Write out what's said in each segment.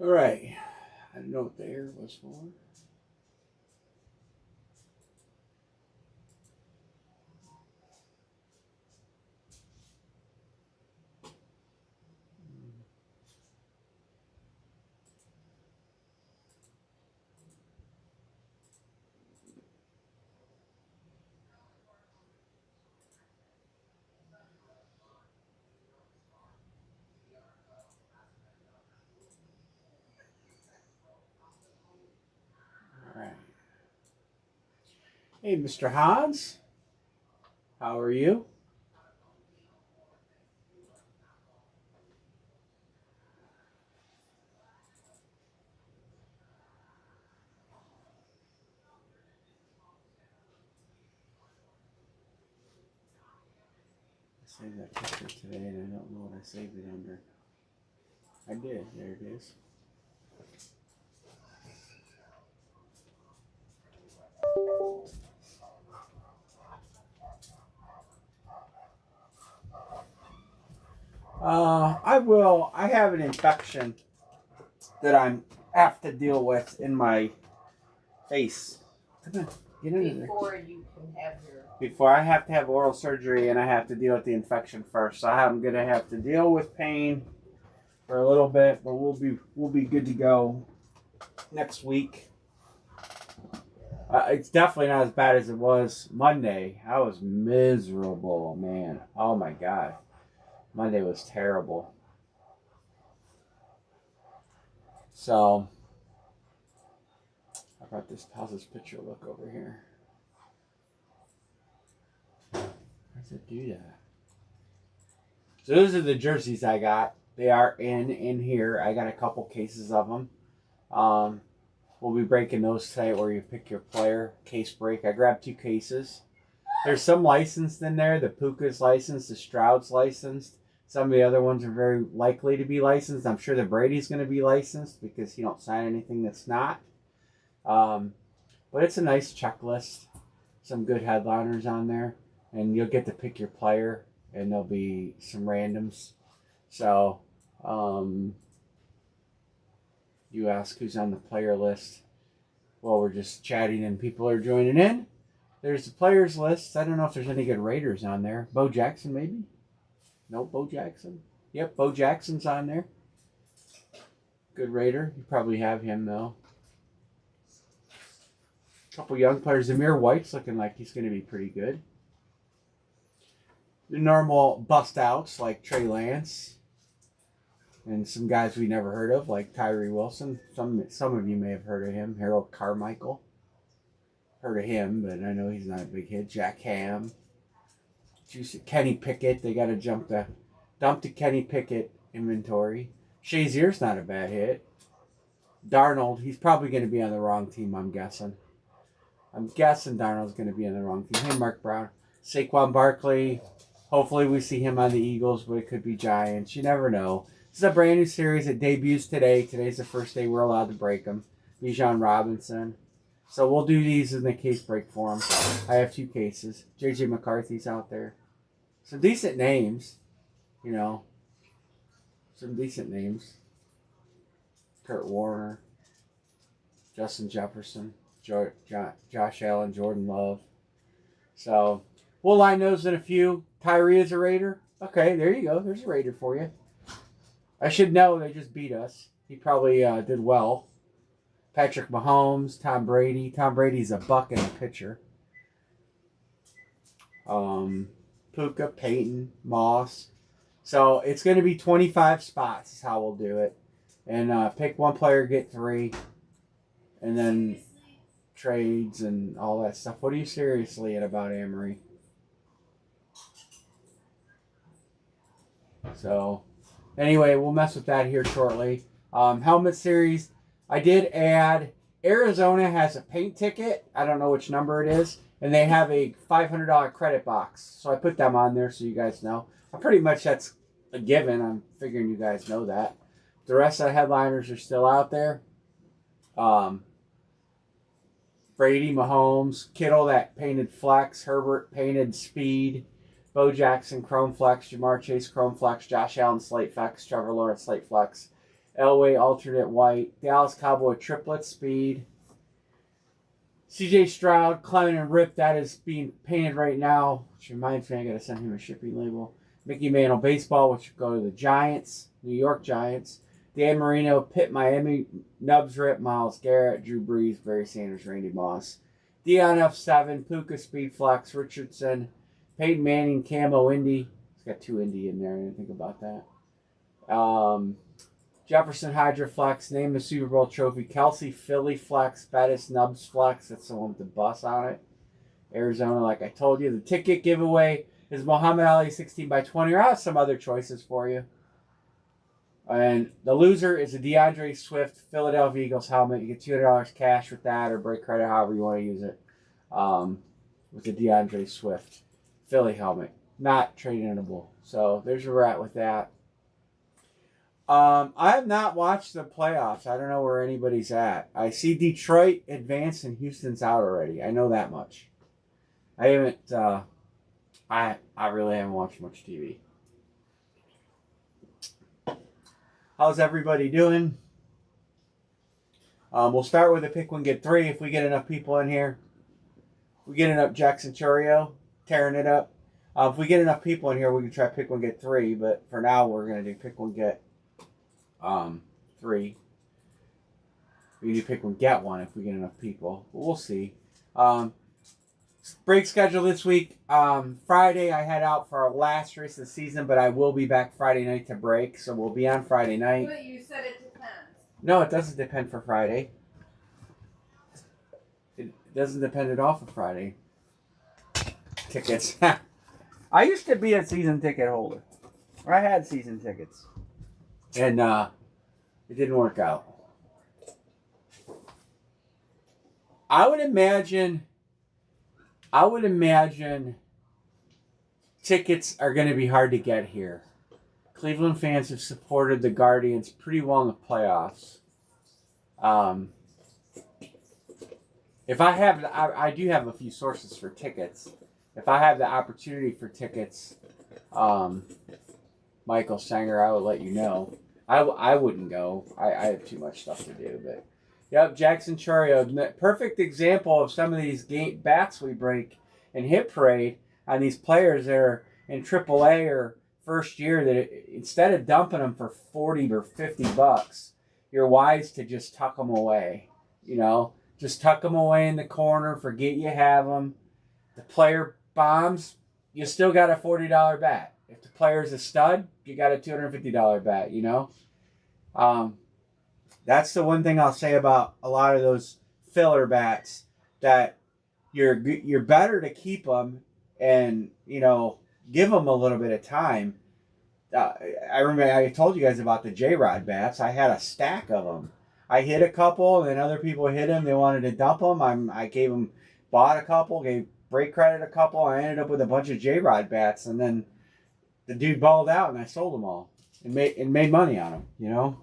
All right. I don't know what the air was for. All right. Hey, Mr. Hans. How are you? I saved that picture today and I don't know what I saved it under. I did. There it is. I will. I have an infection that I have to deal with in my face. Come on, get in there. Before you can have your. Before I have to have oral surgery and I have to deal with the infection first. So I'm gonna have to deal with pain for a little bit, but we'll be good to go next week. It's definitely not as bad as it was Monday. I was miserable, man. Oh my god, Monday was terrible. So I brought this. How's this picture look over here? How does it do that? So those are the jerseys I got. They are in here. I got a couple cases of them. We'll be breaking those tonight where you pick your player. Case break. I grabbed 2 cases. There's some licensed in there. The Puka's licensed. The Stroud's licensed. Some of the other ones are very likely to be licensed. I'm sure the Brady's going to be licensed because he don't sign anything that's not. But it's a nice checklist. Some good headliners on there. And you'll get to pick your player. And there'll be some randoms. So, you ask who's on the player list. Well, we're just chatting and people are joining in. There's the players list. I don't know if there's any good Raiders on there. Bo Jackson, maybe? Nope, Bo Jackson. Yep, Bo Jackson's on there. Good Raider. You probably have him, though. A couple young players. Zamir White's looking like he's going to be pretty good. The normal bust outs like Trey Lance. And some guys we never heard of, like Tyree Wilson. Some of you may have heard of him. Harold Carmichael. Heard of him, but I know he's not a big hit. Jack Ham. Kenny Pickett. They got to dump the Kenny Pickett inventory. Shazier's not a bad hit. Darnold, he's probably going to be on the wrong team, I'm guessing. I'm guessing Darnold's going to be on the wrong team. Hey, Mark Brown. Saquon Barkley. Hopefully we see him on the Eagles, but it could be Giants. You never know. This is a brand new series. It debuts today. Today's the first day we're allowed to break them. Bijan Robinson. So we'll do these in the case break form. I have 2 cases. J.J. McCarthy's out there. Some decent names. You know. Some decent names. Kurt Warner. Justin Jefferson. Josh Allen. Jordan Love. So we'll line those in a few. Tyree is a Raider. Okay, there you go. There's a Raider for you. I should know they just beat us. He probably did well. Patrick Mahomes, Tom Brady. Tom Brady's a buck and a pitcher. Puka, Peyton, Moss. So it's going to be 25 spots is how we'll do it. And pick one player, get 3. And then trades and all that stuff. What are you seriously at about, Amory? So, anyway, we'll mess with that here shortly. Helmet series. I did add Arizona has a paint ticket. I don't know which number it is. And they have a $500 credit box. So I put them on there so you guys know. Pretty much that's a given. I'm figuring you guys know that. The rest of the headliners are still out there. Brady, Mahomes, Kittle, that painted flex. Herbert, painted speed. Bo Jackson, Chrome Flex. Jamar Chase, Chrome Flex. Josh Allen, Slate Flex. Trevor Lawrence, Slate Flex. Elway alternate white. Dallas Cowboy triplet speed. CJ Stroud, Clement and Rip, that is being painted right now, which reminds me I gotta send him a shipping label. Mickey Mantle baseball, which will go to the Giants, New York Giants. Dan Marino, Pitt, Miami, Nubs Rip, Myles Garrett, Drew Brees, Barry Sanders, Randy Moss. Dion F7, Puka Speed Flex, Richardson, Peyton Manning, Camo Indy. It's got 2 Indy in there, I didn't think about that. Jefferson Hydra Flex, name the Super Bowl trophy. Kelsey Philly Flex, Bettis Nubs Flex. That's the one with the bus on it. Arizona, like I told you. The ticket giveaway is Muhammad Ali 16x20. Or I have some other choices for you. And the loser is a DeAndre Swift Philadelphia Eagles helmet. You get $200 cash with that or break credit, however you want to use it. With the DeAndre Swift Philly helmet. Not tradeable. So there's where we're at with that. I have not watched the playoffs. I don't know where anybody's at. I see Detroit advanced and Houston's out already. I know that much. I haven't. I really haven't watched much TV. How's everybody doing? We'll start with a pick one, get 3 if we get enough people in here. If we get enough Jackson Churio tearing it up. If we get enough people in here, we can try pick one, get 3. But for now, we're gonna do pick one, get 3. We need to pick one, get 1 if we get enough people. But we'll see. Break schedule this week. Friday, I head out for our last race of the season, but I will be back Friday night to break, so we'll be on Friday night. But you said it depends. No, it doesn't depend for Friday. It doesn't depend at all for Friday. Tickets. I used to be a season ticket holder. I had season tickets. And it didn't work out. I would imagine tickets are going to be hard to get here. Cleveland fans have supported the Guardians pretty well in the playoffs. If I do have a few sources for tickets. If I have the opportunity for tickets, Michael Sanger, I will let you know. I wouldn't go. I have too much stuff to do. But yep, Jackson Churio, perfect example of some of these bats we break in Hit Parade on these players that are in AAA or first year that instead of dumping them for 40 or 50 bucks, you're wise to just tuck them away. You know, just tuck them away in the corner, forget you have them. The player bombs, you still got a $40 bat. If the player's a stud, you got a $250 bat, you know? That's the one thing I'll say about a lot of those filler bats, that you're better to keep them and, you know, give them a little bit of time. I remember I told you guys about the J-Rod bats. I had a stack of them. I hit a couple, and then other people hit them. They wanted to dump them. I gave them, bought a couple, gave break credit a couple. I ended up with a bunch of J-Rod bats, and then the dude balled out, and I sold them all and made money on them, you know?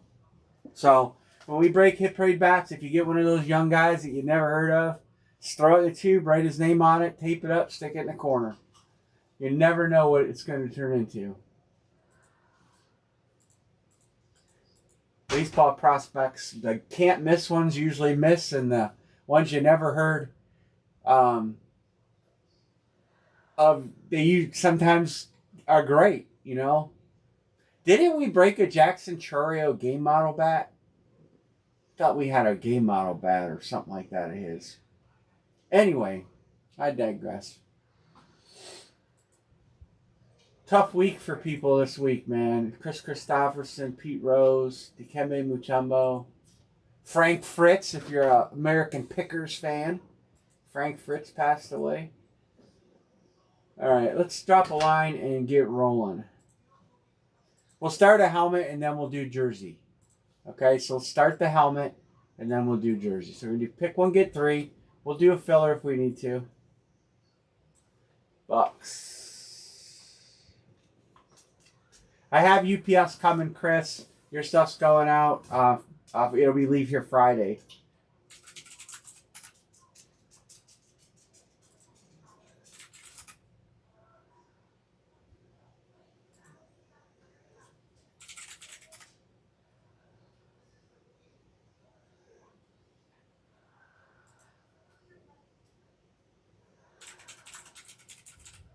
So when we break Hit Parade bats, if you get one of those young guys that you never heard of, just throw it in the tube, write his name on it, tape it up, stick it in the corner. You never know what it's going to turn into. Baseball prospects, the can't miss ones usually miss, and the ones you never heard of, they sometimes are great, you know. Didn't we break a Jackson Churio game model bat? Thought we had a game model bat or something like that of his. Anyway, I digress. Tough week for people this week, man. Chris Christopherson, Pete Rose, Dikembe Mutombo, Frank Fritz, if you're an American Pickers fan. Frank Fritz passed away. All right, let's drop a line and get rolling. We'll start a helmet and then we'll do jersey. Okay, so let's start the helmet and then we'll do jersey. So we're going to pick one, get 3. We'll do a filler if we need to. Bucks. I have UPS coming, Chris. Your stuff's going out. It'll be leave here Friday.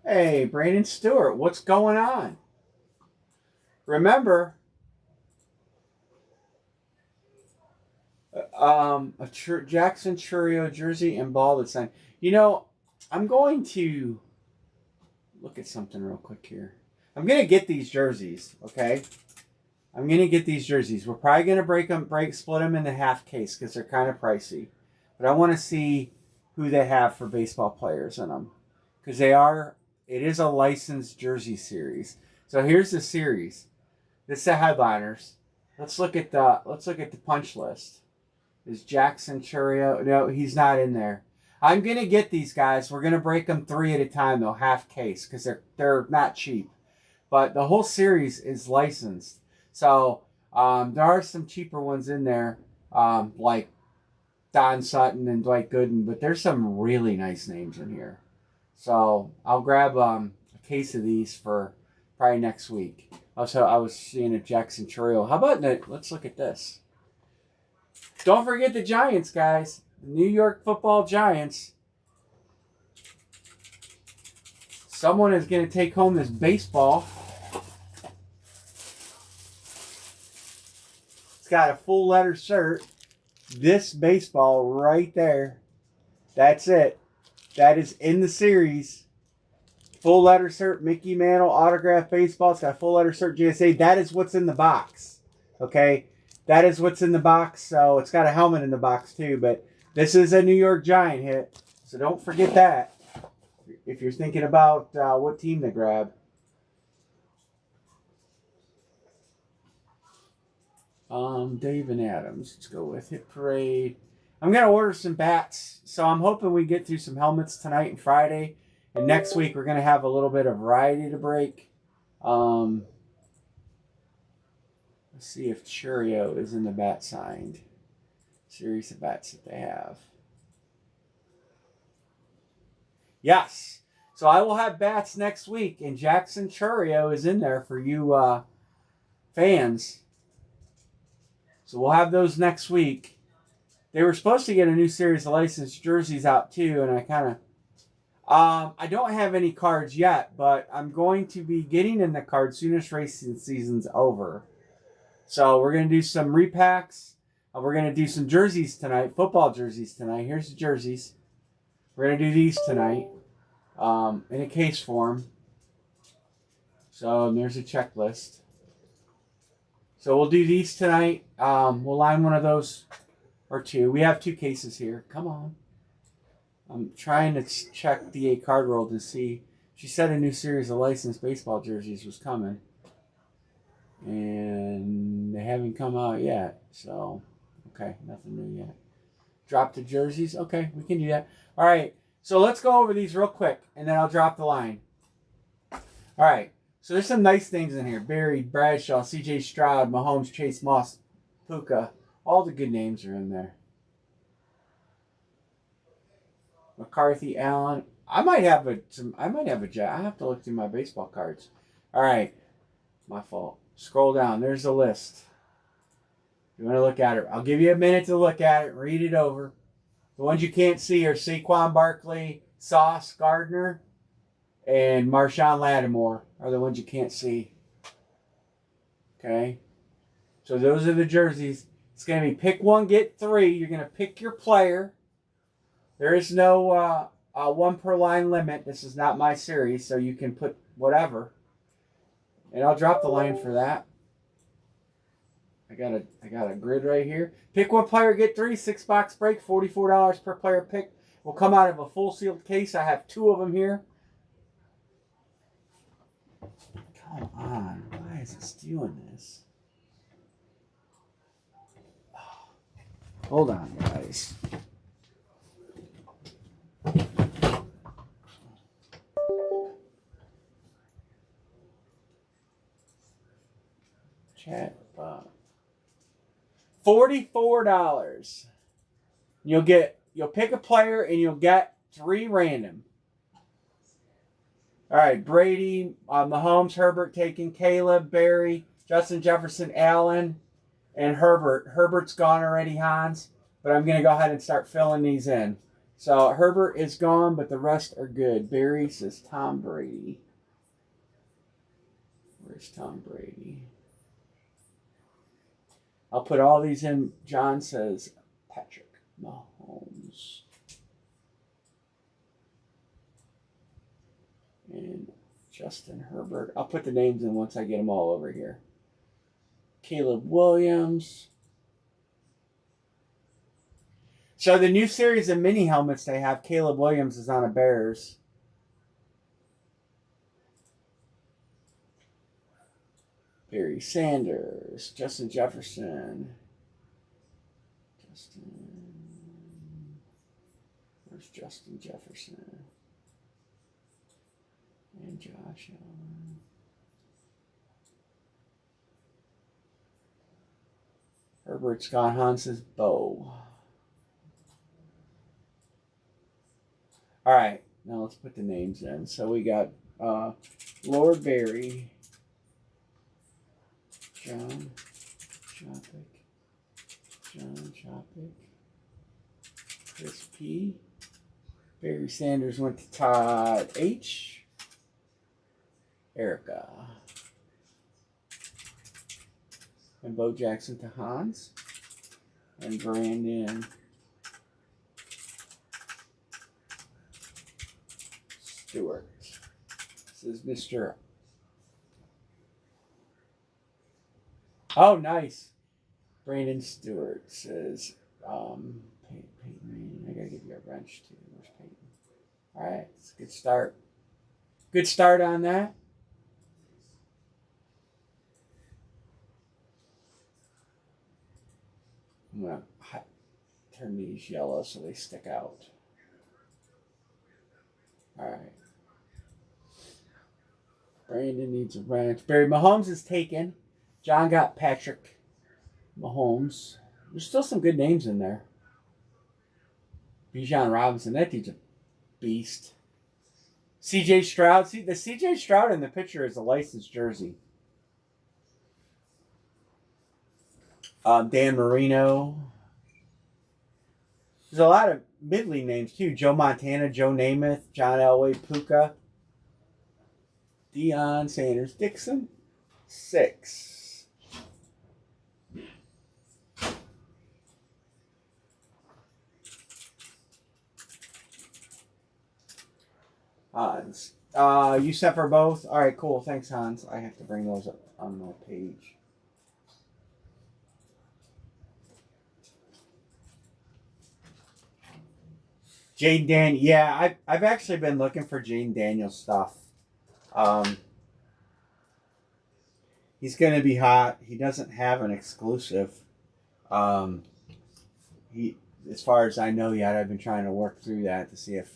Hey, Brandon Stewart, what's going on? Remember, Jackson Churio jersey and ball that's signed. You know, I'm going to look at something real quick here. I'm going to get these jerseys, okay? I'm going to get these jerseys. We're probably going to split them in the half case because they're kind of pricey. But I want to see who they have for baseball players in them. Because it is a licensed jersey series. So here's the series. This is the headliners. Let's look at the punch list. Is Jackson Churio? No, he's not in there. I'm gonna get these guys. We're gonna break them 3 at a time though, half case, because they're not cheap. But the whole series is licensed. So there are some cheaper ones in there, like Don Sutton and Dwight Gooden, but there's some really nice names in here. So I'll grab a case of these for probably next week. Also, I was seeing a Jackson Churio. How about let's look at this. Don't forget the Giants, guys. The New York Football Giants. Someone is going to take home this baseball. It's got a full letter shirt. This baseball right there. That's it. That is in the series. Full letter shirt, Mickey Mantle, autographed baseball. It's got a full letter shirt, GSA. That is what's in the box. Okay? That is what's in the box. So it's got a helmet in the box too. But this is a New York Giant hit. So don't forget that if you're thinking about what team to grab. David Adams. Let's go with Hit Parade. I'm going to order some bats. So I'm hoping we get through some helmets tonight and Friday. And next week we're going to have a little bit of variety to break. Let's see if Churio is in the bat signed series of bats that they have. Yes. So I will have bats next week, and Jackson Churio is in there for you fans. So we'll have those next week. They were supposed to get a new series of licensed jerseys out too, and I kind of I don't have any cards yet, but I'm going to be getting in the cards soon as racing season's over. So we're going to do some repacks. We're going to do some jerseys tonight, football jerseys tonight. Here's the jerseys. We're going to do these tonight in a case form. So there's a checklist. So we'll do these tonight. We'll line one of those or two. We have 2 cases here. Come on. I'm trying to check DA Card Roll to see. She said a new series of licensed baseball jerseys was coming. And they haven't come out yet. So, okay, nothing new yet. Drop the jerseys. Okay, we can do that. All right, so let's go over these real quick, and then I'll drop the line. All right, so there's some nice things in here. Barry, Bradshaw, C.J. Stroud, Mahomes, Chase Moss, Puka. All the good names are in there. McCarthy, Allen. I might have a I have to look through my baseball cards. All right, my fault. Scroll down. There's the list. You want to look at it. I'll give you a minute to look at it. Read it over. The ones you can't see are Saquon Barkley, Sauce Gardner, and Marshawn Lattimore are the ones you can't see. Okay? So those are the jerseys. It's going to be pick one, get 3. You're going to pick your player. There is no 1 per line limit. This is not my series, so you can put whatever. And I'll drop the line for that. I got a grid right here. Pick 1 player, get 3. 6-box break, $44 per player pick. Will come out of a full sealed case. I have 2 of them here. Come on. Why is it doing this? Oh. Hold on, guys. Chat $44. You'll pick a player and you'll get 3 random. All right, Brady, Mahomes, Herbert taken, Caleb, Barry, Justin Jefferson, Allen, and Herbert. Herbert's gone already, Hans, but I'm going to go ahead and start filling these in. So Herbert is gone, but the rest are good. Barry says Tom Brady. Where's Tom Brady? I'll put all these in. John says Patrick Mahomes. And Justin Herbert. I'll put the names in once I get them all over here. Caleb Williams. So the new series of mini helmets they have, Caleb Williams is on a Bears. Barry Sanders, Justin Jefferson. Where's Justin Jefferson? And Josh Allen. Herbert's gone. Hans says Bo. All right, now let's put the names in. So we got Lord Barry, John Chopic, Chris P. Barry Sanders went to Todd H. Erica. And Bo Jackson to Hans. And Brandon Stewart. This is Mr. Oh, nice. Brandon Stewart says, Peyton, I gotta give you a wrench too. Where's Peyton? All right, it's a good start. Good start on that. I'm gonna turn these yellow so they stick out. All right. Brandon needs a wrench. Barry Mahomes is taken. John got Patrick Mahomes. There's still some good names in there. Bijan Robinson, that dude's a beast. CJ Stroud. See, the CJ Stroud in the picture is a licensed jersey. Dan Marino. There's a lot of middling names too. Joe Montana, Joe Namath, John Elway, Puka, Deion Sanders, Dixon. 6. Hans. You set for both? All right, cool. Thanks, Hans. I have to bring those up on my page. Jaden Daniels. Yeah, I've actually been looking for Jaden Daniels stuff. He's going to be hot. He doesn't have an exclusive. He, as far as I know yet, I've been trying to work through that to see if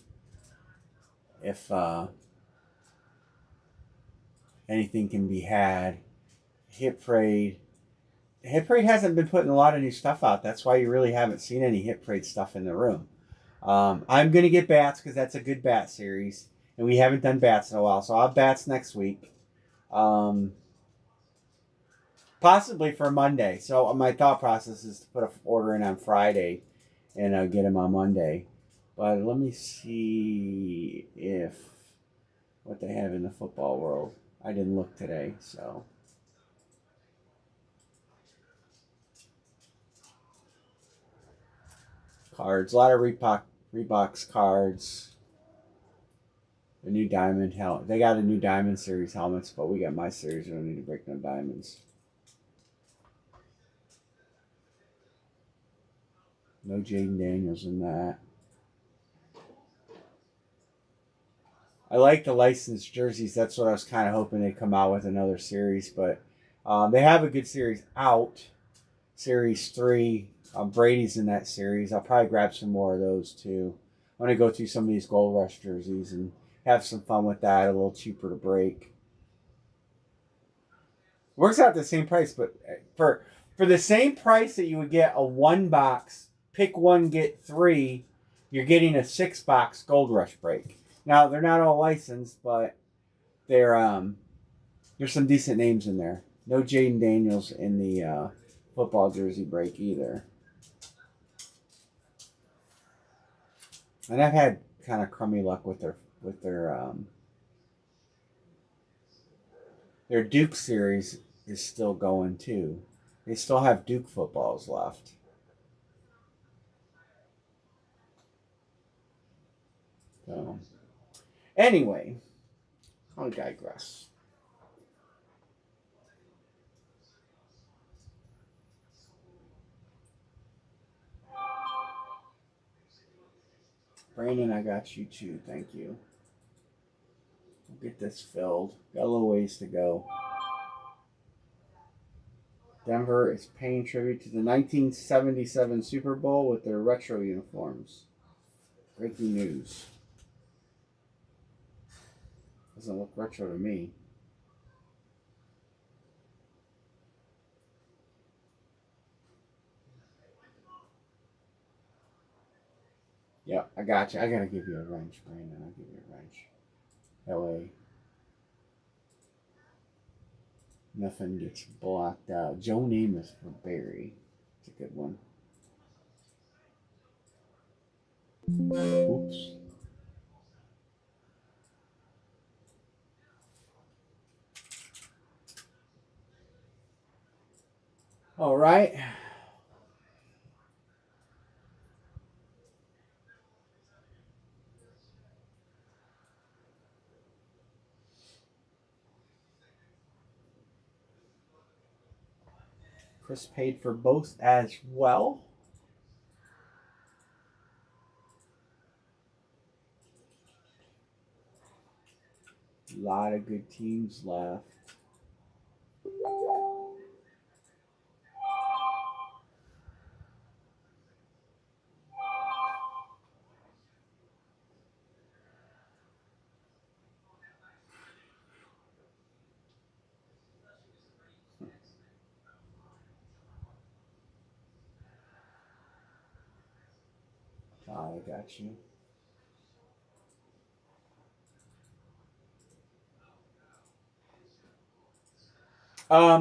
anything can be had. Hit Parade hasn't been putting a lot of new stuff out. That's why you really haven't seen any Hit Parade stuff in the room. I'm going to get bats because that's a good bat series. And we haven't done bats in a while. So I'll have bats next week. Possibly for Monday. So my thought process is to put an order in on Friday and get them on Monday. But let me see what they have in the football world. I didn't look today, so. Cards. A lot of Reebok's cards. The new diamond helmet. They got a new diamond series helmets, but we got my series. We don't need to break no diamonds. No Jaden Daniels in that. I like the licensed jerseys. That's what I was kind of hoping they'd come out with another series. But they have a good series out. Series 3. Brady's in that series. I'll probably grab some more of those too. I'm going to go through some of these Gold Rush jerseys and have some fun with that. A little cheaper to break. Works out the same price, but for the same price that you would get a 1-box, pick 1, get 3, you're getting a 6-box Gold Rush break. Now, they're not all licensed, but there's some decent names in there. No Jaden Daniels in the football jersey break either. And I've had kind of crummy luck with their Duke series is still going too. They still have Duke footballs left. So anyway, I digress. Brandon, I got you too. Thank you. We'll get this filled. Got a little ways to go. Denver is paying tribute to the 1977 Super Bowl with their retro uniforms. Breaking news. Doesn't look retro to me. Yeah, I got you. I gotta give you a wrench, Brandon. I'll give you a wrench. LA. Nothing gets blocked out. Joe Namath for Barry. It's a good one. Oops. All right. Chris paid for both as well. A lot of good teams left. I got you.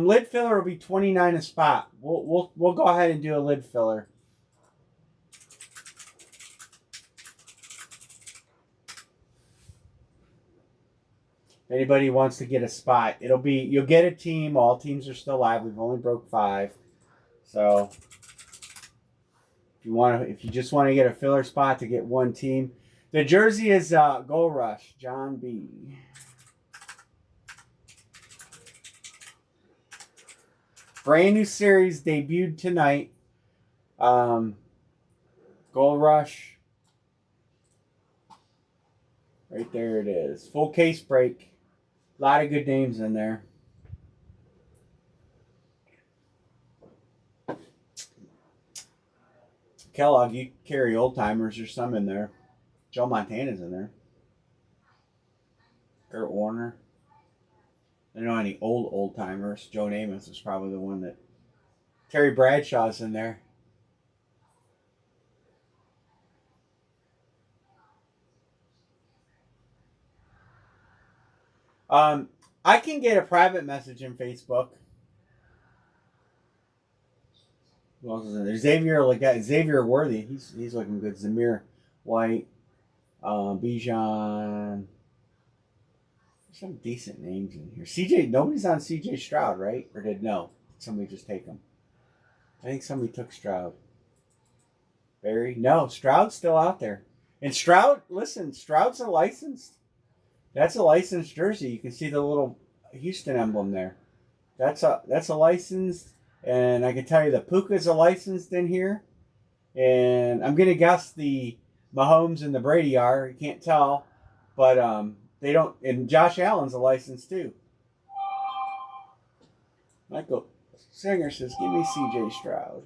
Lid filler will be 29 a spot. We'll go ahead and do a lid filler. If anybody wants to get a spot, you'll get a team. All teams are still live. We've only broke 5. So if you just want to get a filler spot to get one team, the jersey is Gold Rush, John B. Brand new series debuted tonight. Gold Rush. Right there it is. Full case break. A lot of good names in there. Kellogg, you carry old timers. There's some in there. Joe Montana's in there. Kurt Warner. I don't know any old timers. Joe Namath is probably the one that. Terry Bradshaw's in there. I can get a private message in Facebook. Who else is in there? Xavier Worthy. He's looking good. Zamir White, Bijan. Some decent names in here. CJ, nobody's on CJ Stroud, right? Or did somebody just take him? I think somebody took Stroud. Barry? No, Stroud's still out there. And Stroud's a licensed. That's a licensed jersey. You can see the little Houston emblem there. That's a licensed, and I can tell you the Puka's a licensed in here. And I'm gonna guess the Mahomes and the Brady are. You can't tell, but they don't. And Josh Allen's a license too. Michael Singer says, "Give me C.J. Stroud."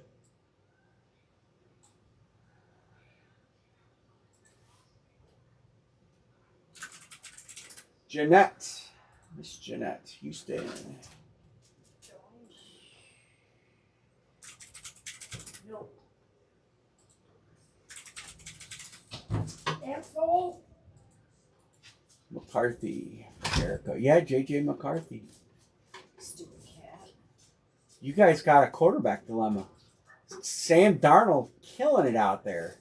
Miss Jeanette, Houston. No. Asshole. McCarthy, Jericho. Yeah, J.J. McCarthy. Stupid cat. You guys got a quarterback dilemma. Sam Darnold killing it out there.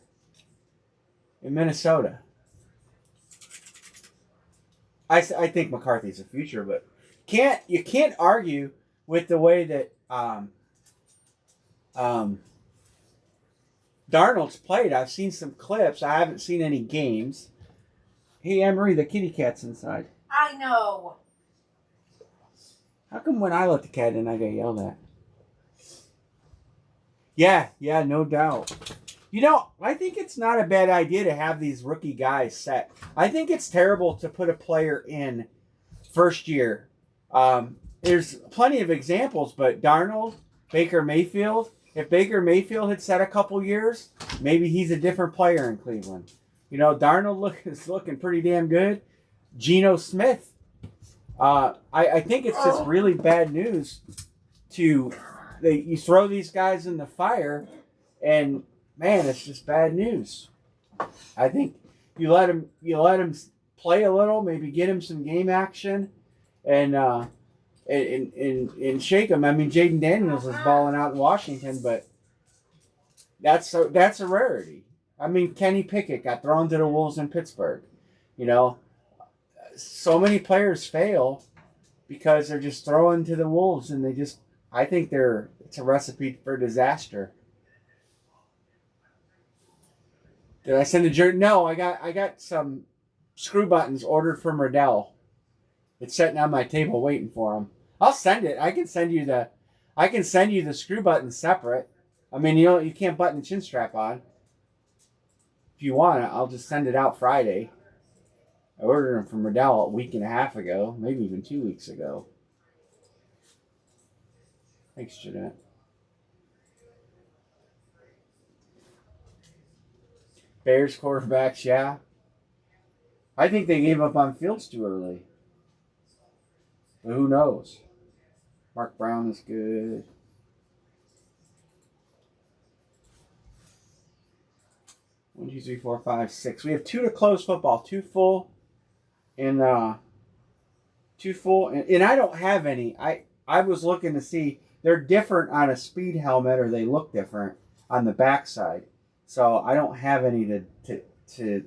in Minnesota. I think McCarthy's the future, but you can't argue with the way that Darnold's played. I've seen some clips. I haven't seen any games. Hey, Anne-Marie, the kitty cat's inside. I know. How come when I let the cat in, I get yelled at? Yeah, no doubt. You know, I think it's not a bad idea to have these rookie guys set. I think it's terrible to put a player in first year. There's plenty of examples, but Darnold, Baker Mayfield, if Baker Mayfield had set a couple years, maybe he's a different player in Cleveland. You know, Darnold is looking pretty damn good. Geno Smith. I think it's just really bad news you throw these guys in the fire, and man, it's just bad news. I think you let him play a little, maybe get him some game action, and shake him. I mean, Jaden Daniels is balling out in Washington, but that's a rarity. I mean, Kenny Pickett got thrown to the Wolves in Pittsburgh. You know, so many players fail because they're just thrown to the Wolves, and I think it's a recipe for disaster. Did I send a jersey? No, I got some screw buttons ordered from Riddell. It's sitting on my table waiting for them. I'll send it. I can send you the screw buttons separate. I mean, you can't button the chin strap on. If you want it, I'll just send it out Friday. I ordered them from Riddell a week and a half ago, maybe even 2 weeks ago. Thanks, Jeanette. Bears quarterbacks, yeah. I think they gave up on Fields too early. But who knows? Mark Brown is good. One, two, three, four, five, six. We have 2 to close football. 2 full. And I don't have any. I was looking to see. They're different on a speed helmet, or they look different on the backside. So I don't have any to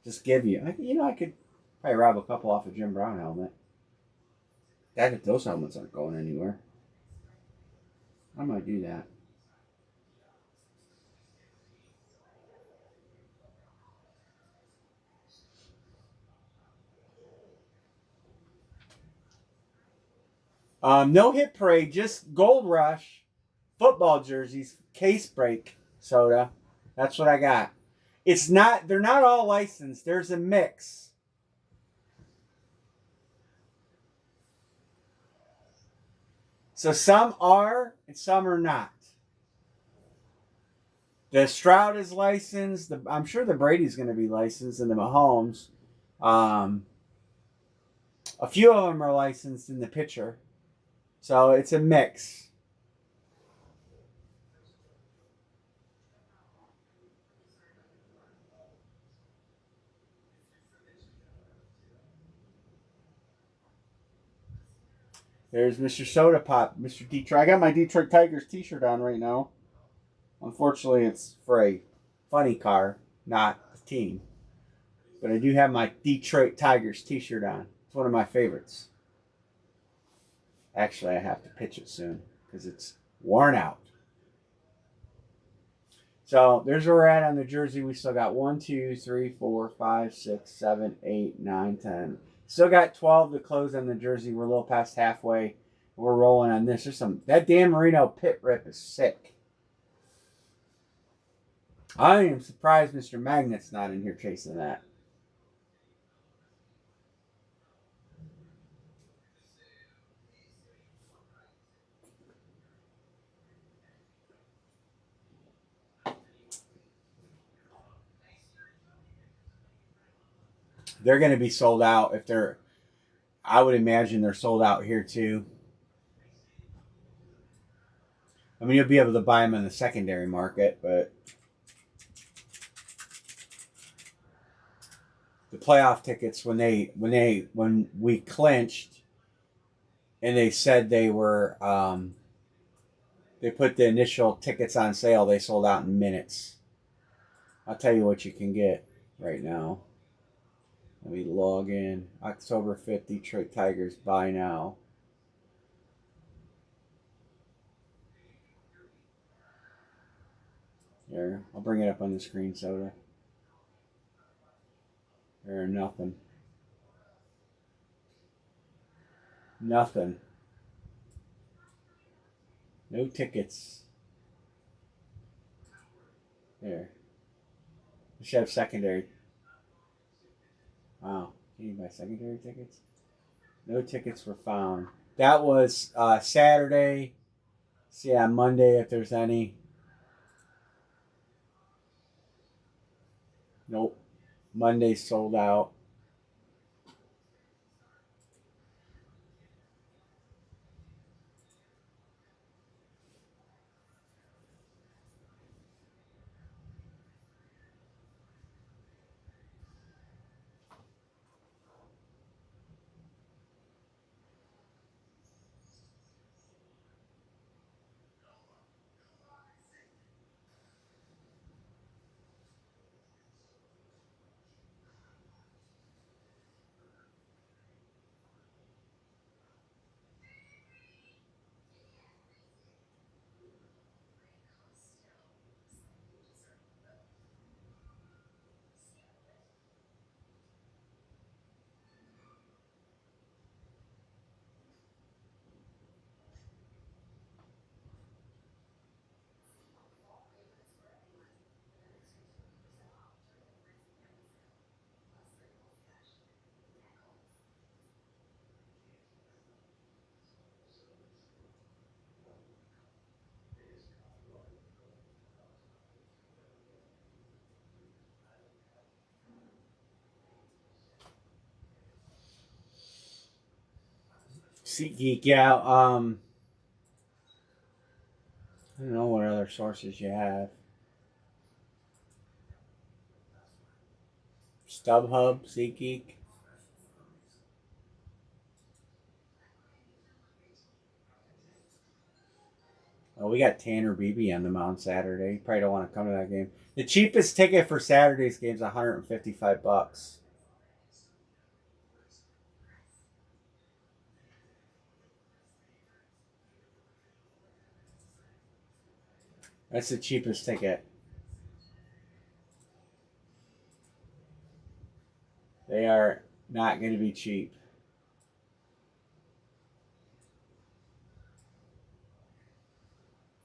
just give you. I could probably rob a couple off a Jim Brown helmet. Those helmets aren't going anywhere. I might do that. No hit parade, just Gold Rush football jerseys, case break soda. That's what I got. They're not all licensed. There's a mix. So some are and some are not. The Stroud is licensed. I'm sure the Brady's going to be licensed, and the Mahomes. A few of them are licensed in the pitcher. So it's a mix. There's Mr. Soda Pop, Mr. Detroit. I got my Detroit Tigers t-shirt on right now. Unfortunately, it's for a funny car, not the team. But I do have my Detroit Tigers t-shirt on. It's one of my favorites. Actually, I have to pitch it soon because it's worn out. So there's where we're at on the jersey. We still got 1, 2, 3, 4, 5, 6, 7, 8, 9, 10. Still got 12 to close on the jersey. We're a little past halfway. We're rolling on this. That Dan Marino pit rip is sick. I am surprised Mr. Magnet's not in here chasing that. They're going to be sold out I would imagine they're sold out here too. I mean, you'll be able to buy them in the secondary market, but the playoff tickets when we clinched and they said they were they put the initial tickets on sale, they sold out in minutes. I'll tell you what you can get right now. Let me log in. October 5th, Detroit Tigers, buy now. There, I'll bring it up on the screen, Soda. There, nothing. Nothing. No tickets. There. We should have secondary. Wow. Can you buy secondary tickets? No tickets were found. That was Saturday. See on Monday if there's any. Nope. Monday sold out. SeatGeek, yeah. I don't know what other sources you have. StubHub, SeatGeek. Oh, we got Tanner Beebe on the mound Saturday. You probably don't want to come to that game. The cheapest ticket for Saturday's game is $155. That's the cheapest ticket. They are not going to be cheap.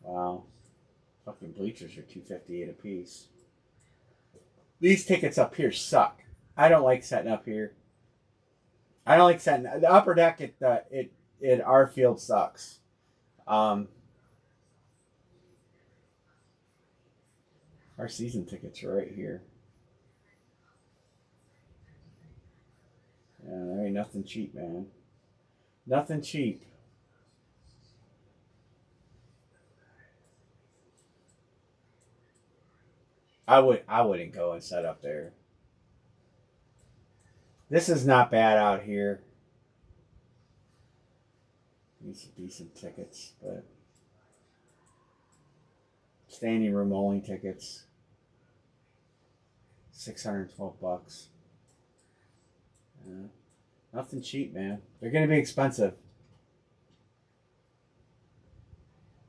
Wow. Fucking bleachers are $258 a piece. These tickets up here suck. I don't like setting up here. I don't like setting the upper deck at our field sucks. Our season tickets are right here. Yeah, there ain't nothing cheap, man. Nothing cheap. I wouldn't go and set up there. This is not bad out here. These are decent tickets, but standing room only tickets. $612. Yeah. Nothing cheap, man. They're gonna be expensive.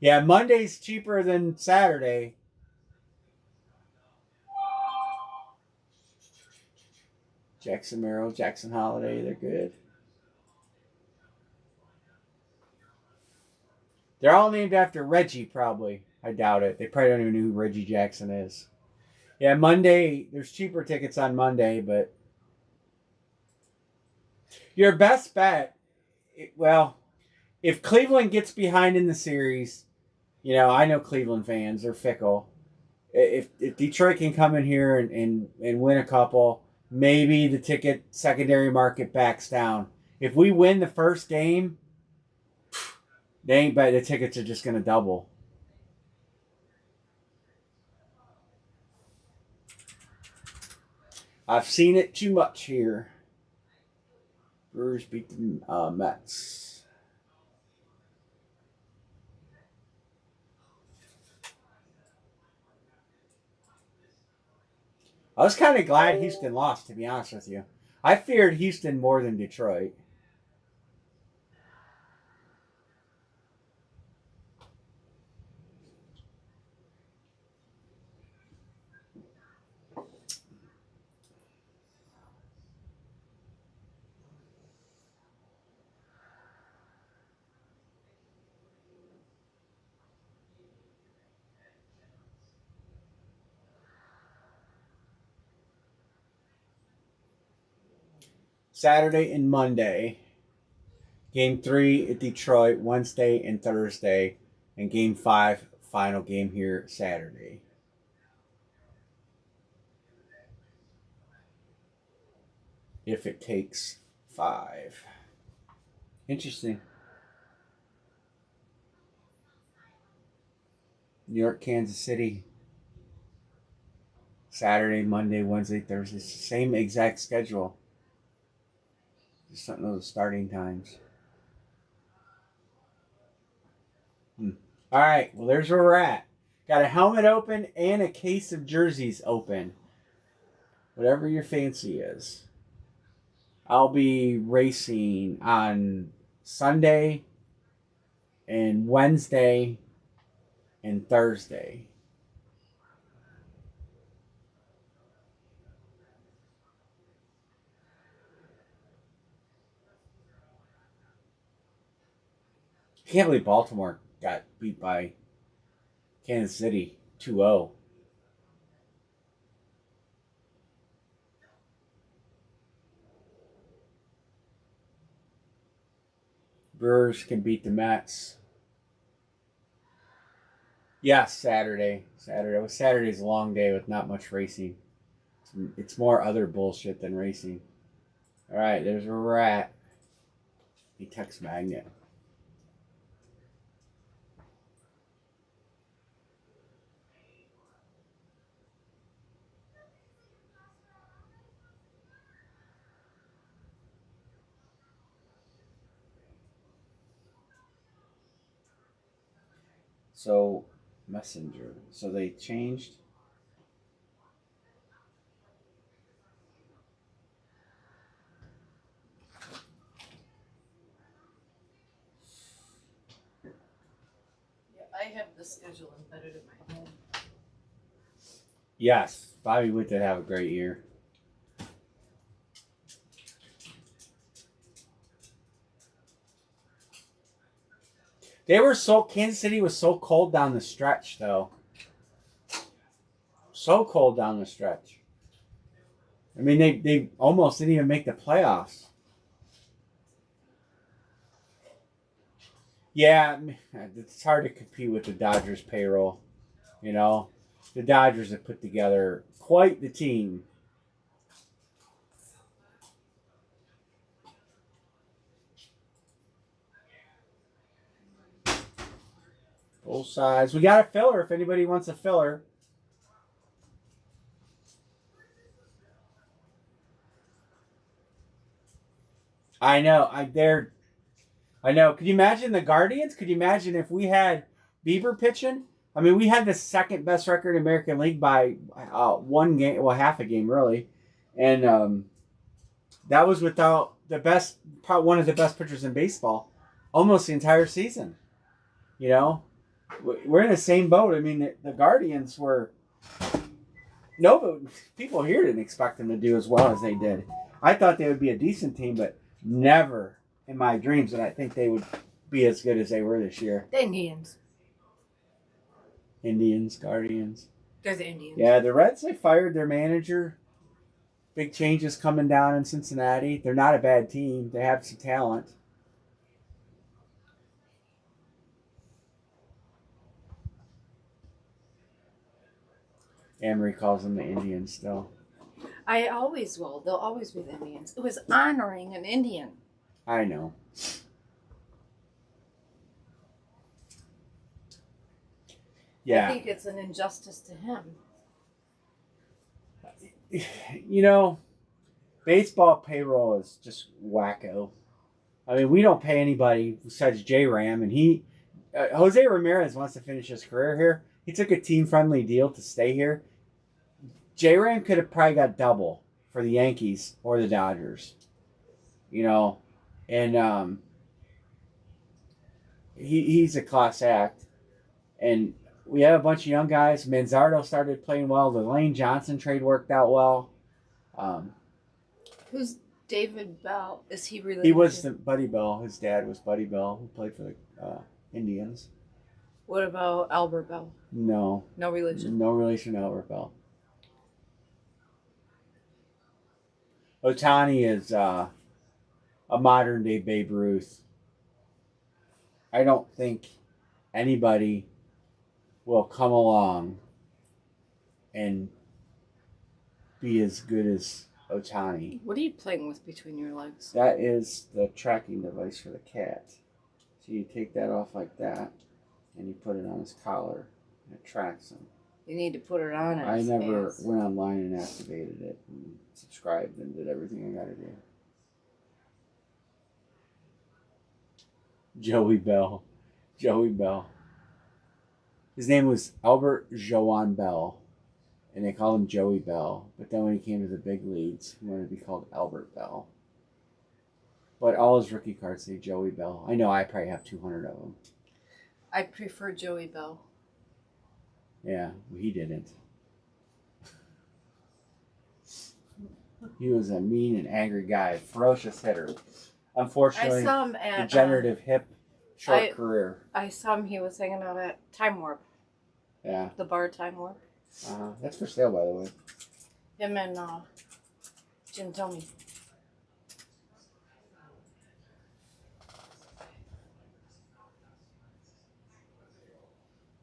Yeah, Monday's cheaper than Saturday. Jackson Merrill, Jackson Holiday, they're good. They're all named after Reggie, probably. I doubt it. They probably don't even know who Reggie Jackson is. Yeah, Monday, there's cheaper tickets on Monday, but your best bet, well, if Cleveland gets behind in the series, I know Cleveland fans, they're fickle. If Detroit can come in here and win a couple, maybe the ticket secondary market backs down. If we win the first game, they ain't bet the tickets are just going to double. I've seen it too much here. Brewers beat the Mets. I was kind of glad Houston lost, to be honest with you. I feared Houston more than Detroit. Saturday and Monday. Game 3 at Detroit, Wednesday and Thursday. And Game 5, final game here Saturday. If it takes 5. Interesting. New York, Kansas City. Saturday, Monday, Wednesday, Thursday. It's the same exact schedule. Just don't know the starting times. All right, well, there's where we're at. Got a helmet open and a case of jerseys open. Whatever your fancy is. I'll be racing on Sunday and Wednesday and Thursday. I can't believe Baltimore got beat by Kansas City 2-0. Brewers can beat the Mets. Yes, Saturday. Saturday's a long day with not much racing. It's more other bullshit than racing. All right, there's where we're at. The text magnet. So, Messenger. So they changed. Yeah, I have the schedule embedded in my head. Yes, Bobby Witt did have a great year. Kansas City was so cold down the stretch, though. So cold down the stretch. I mean, they almost didn't even make the playoffs. Yeah, it's hard to compete with the Dodgers payroll. You know, the Dodgers have put together quite the team. Both sides. We got a filler if anybody wants a filler. I know. I know. Could you imagine the Guardians? Could you imagine if we had Bieber pitching? I mean, we had the second best record in American League by one game, well, half a game really, and that was without one of the best pitchers in baseball, almost the entire season. You know, we're in the same boat. I mean, the Guardians were but people here didn't expect them to do as well as they did. I thought they would be a decent team, but never in my dreams that I think they would be as good as they were this year. The Indians. Guardians. They're the Indians. Yeah, the Reds, they fired their manager. Big changes coming down in Cincinnati. They're not a bad team. They have some talent. Emery calls them the Indians still. I always will. They'll always be the Indians. It was honoring an Indian. I know. Yeah. I think it's an injustice to him. You know, baseball payroll is just wacko. I mean, we don't pay anybody besides J-Ram, and Jose Ramirez wants to finish his career here. He took a team-friendly deal to stay here. J-Ram could have probably got double for the Yankees or the Dodgers. You know, and he's a class act. And we have a bunch of young guys. Manzardo started playing well. The Lane Johnson trade worked out well. Who's David Bell? Is he related? He was Buddy Bell. His dad was Buddy Bell, who played for the Indians. What about Albert Bell? No. No relation. No relation to Albert Bell. Ohtani is a modern day Babe Ruth. I don't think anybody will come along and be as good as Ohtani. What are you playing with between your legs? That is the tracking device for the cat. So you take that off like that, and you put it on his collar, and it tracks him. You need to put it on. I never went online and activated it, and subscribed, and did everything I got to do. Joey Bell. His name was Albert Joan Bell, and they called him Joey Bell. But then when he came to the big leagues, he wanted to be called Albert Bell. But all his rookie cards say Joey Bell. I know I probably have 200 of them. I prefer Joey Bell. Yeah, well, he didn't. He was a mean and angry guy, ferocious hitter. Unfortunately, I saw him at degenerative hip, short career. I saw him. He was hanging out at Time Warp. Yeah. The bar Time Warp. That's for sale, by the way. Him and Jim Tomey.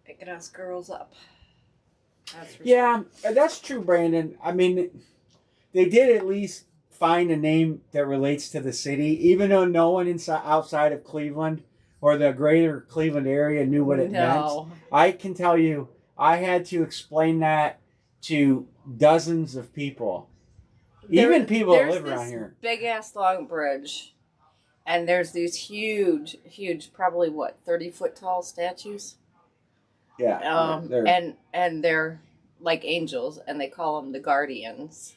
Picking us girls up. That's yeah, that's true, Brandon. I mean, they did at least find a name that relates to the city, even though no one outside of Cleveland or the greater Cleveland area knew what it meant. I can tell you, I had to explain that to dozens of people, even people that live around here. Big ass long bridge, and there's these huge, probably 30-foot tall statues. Yeah, and they're like angels, and they call them the Guardians.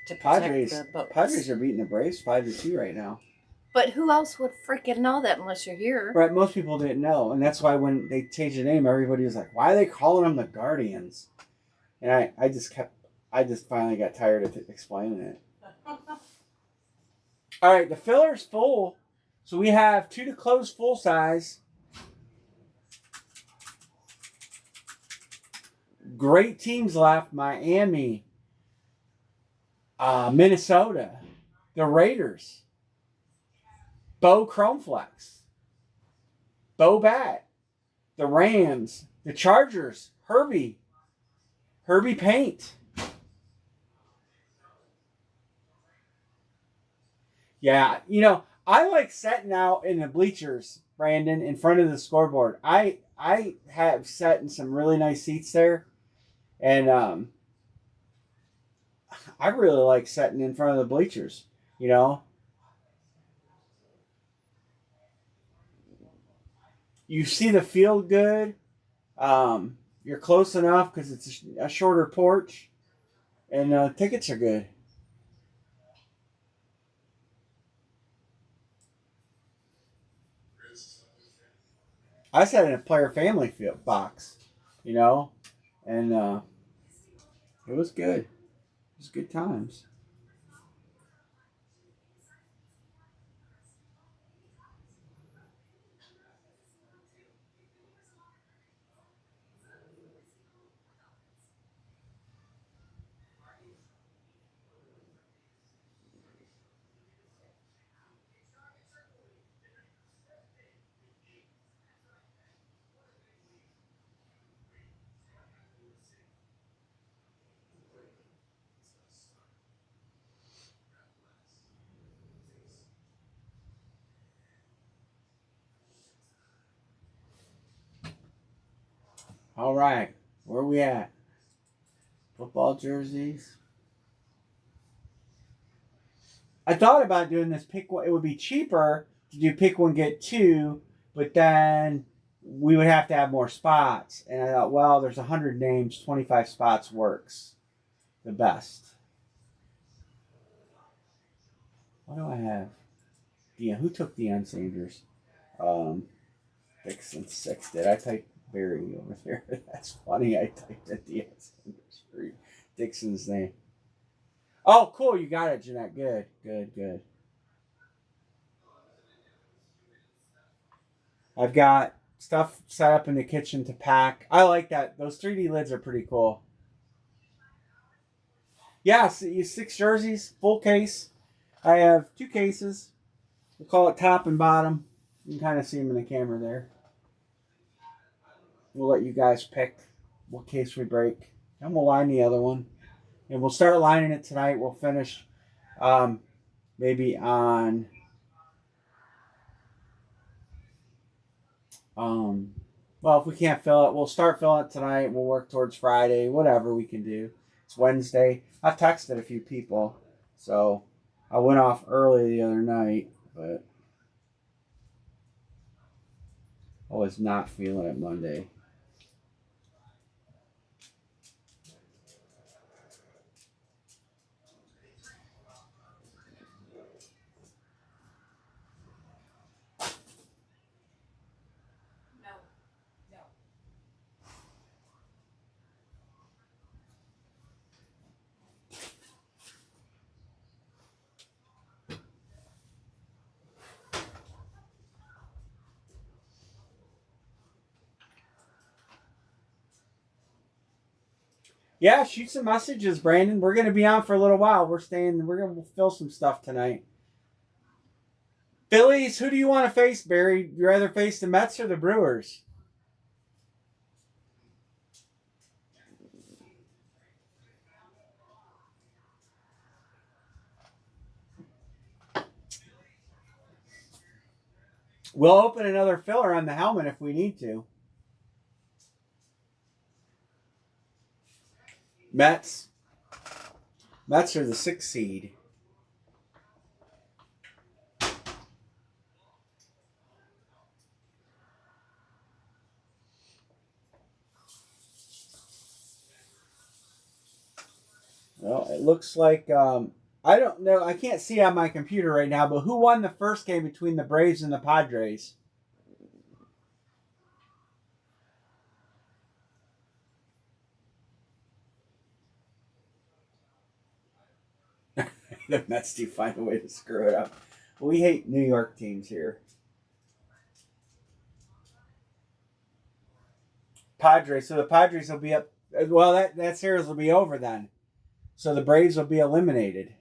To protect the boats. Padres are beating the Braves 5-2 right now. But who else would freaking know that unless you're here? Right, most people didn't know, and that's why when they changed the name, everybody was like, "Why are they calling them the Guardians?" And I just finally got tired of explaining it. All right, the filler's full, so we have 2 to close full size. Great teams left: Miami, Minnesota, the Raiders, Bo Chromeflex, Bo Bat, the Rams, the Chargers, Herbie Paint. Yeah, I like sitting out in the bleachers, Brandon, in front of the scoreboard. I have sat in some really nice seats there, and I really like sitting in front of the bleachers, You see the field good. You're close enough because it's a shorter porch, and tickets are good. I sat in a player family field box, and it was good. It was good times. All right, where are we at? Football jerseys. I thought about doing this pick one. It would be cheaper to do pick one, get two, but then we would have to have more spots. And I thought, well, there's 100 names, 25 spots works. the best. What do I have? Who took Deion Sanders? Dixon 6. Did I type Barry over there? That's funny. I typed in Deion Sanders for Dixon's name. Oh, cool. You got it, Jeanette. Good. I've got stuff set up in the kitchen to pack. I like that. Those 3D lids are pretty cool. Yeah, so 6 jerseys, full case. I have 2 cases. We call it top and bottom. You can kind of see them in the camera there. We'll let you guys pick what case we break. And we'll line the other one. And we'll start lining it tonight. We'll finish maybe on... well, if we can't fill it, we'll start filling it tonight. We'll work towards Friday, whatever we can do. It's Wednesday. I've texted a few people, so I went off early the other night, but I was not feeling it Monday. Yeah, shoot some messages, Brandon. We're going to be on for a little while. We're going to fill some stuff tonight. Phillies, who do you want to face, Barry? You rather face the Mets or the Brewers? We'll open another filler on the helmet if we need to. Mets. Mets are the 6th seed. Well, it looks like I don't know. I can't see on my computer right now, but who won the first game between the Braves and the Padres? The Mets do find a way to screw it up. We hate New York teams here. Padres. So the Padres will be up. Well, that series will be over then. So the Braves will be eliminated.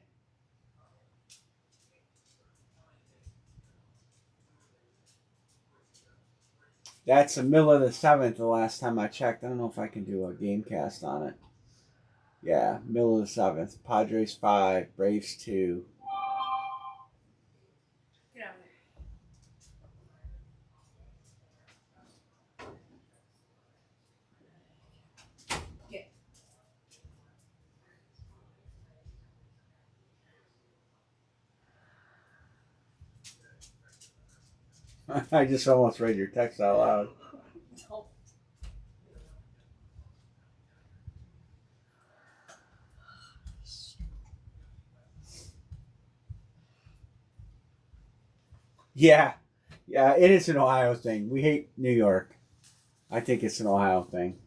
That's the middle of the 7th the last time I checked. I don't know if I can do a game cast on it. Yeah, middle of the 7th. Padres 5, Braves 2. Get I just almost read your text out loud. Yeah, it is an Ohio thing. We hate New York. I think it's an Ohio thing.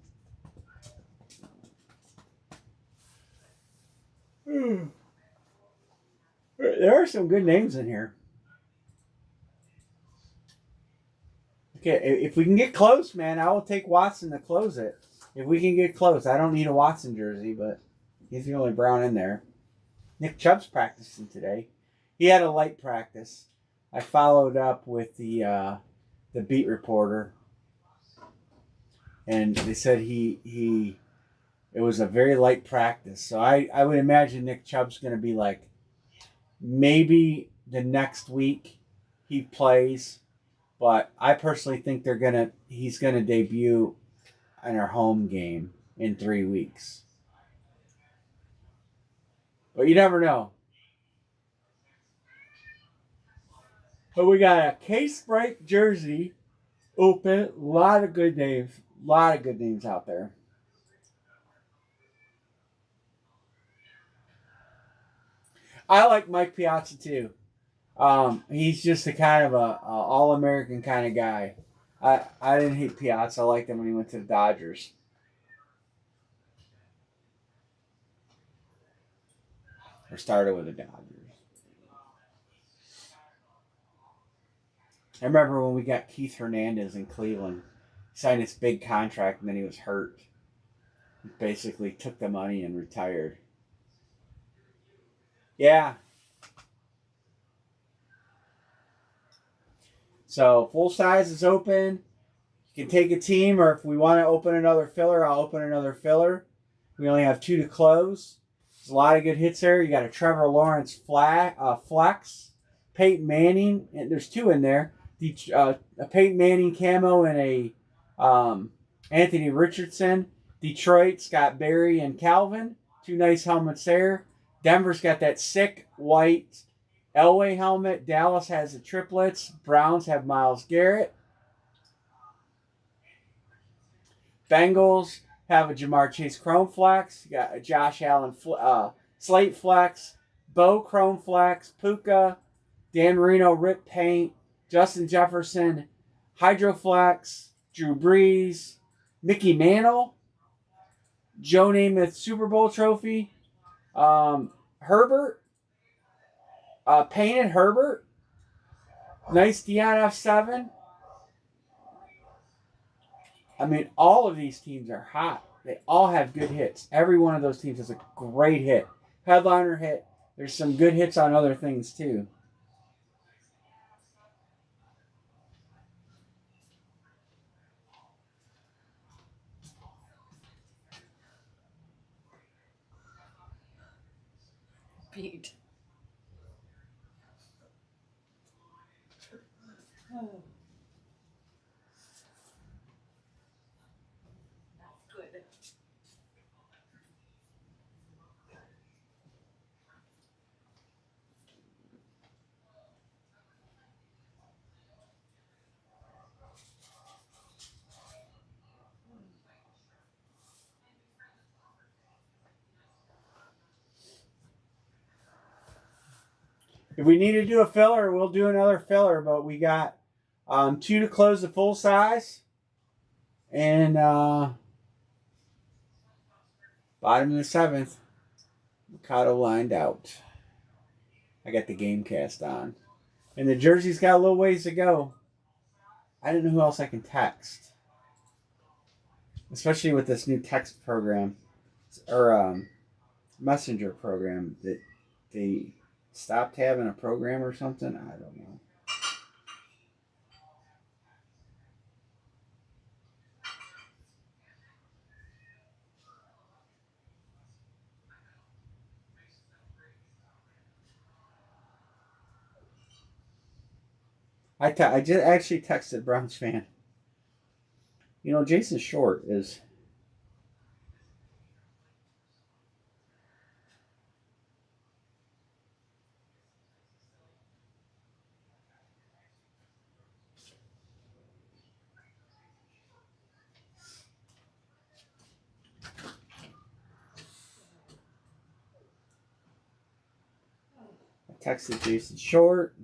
There are some good names in here. Okay, if we can get close, man, I will take Watson to close it. If we can get close, I don't need a Watson jersey, but he's the only Brown in there. Nick Chubb's practicing today. He had a light practice. I followed up with the beat reporter, and they said it was a very light practice. So I would imagine Nick Chubb's going to be like, maybe the next week he plays, but I personally think he's gonna debut in our home game in 3 weeks. But you never know. But we got a case break jersey open. A lot of good names. A lot of good names out there. I like Mike Piazza too. He's just a kind of a all American kind of guy. I didn't hate Piazza. I liked him when he went to the Dodgers. Or started with the Dodgers. I remember when we got Keith Hernandez in Cleveland. He signed this big contract and then he was hurt. He basically took the money and retired. Yeah. So full size is open. You can take a team, or if we want to open another filler, I'll open another filler. We only have 2 to close. There's a lot of good hits there. You got a Trevor Lawrence flex, Peyton Manning, and there's 2 in there. A Peyton Manning camo and a Anthony Richardson. Detroit's got Barry and Calvin. 2 nice helmets there. Denver's got that sick white Elway helmet. Dallas has the triplets. Browns have Myles Garrett. Bengals have a Jamar Chase Chrome Flex. You got a Josh Allen Slate Flex. Bo Chrome Flex. Puka. Dan Marino Rip Paint. Justin Jefferson Hydro Flex. Drew Brees. Mickey Mantle. Joe Namath Super Bowl trophy. Herbert. Painted Herbert. Nice Dion F7. I mean, all of these teams are hot. They all have good hits. Every one of those teams has a great hit. Headliner hit. There's some good hits on other things, too. Pete. Oh. Good. If we need to do a filler, we'll do another filler. But we got 2 to close the full size. And bottom of the 7th, Mikado lined out. I got the game cast on. And the jersey's got a little ways to go. I didn't know who else I can text. Especially with this new text program. Or messenger program that they stopped having a program or something. I don't know. I just actually texted Browns fan. You know, Jason Short is. I texted Jason Short.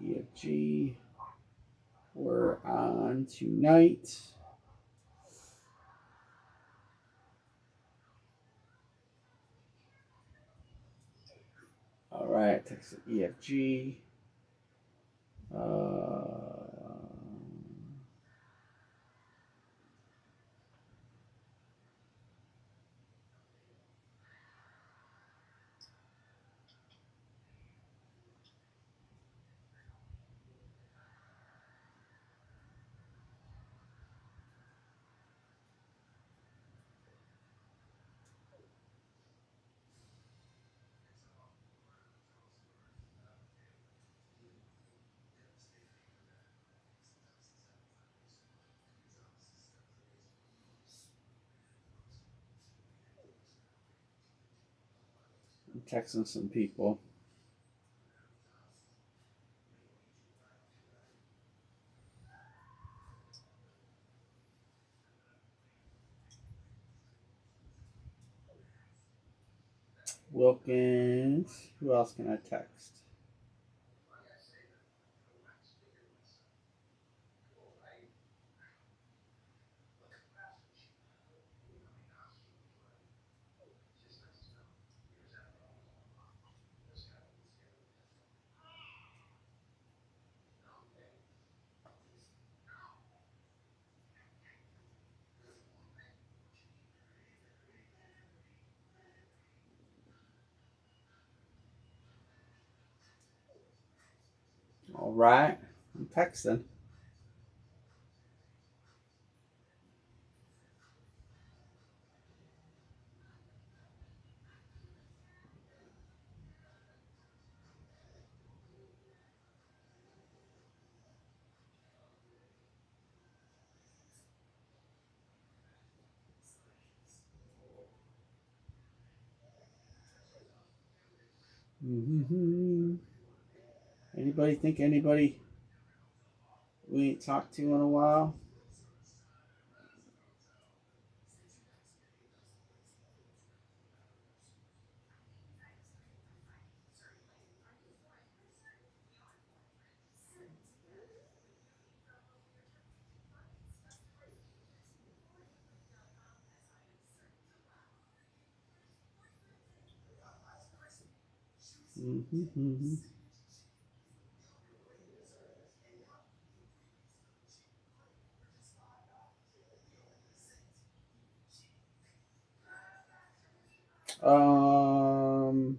EFG. We're on tonight. All right, text EFG. I'm texting some people. Wilkins. Who else can I text? All right. I'm texting. Mm-hmm. Anybody think anybody we ain't talked to in a while? Mm-hmm. Um.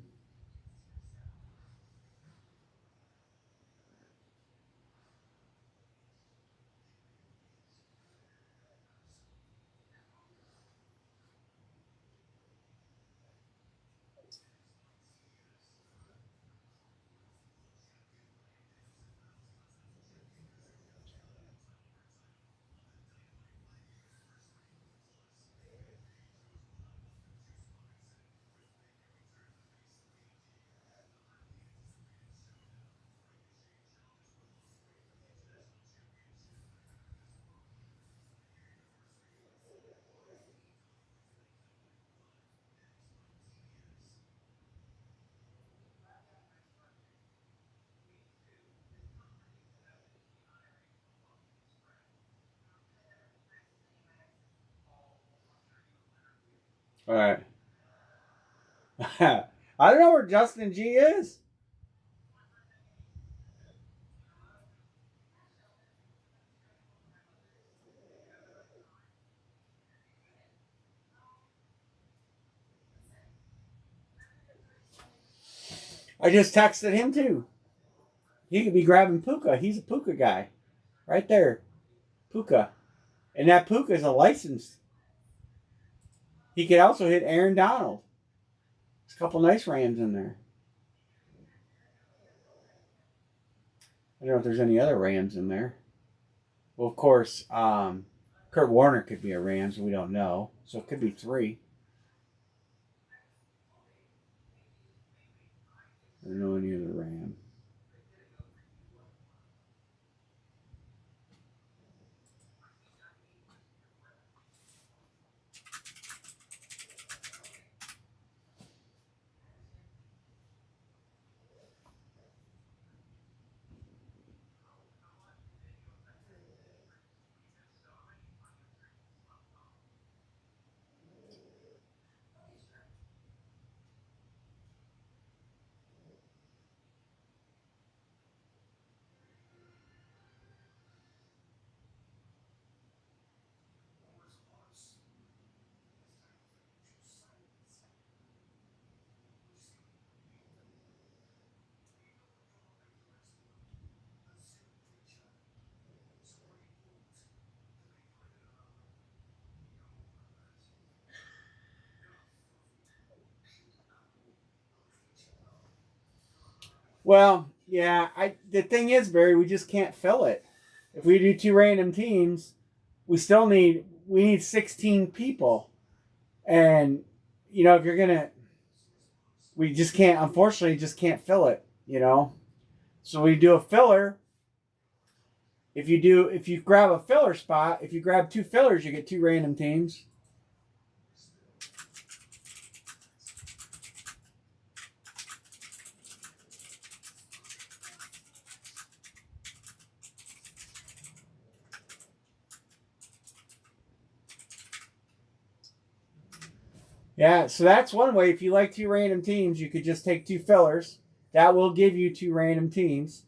All right. I don't know where Justin G is. I just texted him too. He could be grabbing Puka. He's a Puka guy. Right there. Puka. And that Puka is a license. He could also hit Aaron Donald. There's a couple nice Rams in there. I don't know if there's any other Rams in there. Well, of course, Kurt Warner could be a Rams. We don't know. So it could be 3. I don't know any other Ram. Well, yeah. The thing is, Barry, we just can't fill it. If we do 2 random teams, we need 16 people. And if you're gonna, we just can't. Unfortunately, just can't fill it. So we do a filler. If you grab a filler spot, if you grab 2 fillers, you get 2 random teams. Yeah, so that's one way. If you like two random teams, you could just take two fillers. That will give you two random teams,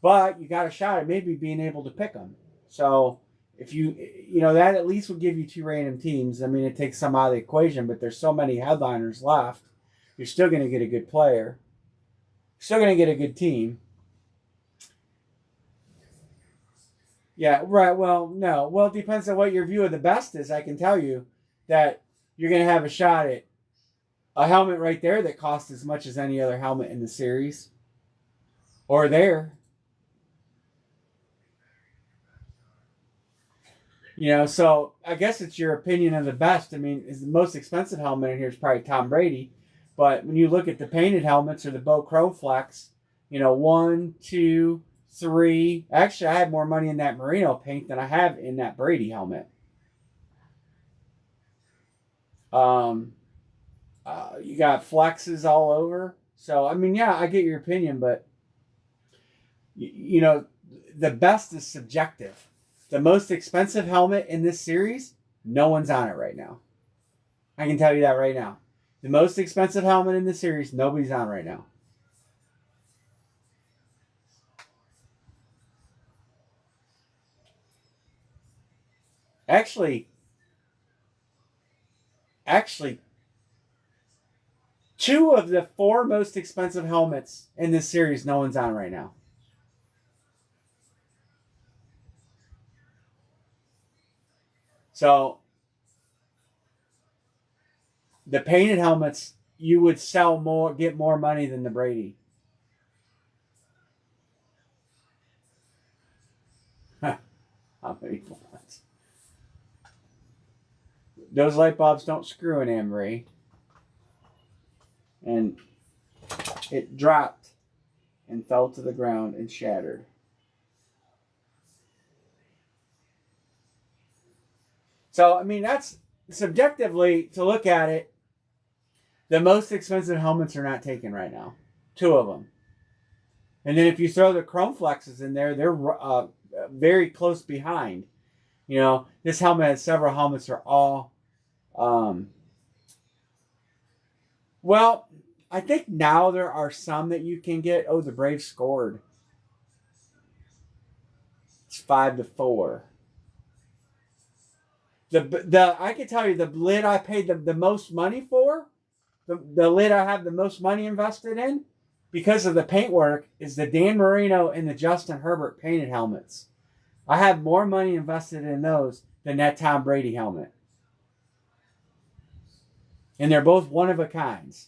but you got a shot at maybe being able to pick them. So if that at least would give you two random teams. I mean, it takes some out of the equation, but there's so many headliners left. You're still going to get a good player. Still going to get a good team. Yeah, right. Well, no. Well, it depends on what your view of the best is. I can tell you that you're going to have a shot at a helmet right there that costs as much as any other helmet in the series. Or there. So I guess it's your opinion of the best. I mean, is the most expensive helmet in here is probably Tom Brady. But when you look at the painted helmets or the Bo Chrome Flex, one, two, three. Actually, I had more money in that Merino paint than I have in that Brady helmet. You got flexes all over. So, I mean, yeah, I get your opinion, but, the best is subjective. The most expensive helmet in this series, no one's on it right now. I can tell you that right now. The most expensive helmet in the series, nobody's on right now. Actually, two of the four most expensive helmets in this series, no one's on right now. So, the painted helmets, you would sell more, get more money than the Brady. How many bullets? Those light bulbs don't screw in Amory. And it dropped and fell to the ground and shattered. So, I mean, that's subjectively to look at it. The most expensive helmets are not taken right now. Two of them. And then if you throw the Chrome Flexes in there, they're very close behind. This helmet has several helmets are all. Well, I think now there are some that you can get. Oh, the Braves scored. It's 5-4. I can tell you the lid I paid the most money for, the lid I have the most money invested in, because of the paintwork, is the Dan Marino and the Justin Herbert painted helmets. I have more money invested in those than that Tom Brady helmet. And they're both one of a kinds.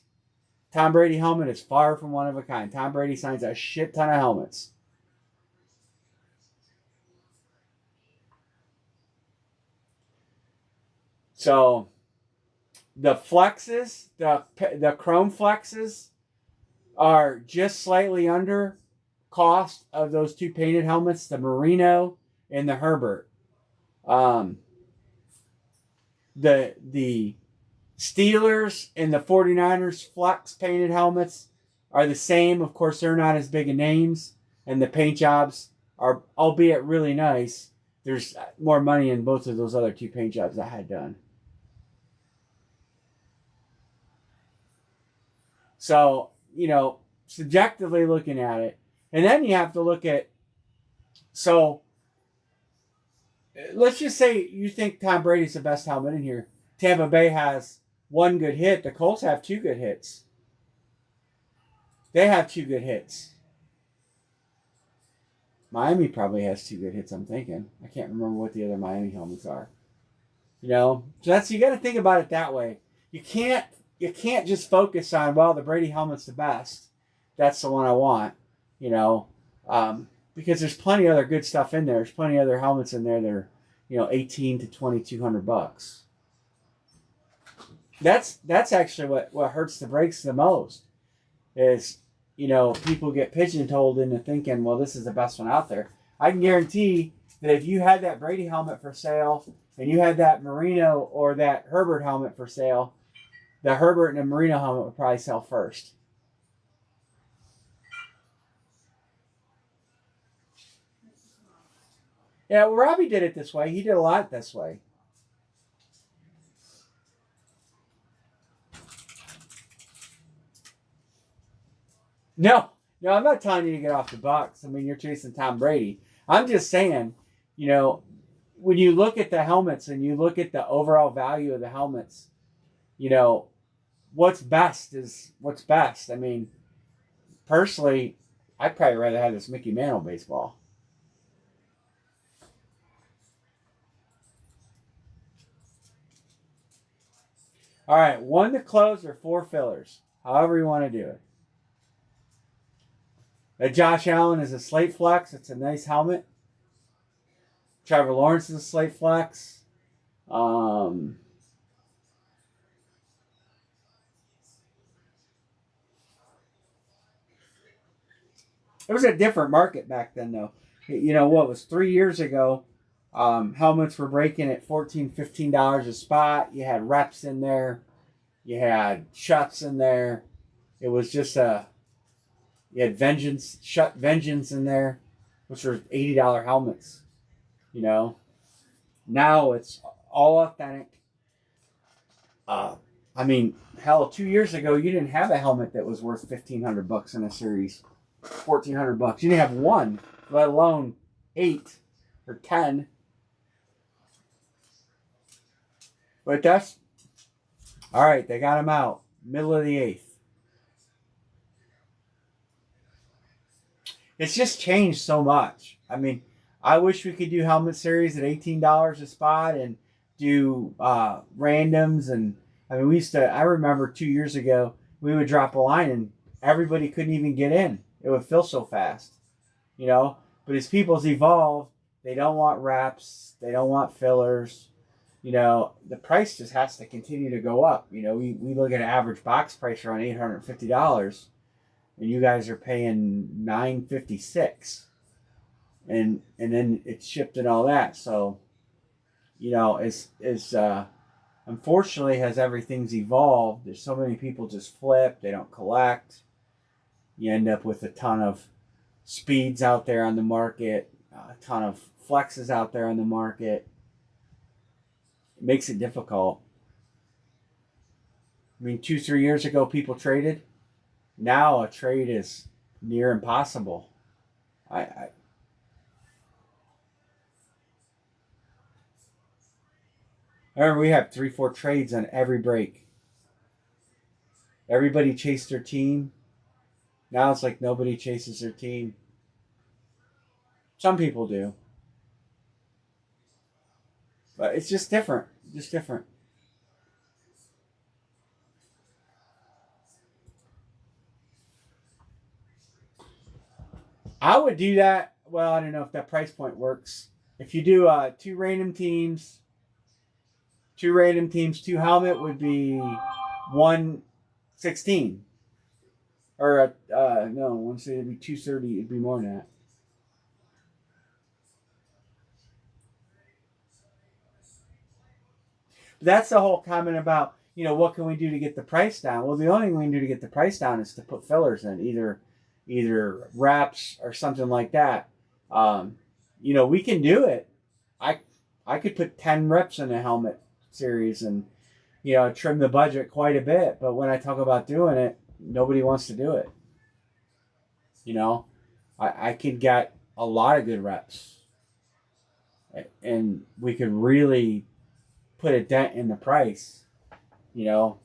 Tom Brady helmet is far from one of a kind. Tom Brady signs a shit ton of helmets. So the flexes, the Chrome Flexes, are just slightly under cost of those two painted helmets, the Merino and the Herbert. The Steelers and the 49ers Flex painted helmets are the same. Of course, they're not as big of names, and the paint jobs are, albeit really nice, there's more money in both of those other two paint jobs I had done. So, subjectively looking at it. And then you have to look at, so let's just say you think Tom Brady's the best helmet in here. Tampa Bay has one good hit. The Colts have two good hits. They have two good hits. Miami probably has two good hits, I'm thinking. I can't remember what the other Miami helmets are. So you got to think about it that way. You can't just focus on, well, the Brady helmet's the best. That's the one I want, because there's plenty of other good stuff in there. There's plenty of other helmets in there that are, $1,800 to $2,200. That's actually what hurts the brakes the most is, people get pigeonholed into thinking, well, this is the best one out there. I can guarantee that if you had that Brady helmet for sale and you had that Merino or that Herbert helmet for sale, the Herbert and the Merino helmet would probably sell first. Yeah, well, Robbie did it this way. He did a lot this way. No, no, I'm not telling you to get off the Bucks. I mean, you're chasing Tom Brady. I'm just saying, you know, when you look at the helmets and you look at the overall value of the helmets, you know, what's best is what's best. I mean, personally, I'd probably rather have this Mickey Mantle baseball. All right, 1 to close or 4 fillers, however you want to do it. The Josh Allen is a slate flex. It's a nice helmet. Trevor Lawrence is a slate flex. Um, it was a different market back then, though. You know, what was 3 years ago? Helmets were breaking at $14, $15 a spot. You had reps in there. You had shuts in there. It was just you had Vengeance in there, which were $80 helmets. You know, now it's all authentic. I mean, hell, 2 years ago you didn't have a helmet that was worth $1,500 in a series, $1,400. You didn't have one, let alone 8 or 10. But that's all right. They got him out middle of the 8th. It's just changed so much. I mean, I wish we could do helmet series at $18 a spot and do randoms. And I mean, I remember 2 years ago, we would drop a line and everybody couldn't even get in. It would fill so fast, you know. But as people's evolve, they don't want reps, they don't want fillers. You know, the price just has to continue to go up. You know, we look at an average box price around $850. And you guys are paying $956, and then it's shipped and all that. So, you know, it's unfortunately as everything's evolved, there's so many people just flip, they don't collect. You end up with a ton of speeds out there on the market, a ton of flexes out there on the market. It makes it difficult. I mean, 2-3 years ago, people traded. Now a trade is near impossible. I remember we have 3-4 trades on every break. Everybody chased their team. Now it's like nobody chases their team. Some people do. But it's just different. Just different. I would do that. Well, I don't know if that price point works. If you do two random teams, two helmet would be 116. Or no, once it'd be 230. It'd be more than that. But that's the whole comment about, you know, what can we do to get the price down? Well, the only thing we can do to get the price down is to put fillers in, either wraps or something like that. You know, we can do it. I could put 10 reps in a helmet series and, you know, trim the budget quite a bit. But when I talk about doing it, nobody wants to do it. You know, I could get a lot of good reps, and we could really put a dent in the price. You know.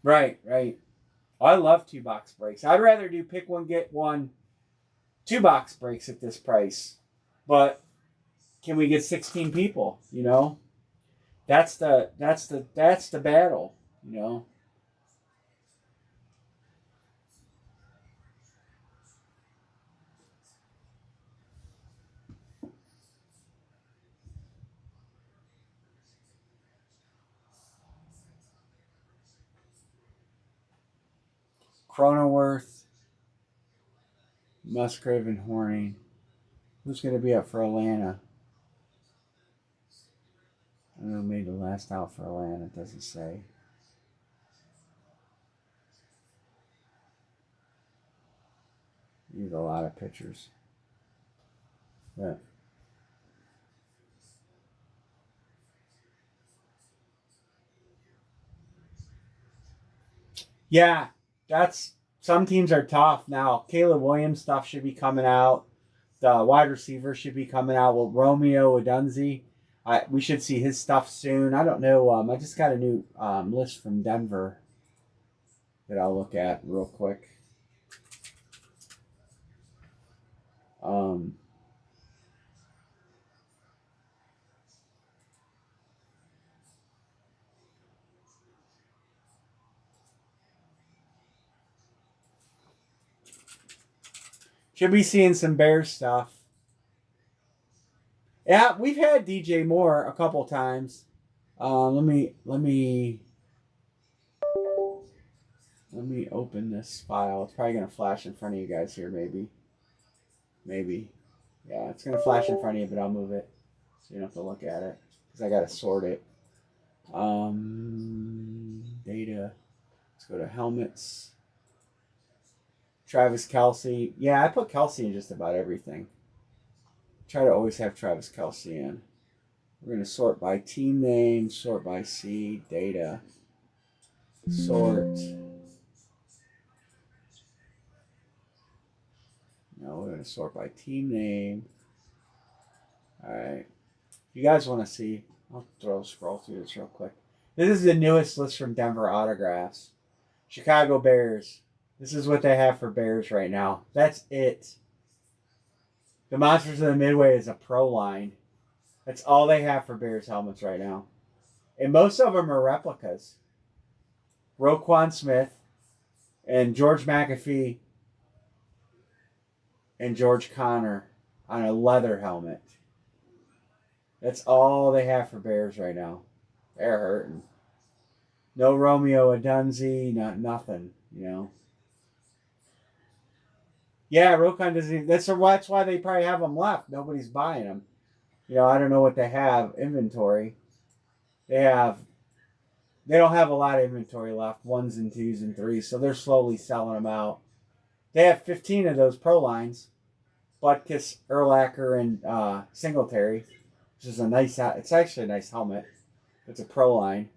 Right. I love 2-box breaks. I'd rather do pick one, get one, 2-box breaks at this price. But can we get 16 people? You know, that's the battle. You know. Cronenworth, Musgrave, and Horning. Who's going to be up for Atlanta? I don't know who made the last out for Atlanta. It doesn't say. Need a lot of pitchers. Yeah. Yeah, that's some teams are tough now. Caleb Williams stuff should be coming out. The wide receiver should be coming out. Well, Romeo Odunze, we should see his stuff soon. I don't know. I just got a new list from Denver that I'll look at real quick. Um, should be seeing some Bears stuff. Yeah, we've had DJ Moore a couple times. Let me open this file. It's probably gonna flash in front of you guys here, maybe. Yeah, it's gonna flash in front of you, but I'll move it so you don't have to look at it because I gotta sort it. Data. Let's go to helmets. Travis Kelce. Yeah, I put Kelce in just about everything. Try to always have Travis Kelce in. We're going to sort by team name, sort by seed, data, sort. No, we're going to sort by team name. All right. You guys want to see? I'll scroll through this real quick. This is the newest list from Denver Autographs. Chicago Bears. This is what they have for Bears right now. That's it. The Monsters of the Midway is a pro line. That's all they have for Bears helmets right now. And most of them are replicas. Roquan Smith and George McAfee and George Connor on a leather helmet. That's all they have for Bears right now. They're hurting. No Romeo Odunze, nothing, you know. Yeah, Roquan doesn't. That's why they probably have them left. Nobody's buying them. You know, I don't know what they have inventory. They don't have a lot of inventory left, 1s and 2s and 3s, so they're slowly selling them out. They have 15 of those pro lines. Butkus, Urlacher, and Singletary, which is it's actually a nice helmet. It's a pro line.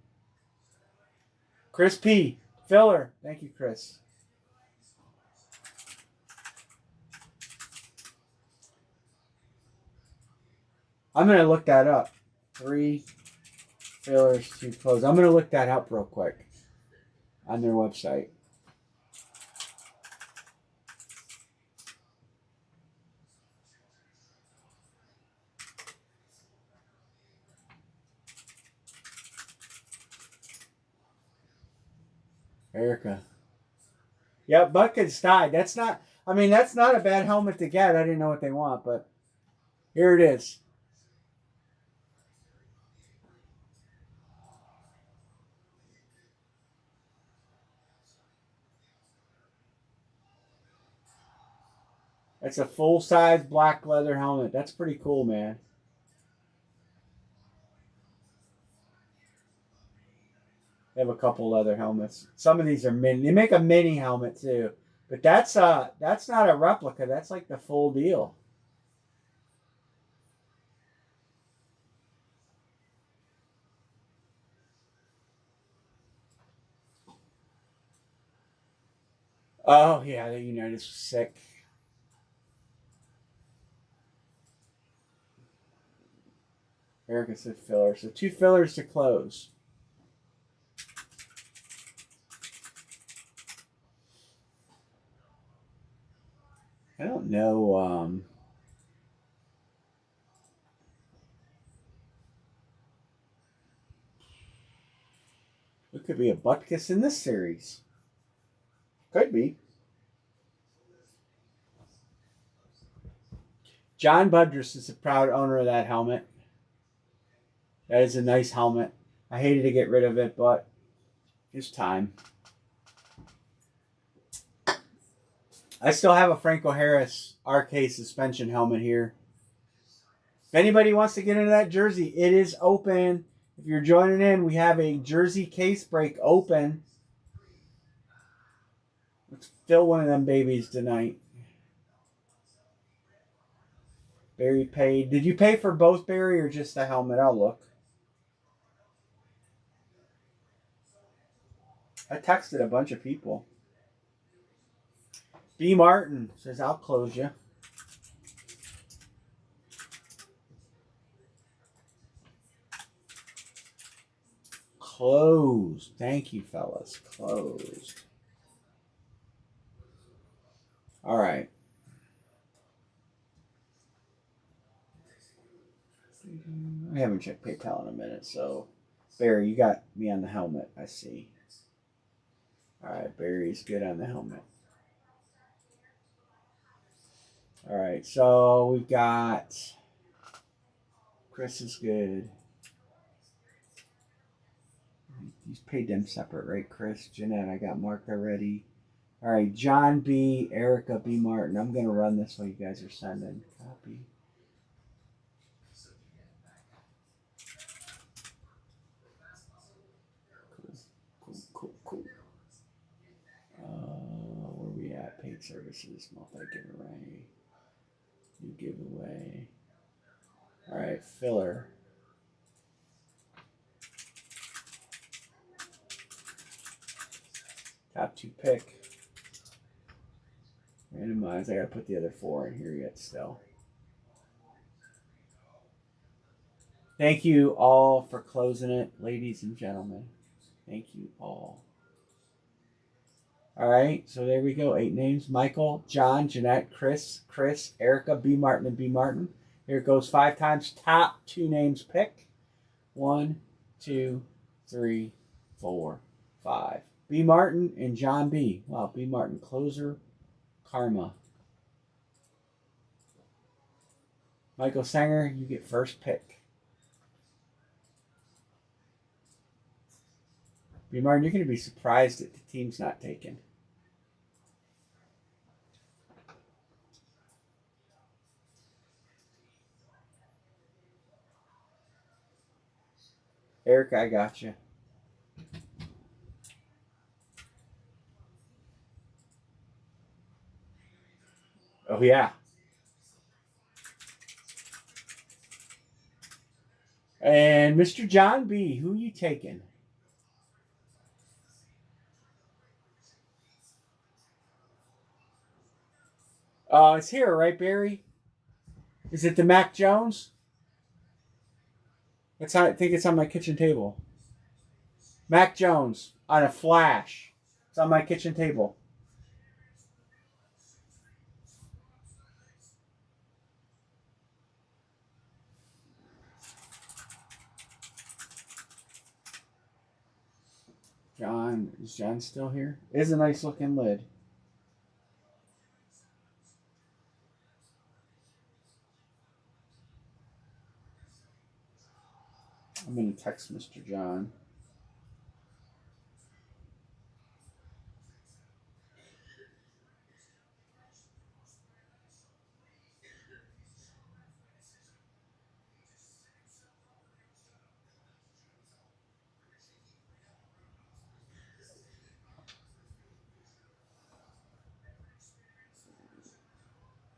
Chris P. Filler. Thank you, Chris. I'm going to look that up. 3 fillers, 2 clothes. I'm going to look that up real quick on their website. Erica. Yep, Butkus died. That's not a bad helmet to get. I didn't know what they want, but here it is. It's a full-size black leather helmet. That's pretty cool, man. They have a couple leather helmets. Some of these are mini. They make a mini helmet too, but that's not a replica. That's like the full deal. Oh yeah, the United's sick. Erica said filler. So 2 fillers to close. I don't know. It could be a Butkus in this series. Could be. John Budrus is the proud owner of that helmet. That is a nice helmet. I hated to get rid of it, but it's time. I still have a Franco Harris RK suspension helmet here. If anybody wants to get into that jersey, it is open. If you're joining in, we have a jersey case break open. Let's fill one of them babies tonight. Barry paid. Did you pay for both, Barry, or just the helmet? I'll look. I texted a bunch of people. B. Martin says, I'll close you. Closed. Thank you, fellas. Closed. All right. I haven't checked PayPal in a minute, so Barry, you got me on the helmet, I see. All right, Barry's good on the helmet. All right, so we've got Chris is good. You paid them separate, right, Chris? Jeanette, I got marked already. All right, John B, Erica B. Martin. I'm going to run this while you guys are sending. Copy. Cool. Where we at? Paid services, multi-giveaway, new giveaway. All right, filler. Top 2 pick. Randomize. I gotta put the other 4 in here yet still. Thank you all for closing it, ladies and gentlemen. Thank you all. All right, so there we go. 8 names. Michael, John, Jeanette, Chris, Erica, B. Martin, and B. Martin. Here it goes 5 times. Top 2 names pick. 1, 2, 3, 4, 5. B. Martin and John B. Wow, B. Martin, closer, karma. Michael Sanger, you get first pick. B. Martin, you're going to be surprised that the team's not taken. Eric, I got you. Oh, yeah. And Mr. John B., who are you taking? It's here, right, Barry? Is it the Mac Jones? I think it's on my kitchen table. Mac Jones on a flash. It's on my kitchen table. John, is John still here? It is a nice looking lid. I'm going to text Mr. John.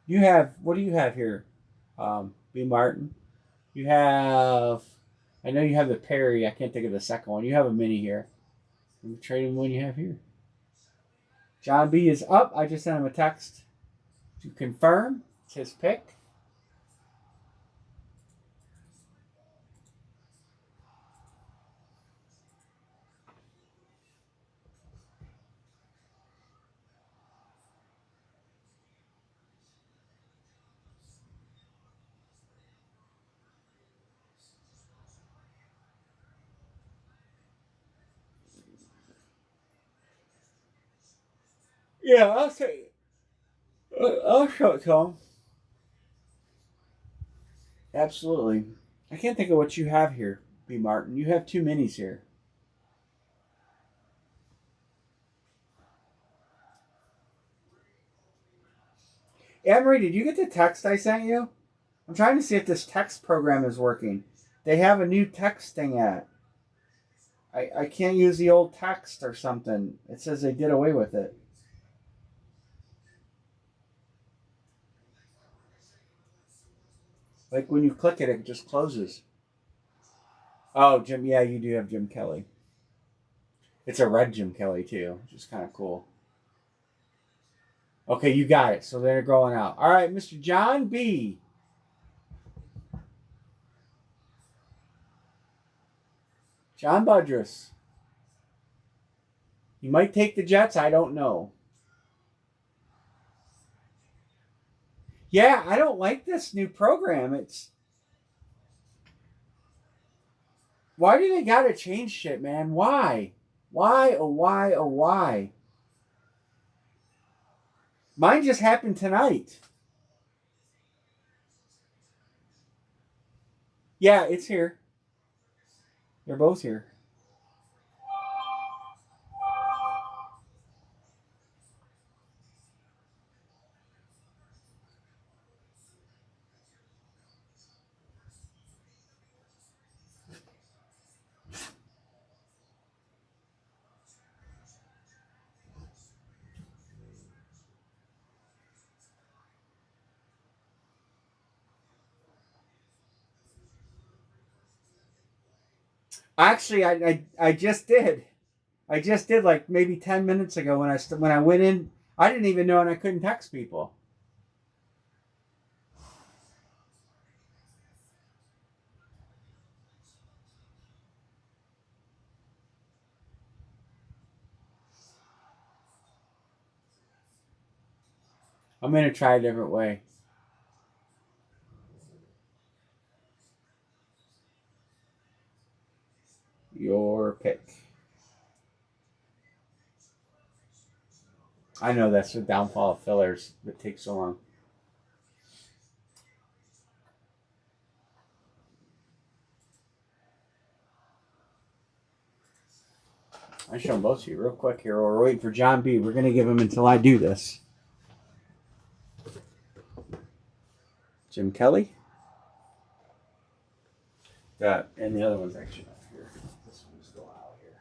You have, what do you have here? B. Martin. You have, I know you have the Perry. I can't think of the second one. You have a mini here. I'm trading one you have here. John B is up. I just sent him a text to confirm. It's his pick. Yeah, I'll say. I'll show it to him. Absolutely. I can't think of what you have here, B. Martin. You have 2 minis here. Anne-Marie, did you get the text I sent you? I'm trying to see if this text program is working. They have a new texting app. I can't use the old text or something. It says they did away with it. Like when you click it, it just closes. Oh, Jim, yeah, you do have Jim Kelly. It's a red Jim Kelly too, which is kind of cool. Okay, you got it. So they're going out. All right, Mr. John B. John Budrus. He might take the Jets. I don't know. Yeah, I don't like this new program. It's why do they gotta change shit, man? Why? Why? Oh, why? Oh, why? Mine just happened tonight. Yeah, it's here. They're both here. Actually, I just did. I just did like maybe 10 minutes ago when I went in. I didn't even know, and I couldn't text people. I'm gonna try a different way. Your pick. I know that's the downfall of fillers. It takes so long. I show them both to you real quick here. We're waiting for John B. We're gonna give him until I do this. Jim Kelly. That and the other one's actually up here. This one's still out here.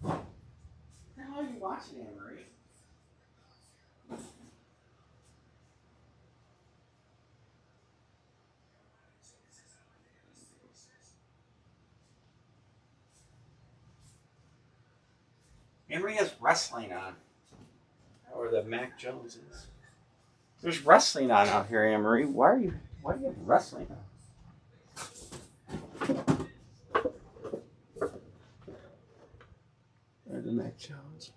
What the hell are you watching, Anne Marie? Anne Marie has wrestling on. Or the Mac Jones is. There's wrestling on out here, Anne Marie. Why do you have wrestling on? There's the Mac Jones.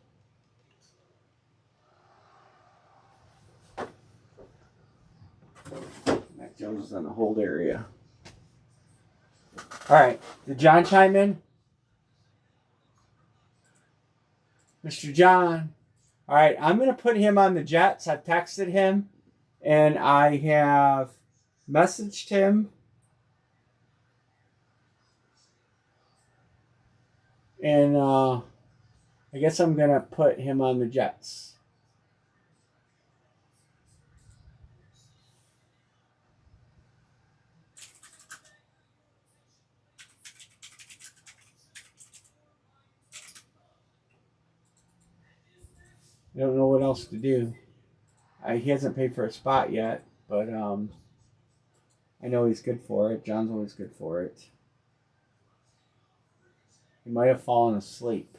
Mac Jones is on the hold area. All right. Did John chime in? Mr. John. All right. I'm going to put him on the Jets. I've texted him and I have messaged him. And I guess I'm going to put him on the Jets. I don't know what else to do. He hasn't paid for a spot yet, but I know he's good for it. John's always good for it. He might have fallen asleep.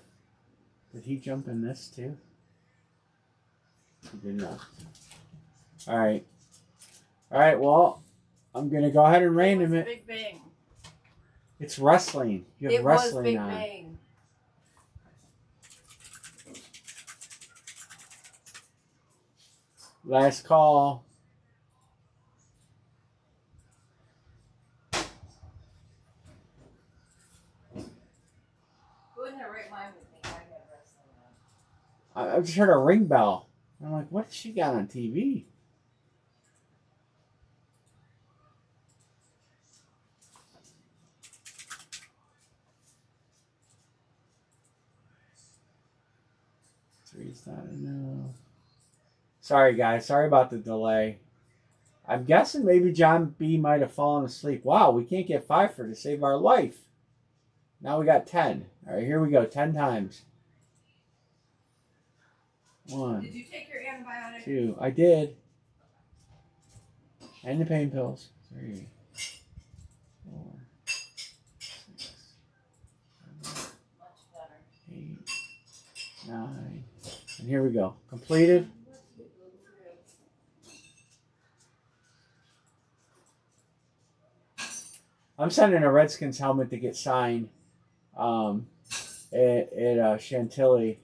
Did he jump in this too? He did not. All right. All right, well, I'm going to go ahead and random it. Big Bang. It's wrestling. You have wrestling Big on. Bang. Last call. Go in there, right mine with me. I got wrestling on. I just heard a ring bell. I'm like, what's she got on TV? Three's not enough. Sorry, guys. Sorry about the delay. I'm guessing maybe John B might have fallen asleep. Wow, we can't get Pfeiffer to save our life. Now we got 10. All right, here we go. 10 times. 1. Did you take your antibiotic? 2. I did. And the pain pills. 3, 4, 6, 7, 8, 9. And here we go. Completed. I'm sending a Redskins helmet to get signed at Chantilly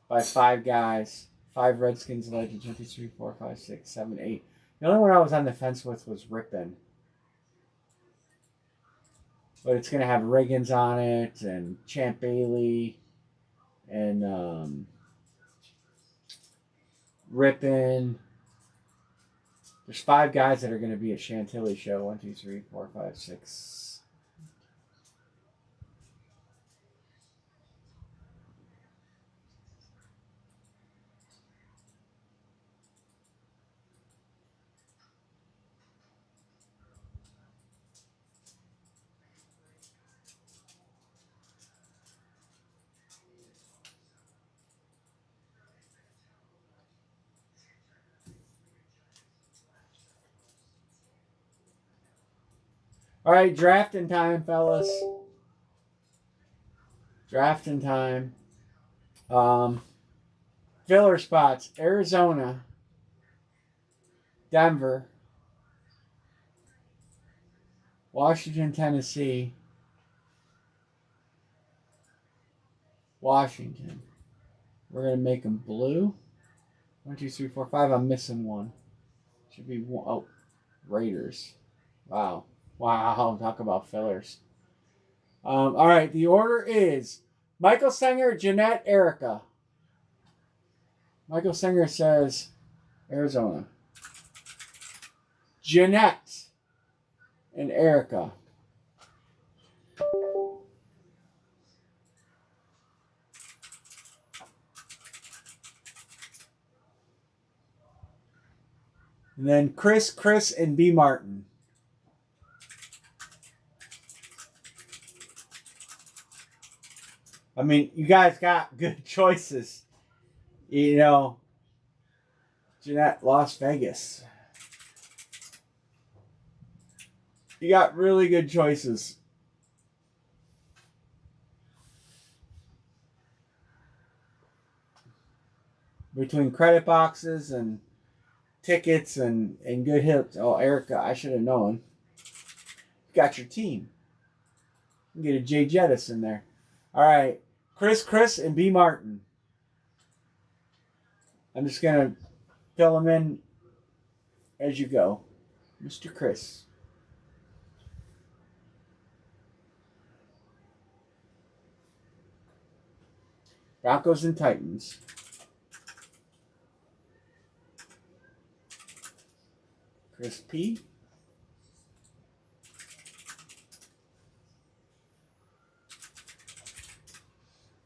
by 5 guys. 5 Redskins legends. 1, 2, 3, 4, 5, 6, 7, 8. The only one I was on the fence with was Rippin. But it's going to have Riggins on it and Champ Bailey and Rippin. There's 5 guys that are going to be at Chantilly show. 1, 2, 3, 4, 5, 6. All right, drafting time, fellas. Drafting time. Filler spots: Arizona, Denver, Washington, Tennessee, Washington. We're going to make them blue. 1, 2, 3, 4, 5. I'm missing one. Should be one. Oh, Raiders. Wow. Talk about fillers. All right. The order is Michael Singer, Jeanette, Erica. Michael Singer says Arizona. Jeanette and Erica. And then Chris, and B. Martin. I mean, you guys got good choices. You know, Jeanette, Las Vegas. You got really good choices. Between credit boxes and tickets and good hits. Oh, Erica, I should have known. You got your team. You can get a Jay Jettis in there. All right. Chris, and B. Martin. I'm just going to fill them in as you go. Mr. Chris. Broncos and Titans. Chris P.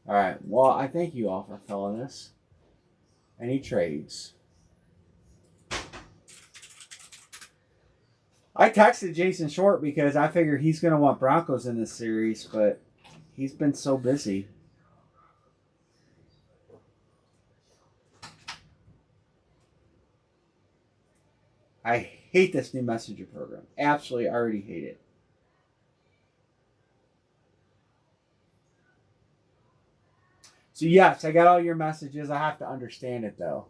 All right. Well, I thank you all for filling this. Any trades? I texted Jason Short because I figure he's going to want Broncos in this series, but he's been so busy. I hate this new messenger program. Absolutely already hate it. So yes, I got all your messages. I have to understand it though.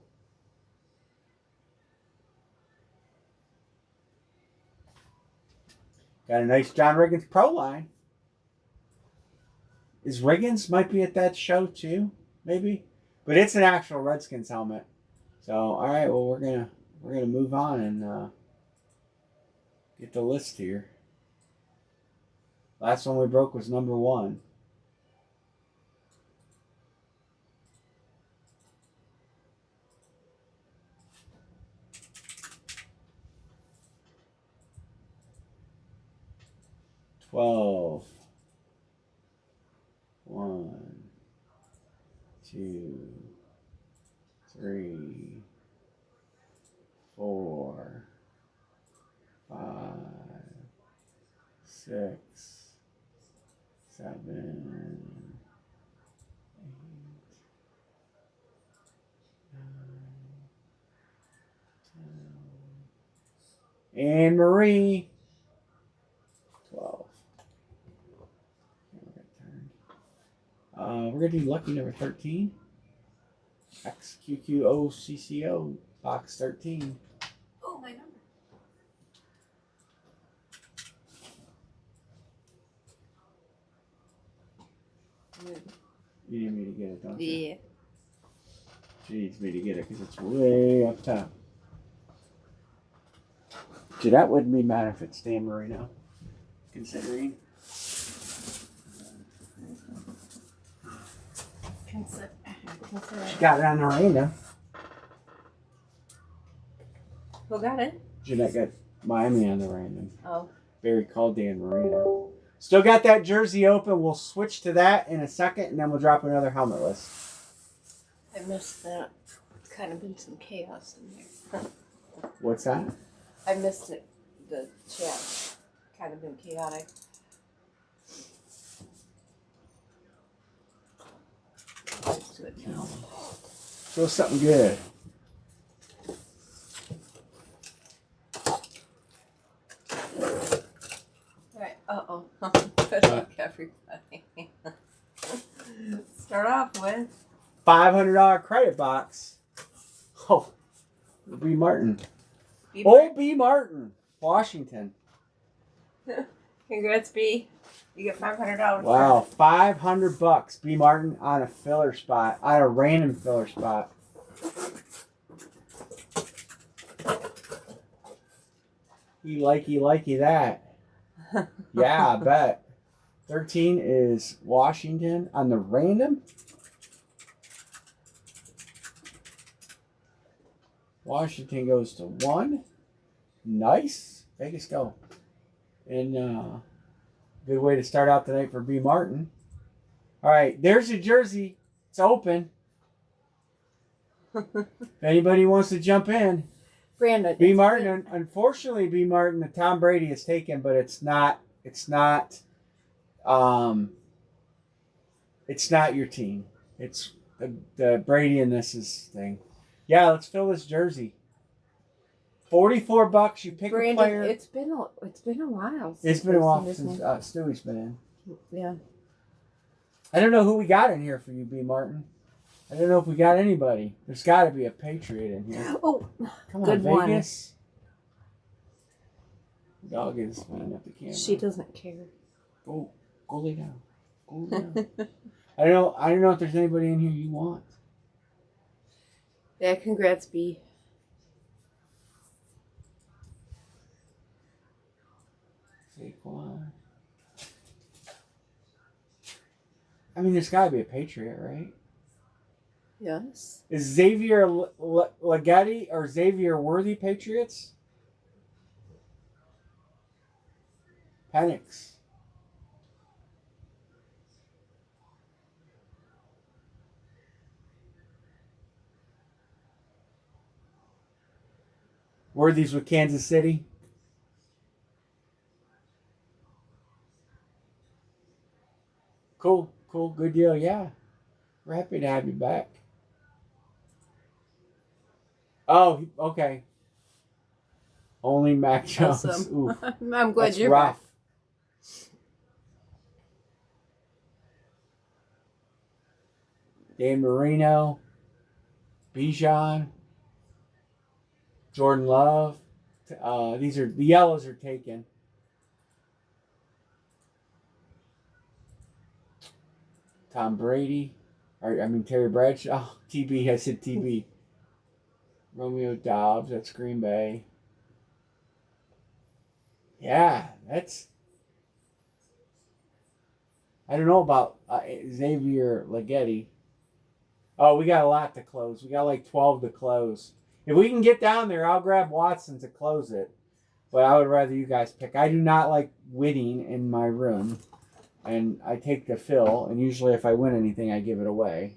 Got a nice John Riggins Pro line. Is Riggins might be at that show too, maybe? But it's an actual Redskins helmet. So all right, well we're gonna move on and get the list here. Last one we broke was number 1. $12. 1, 2, 3, 4, 5, 6, 7, 8, 9, 10, Anne Marie. 12. We're going to do lucky number 13. XQQOCCO, box 13. Oh, my number. You need me to get it, don't you? Yeah. She needs me to get it because it's way up top. So that wouldn't be mad if it's Dan Marino, considering. She got it on the random. Who got it? Jeanette got Miami on the random. Oh. Barry called Dan Marino. Still got that jersey open. We'll switch to that in a second, and then we'll drop another helmet list. I missed that. Kind of been some chaos in there. What's that? I missed it. The chat. Kind of been chaotic. Let's do it now. Show us something good. Alright. Uh-oh. Good luck, everybody. Start off with $500 credit box. Oh, B. Martin. B. Old B. Martin, Washington. Congrats, B. You get $500. Wow, $500. B. Martin on a filler spot, on a random filler spot. You likey that. Yeah, I bet. 13 is Washington on the random. Washington goes to 1. Nice. Vegas go. And good way to start out the night for B. Martin. All right, there's your jersey. It's open. If anybody wants to jump in. Brandon. B. Martin, unfortunately, B. Martin, the Tom Brady is taken, but it's not your team. It's the Brady and this is thing. Yeah, let's fill this jersey. $44. You pick Brandon, a player. It's been a while. It's been a while since Stewie's been in. Yeah. I don't know who we got in here for you, B. Martin. I don't know if we got anybody. There's got to be a Patriot in here. Oh, come good on, one. Vegas. Dog is flying up the camera. She doesn't care. Go lay down. Go lay down. I don't know if there's anybody in here you want. Yeah, congrats, B. Saquon. I mean, there's got to be a Patriot, right? Yes. Is Xavier Leggetti or Xavier Worthy Patriots? Penix. Worthy's with Kansas City. Cool, good deal, yeah. We're happy to have you back. Oh, okay. Only Mac Jones. Awesome. Ooh, I'm glad that's you're rough. back. Dan Marino, Bijan, Jordan Love. These are the yellows are taken. Tom Brady, Terry Bradshaw. TB, I said TB. Romeo Dobbs, that's Green Bay. Yeah, that's. I don't know about Xavier Leggetti. Oh, we got a lot to close. We got like 12 to close. If we can get down there, I'll grab Watson to close it. But I would rather you guys pick. I do not like winning in my room. And I take the fill. And usually if I win anything, I give it away.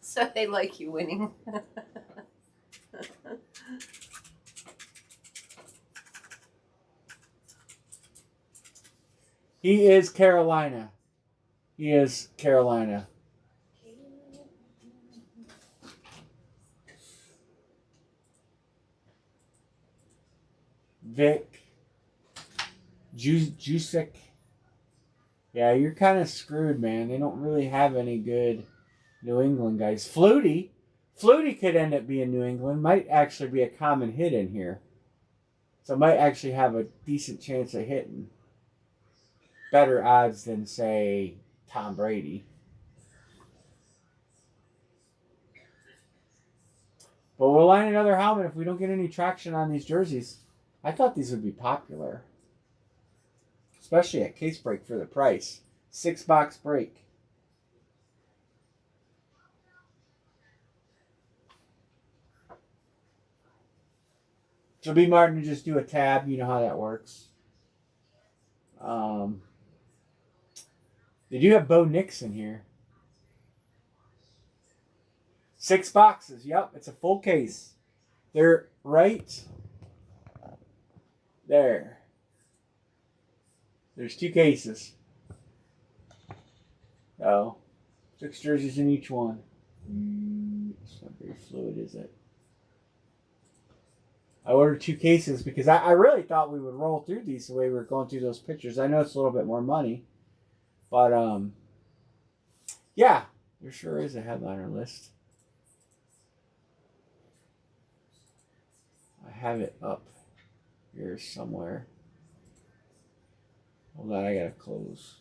So they like you winning. He is Carolina. Vic, Jusic. Yeah, you're kind of screwed, man. They don't really have any good New England guys. Flutie could end up being New England. Might actually be a common hit in here. So might actually have a decent chance of hitting. Better odds than, say, Tom Brady. But we'll line another helmet if we don't get any traction on these jerseys. I thought these would be popular. Especially at case break for the price. 6-box break. So B. Martin, you just do a tab. You know how that works. They do have Bo Nix in here. 6 boxes. Yep, it's a full case. They're right there. There's 2 cases. Oh, 6 jerseys in each one. It's not very fluid, is it? I ordered 2 cases because I really thought we would roll through these the way we were going through those pictures. I know it's a little bit more money, but yeah, there sure is a headliner list. I have it up here somewhere. Hold on, I gotta close.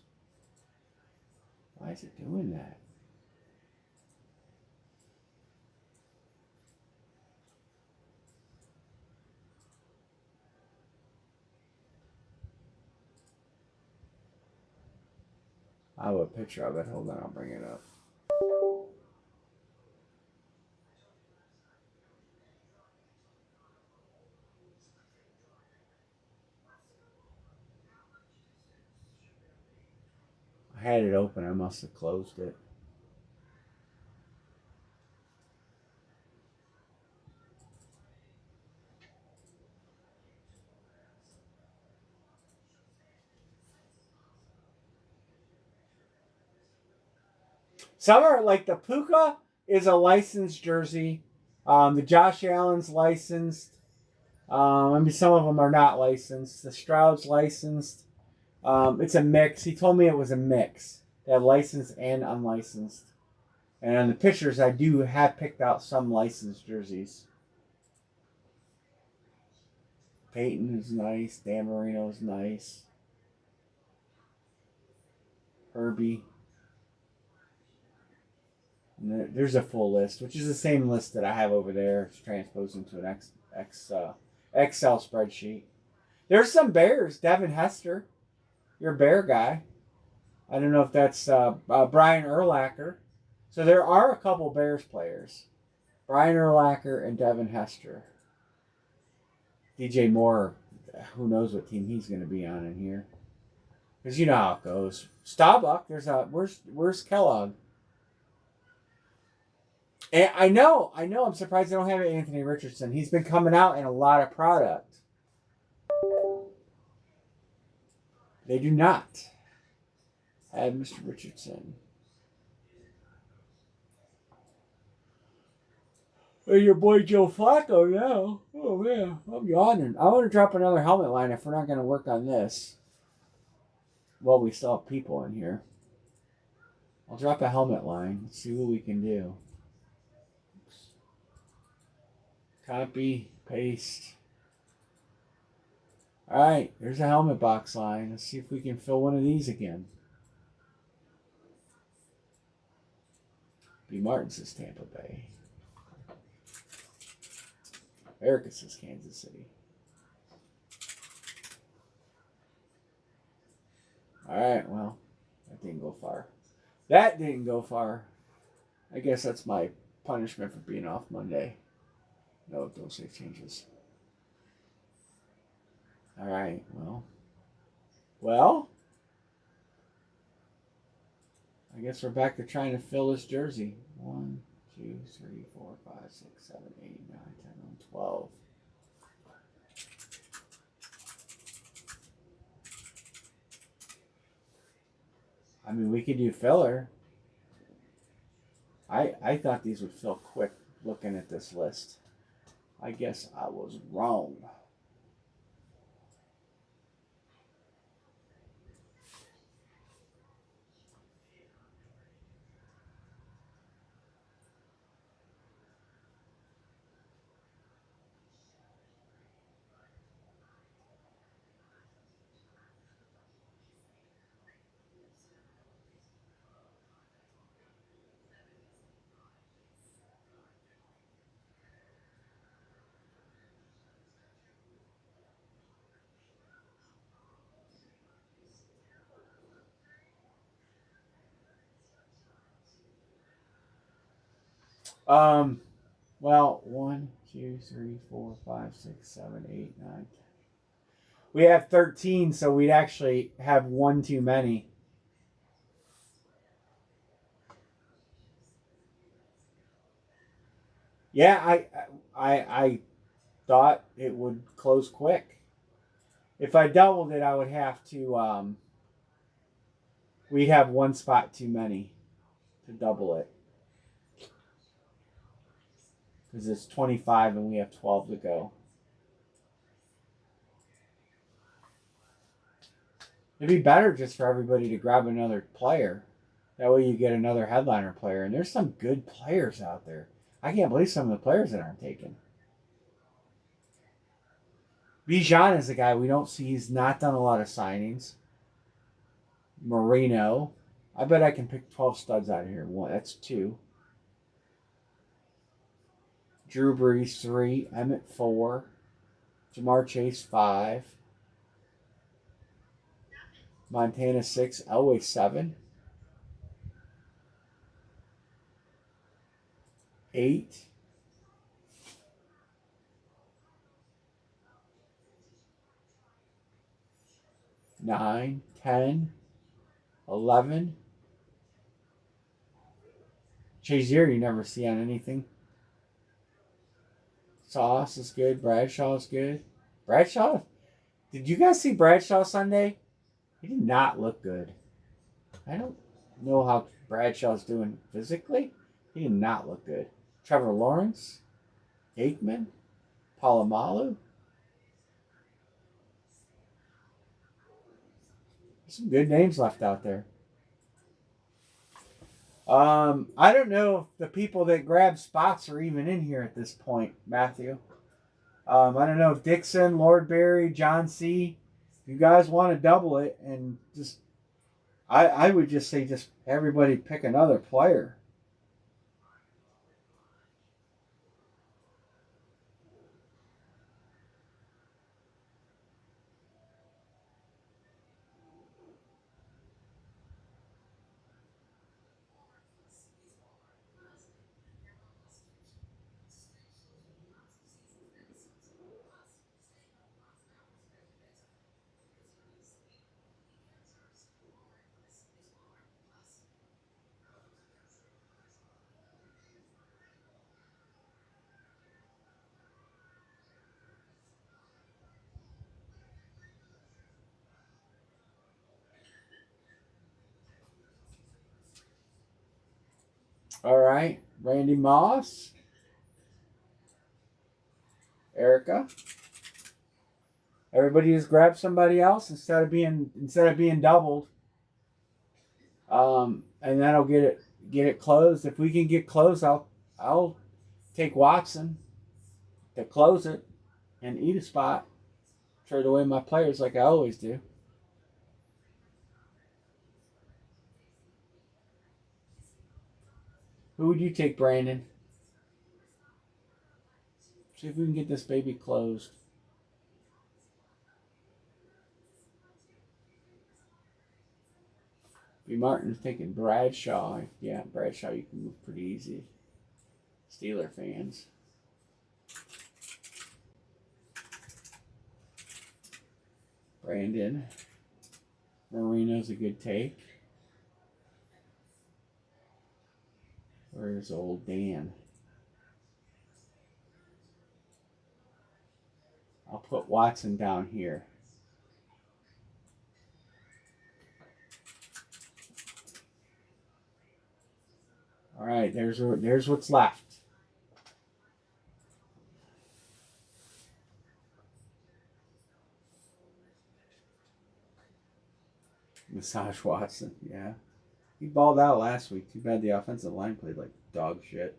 Why is it doing that? I have a picture of it. Hold on, I'll bring it up. I had it open. I must have closed it. Some are like the Puka is a licensed jersey. The Josh Allen's licensed. I mean, some of them are not licensed. The Stroud's licensed. It's a mix. He told me it was a mix. They have licensed and unlicensed. And on the pictures, I do have picked out some licensed jerseys. Peyton is nice. Dan Marino is nice. Herbie. And there's a full list, which is the same list that I have over there. It's transposed into an Excel spreadsheet. There's some Bears. Devin Hester. You're a Bear guy. I don't know if that's Brian Urlacher. So there are a couple Bears players. Brian Urlacher and Devin Hester. DJ Moore, who knows what team he's going to be on in here. Because you know how it goes. Staubach, where's Kellogg? And I know, I'm surprised they don't have Anthony Richardson. He's been coming out in a lot of product. They do not have Mr. Richardson. Well, your boy Joe Flacco now. Oh, man. I'm yawning. I want to drop another helmet line if we're not going to work on this. Well, we still have people in here. I'll drop a helmet line. Let's see what we can do. Oops. Copy. Paste. Alright, there's a helmet box line. Let's see if we can fill one of these again. B. Martin says Tampa Bay. Erica says Kansas City. Alright, well, that didn't go far. That didn't go far. I guess that's my punishment for being off Monday. No, don't save changes. Alright, well. I guess we're back to trying to fill this jersey. 1, 2, 3, 4, 5, 6, 7, 8, 9, 10, 11, 12. I mean, we could do filler. I thought these would fill quick looking at this list. I guess I was wrong. Um, well, 1, 2, 3, 4, 5, 6, 7, 8, 9, 10. We have 13, so we'd actually have one too many. Yeah, I thought it would close quick. If I doubled it, I would have to. We'd have one spot too many to double it because it's 25 and we have 12 to go. It'd be better just for everybody to grab another player. That way you get another headliner player. And there's some good players out there. I can't believe some of the players that aren't taken. Bijan is a guy we don't see. He's not done a lot of signings. Marino. I bet I can pick 12 studs out of here. One, that's 2. Drew Brees 3. Emmett 4. Jamar Chase 5. Montana 6. Elway 7. 8. 9. 10. 11. Chazier you never see on anything. Sauce is good. Bradshaw is good. Bradshaw? Did you guys see Bradshaw Sunday? He did not look good. I don't know how Bradshaw's doing physically. He did not look good. Trevor Lawrence, Aikman, Palomalu. Some good names left out there. I don't know if the people that grab spots are even in here at this point, Matthew. I don't know if Dixon, Lord Barry, John C. If you guys want to double it and just, I would just say just everybody pick another player. All right, Randy Moss, Erica. Everybody just grab somebody else instead of being doubled. And that'll get it closed. If we can get closed, I'll take Watson to close it and eat a spot. Trade away my players like I always do. Who would you take, Brandon? See if we can get this baby closed. B. Martin's taking Bradshaw. Yeah, Bradshaw you can move pretty easy. Steeler fans. Brandon. Marino's a good take. Where's old Dan? I'll put Watson down here. All right, there's what's left. Massage Watson, yeah. He balled out last week. Too bad the offensive line played like dog shit.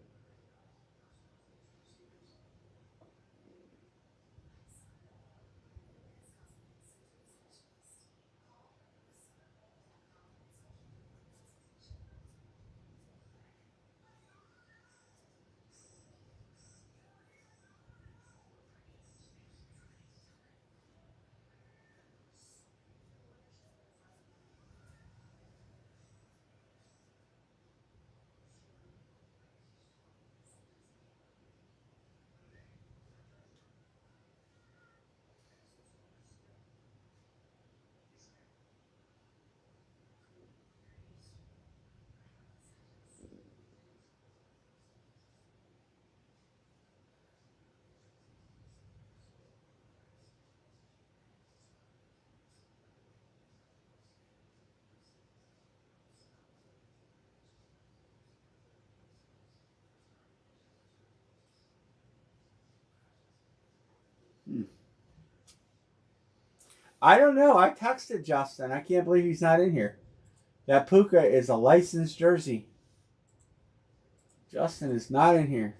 I don't know. I texted Justin. I can't believe he's not in here. That Puka is a licensed jersey. Justin is not in here.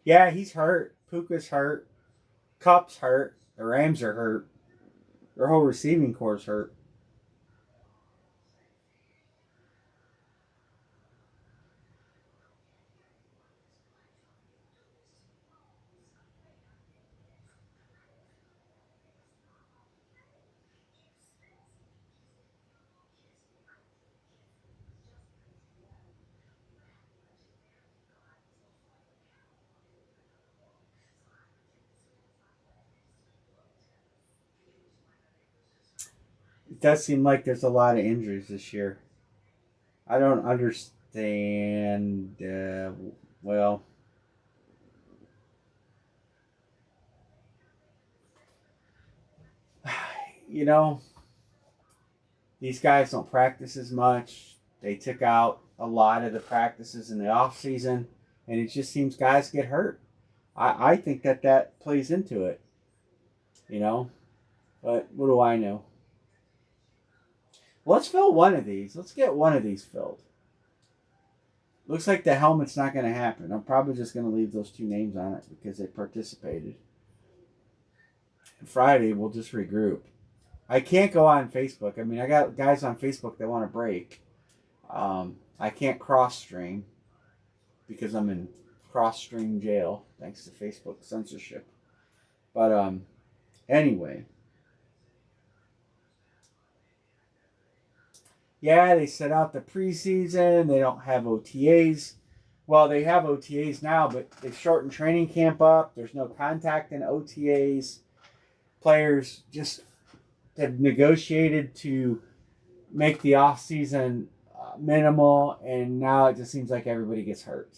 Yeah, he's hurt. Puka's hurt. Cup's hurt. The Rams are hurt. Their whole receiving core's hurt. It does seem like there's a lot of injuries this year. I don't understand. Well, you know, these guys don't practice as much. They took out a lot of the practices in the off season, and it just seems guys get hurt. I think that plays into it, you know. But what do I know? Let's fill one of these. Let's get one of these filled. Looks like the helmet's not going to happen. I'm probably just going to leave those two names on it because they participated. Friday, we'll just regroup. I can't go on Facebook. I mean, I got guys on Facebook that want to break. I can't cross stream because I'm in cross stream jail thanks to Facebook censorship. But anyway. Yeah, they set out the preseason. They don't have OTAs. Well, they have OTAs now, but they've shortened training camp up. There's no contact in OTAs. Players just have negotiated to make the off-season minimal, and now it just seems like everybody gets hurt.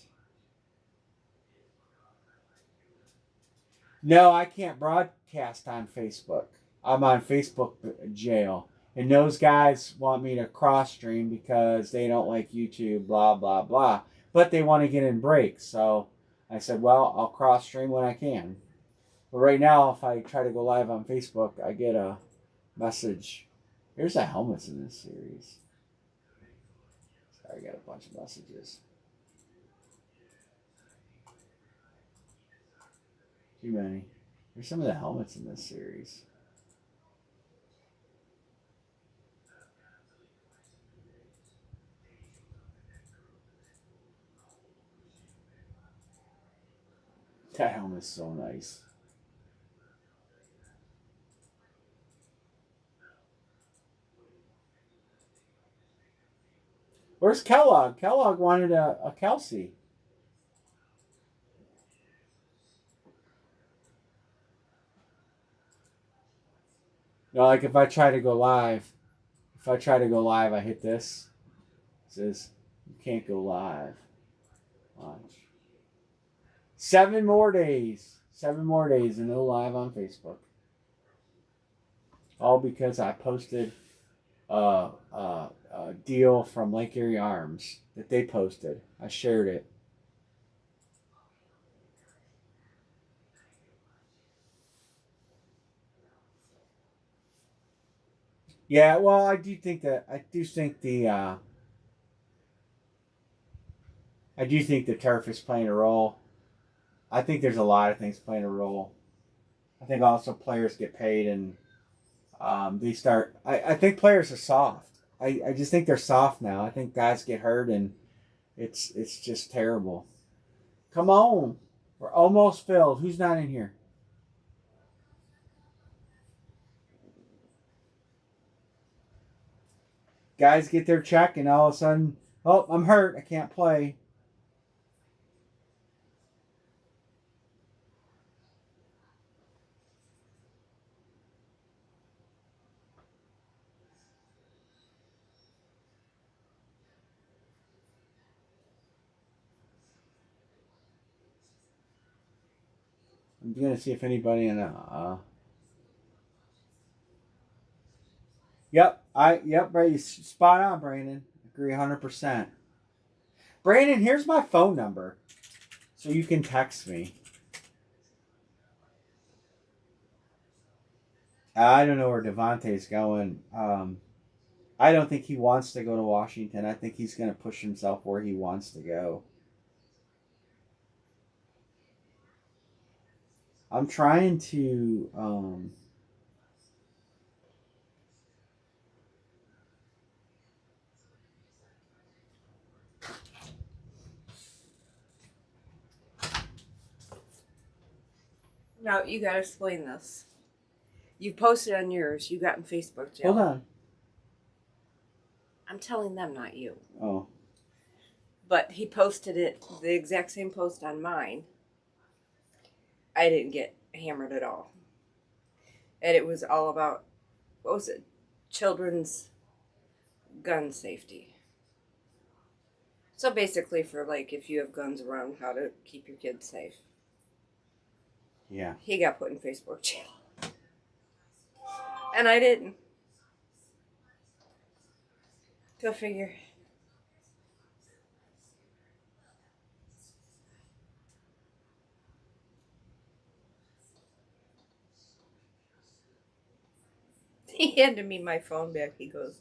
No, I can't broadcast on Facebook. I'm on Facebook jail. And those guys want me to cross stream because they don't like YouTube, blah, blah, blah. But they want to get in breaks. So I said, well, I'll cross stream when I can. But right now, if I try to go live on Facebook, I get a message. Here's the helmets in this series. Sorry, I got a bunch of messages. Too many. Here's some of the helmets in this series. That helmet's so nice. Where's Kellogg? Kellogg wanted a Kelsey. You know, like if I try to go live, I hit this. It says, you can't go live. Watch. 7 more days. 7 more days and no live on Facebook. All because I posted a deal from Lake Erie Arms that they posted. I shared it. Yeah, well, I do think the turf is playing a role. I think there's a lot of things playing a role. I think also players get paid and they start. I think players are soft. I just think they're soft now. I think guys get hurt and it's just terrible. Come on, we're almost filled. Who's not in here? guys get their check and all of a sudden, oh, I'm hurt. I can't play. I'm gonna see if anybody in Yep, Brady, spot on, Brandon. Agree 100%. Brandon, here's my phone number, so you can text me. I don't know where Devontae's going. I don't think he wants to go to Washington. I think he's gonna push himself where he wants to go. I'm trying to Now, you gotta explain this. You posted on yours, you got in Facebook jail. hold on. I'm telling them, not you. Oh. But he posted it, the exact same post on mine. I didn't get hammered at all. And it was all about, what was it? Children's gun safety. So basically for like if you have guns around, how to keep your kids safe. Yeah. He got put in Facebook jail. And I didn't. Go figure. He handed me my phone back. He goes,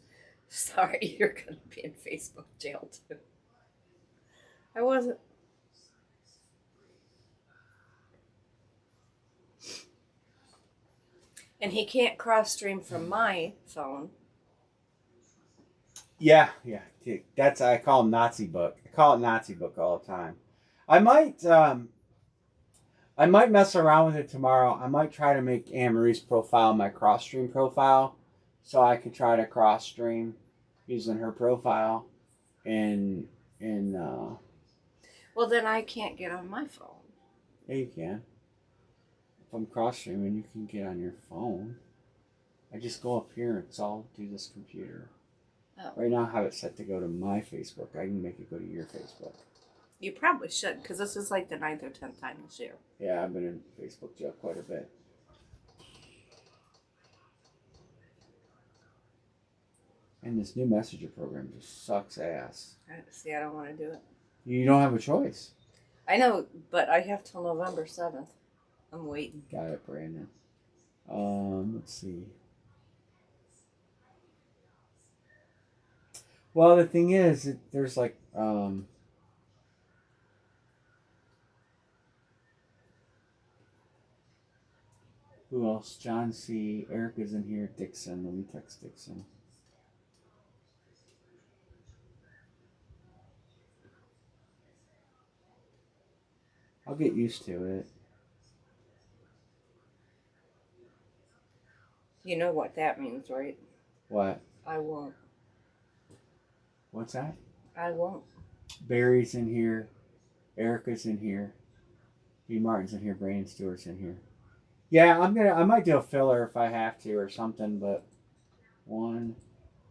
"Sorry, you're going to be in Facebook jail too." I wasn't. And he can't cross stream from my phone. Yeah. That's I call him Nazi book. I call it Nazi book all the time. I might mess around with it tomorrow. I might try to make Anne Marie's profile my cross stream profile, so I can try to cross stream using her profile, and Well, then I can't get on my phone. yeah, you can. If I'm cross streaming, you can get on your phone. I just go up here and it's all through this computer. Oh. Right now, I have it set to go to my Facebook. I can make it go to your Facebook. You probably should, because this is like the 9th or 10th time this year. Yeah, I've been in Facebook jail quite a bit. And this new messenger program just sucks ass. See, I don't want to do it. You don't have a choice. I know, but I have till November 7th. I'm waiting. Got it, Brandon. Let's see. Well, the thing is, there's like, who else? John C. Erica's in here. Dixon. Let me text Dixon. I'll get used to it. You know what that means, right? What? I won't. What's that? I won't. Barry's in here. Erica's in here. B. Martin's in here. Brandon Stewart's in here. Yeah, I might do a filler if I have to or something, but 1,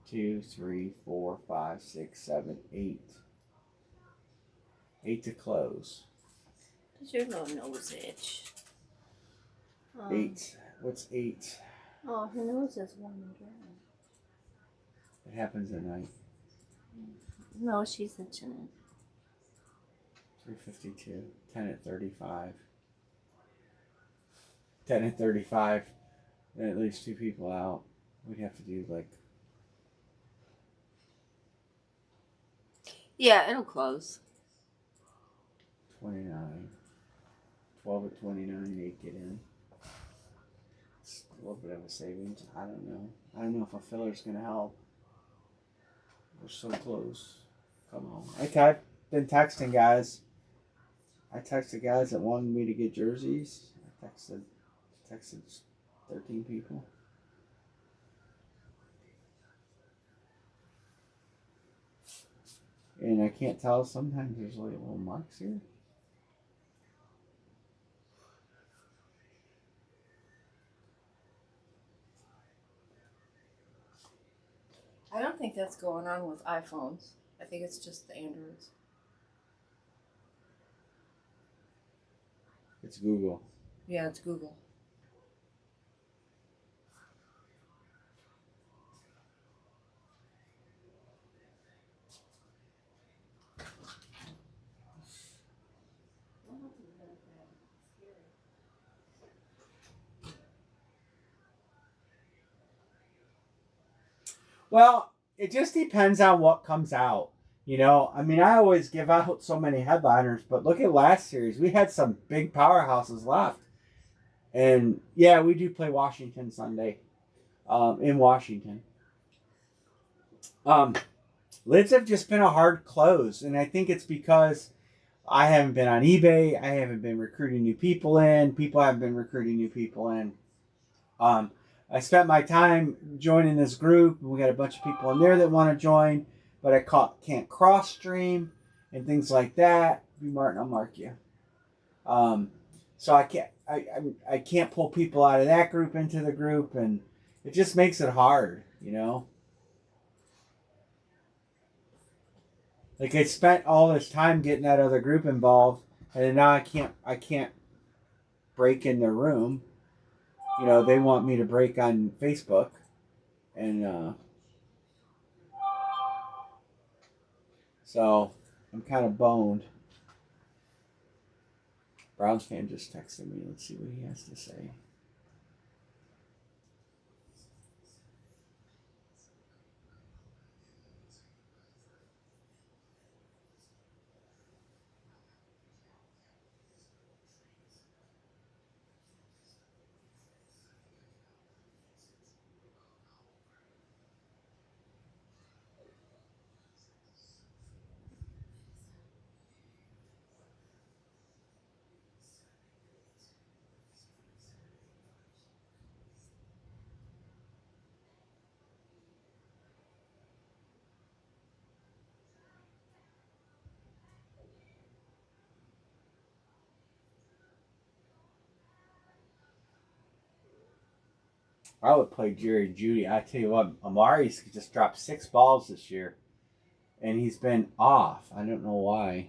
2, 3, 4, 5, 6, 7, 8. 8 to close. Does your little nose itch? 8. What's 8? Oh, her nose is warm and dry. It happens at night. No, she's itching it. 3:52. 10 at 35. 10 at 35. And at least 2 people out. We'd have to do like Yeah, it'll close. 29. 12 at 29. 8 get in. It's a little bit of a savings. I don't know. I don't know if a filler's going to help. We're so close. Come on. I've been texting guys. I texted guys that wanted me to get jerseys. I texted 13 people. And I can't tell. Sometimes there's like little marks here. I don't think that's going on with iPhones. I think it's just the Androids. It's Google. Yeah, it's Google. Well, it just depends on what comes out. You know, I mean, I always give out so many headliners, but look at last series. We had some big powerhouses left. And yeah, we do play Washington Sunday in Washington. Lids have just been a hard close, and I think it's because I haven't been on eBay. I haven't been recruiting new people in. People haven't been recruiting new people in. I spent my time joining this group. We got a bunch of people in there that want to join, but I can't cross stream and things like that. Be Martin, I'll mark you. So I can't pull people out of that group into the group, and it just makes it hard, you know. Like I spent all this time getting that other group involved, and then now I can't break in their room. You know, they want me to break on Facebook, and so I'm kind of boned. Browns fan just texted me. Let's see what he has to say. I would play Jerry Judy. I tell you what, Amari's just dropped 6 balls this year, and he's been off. I don't know why.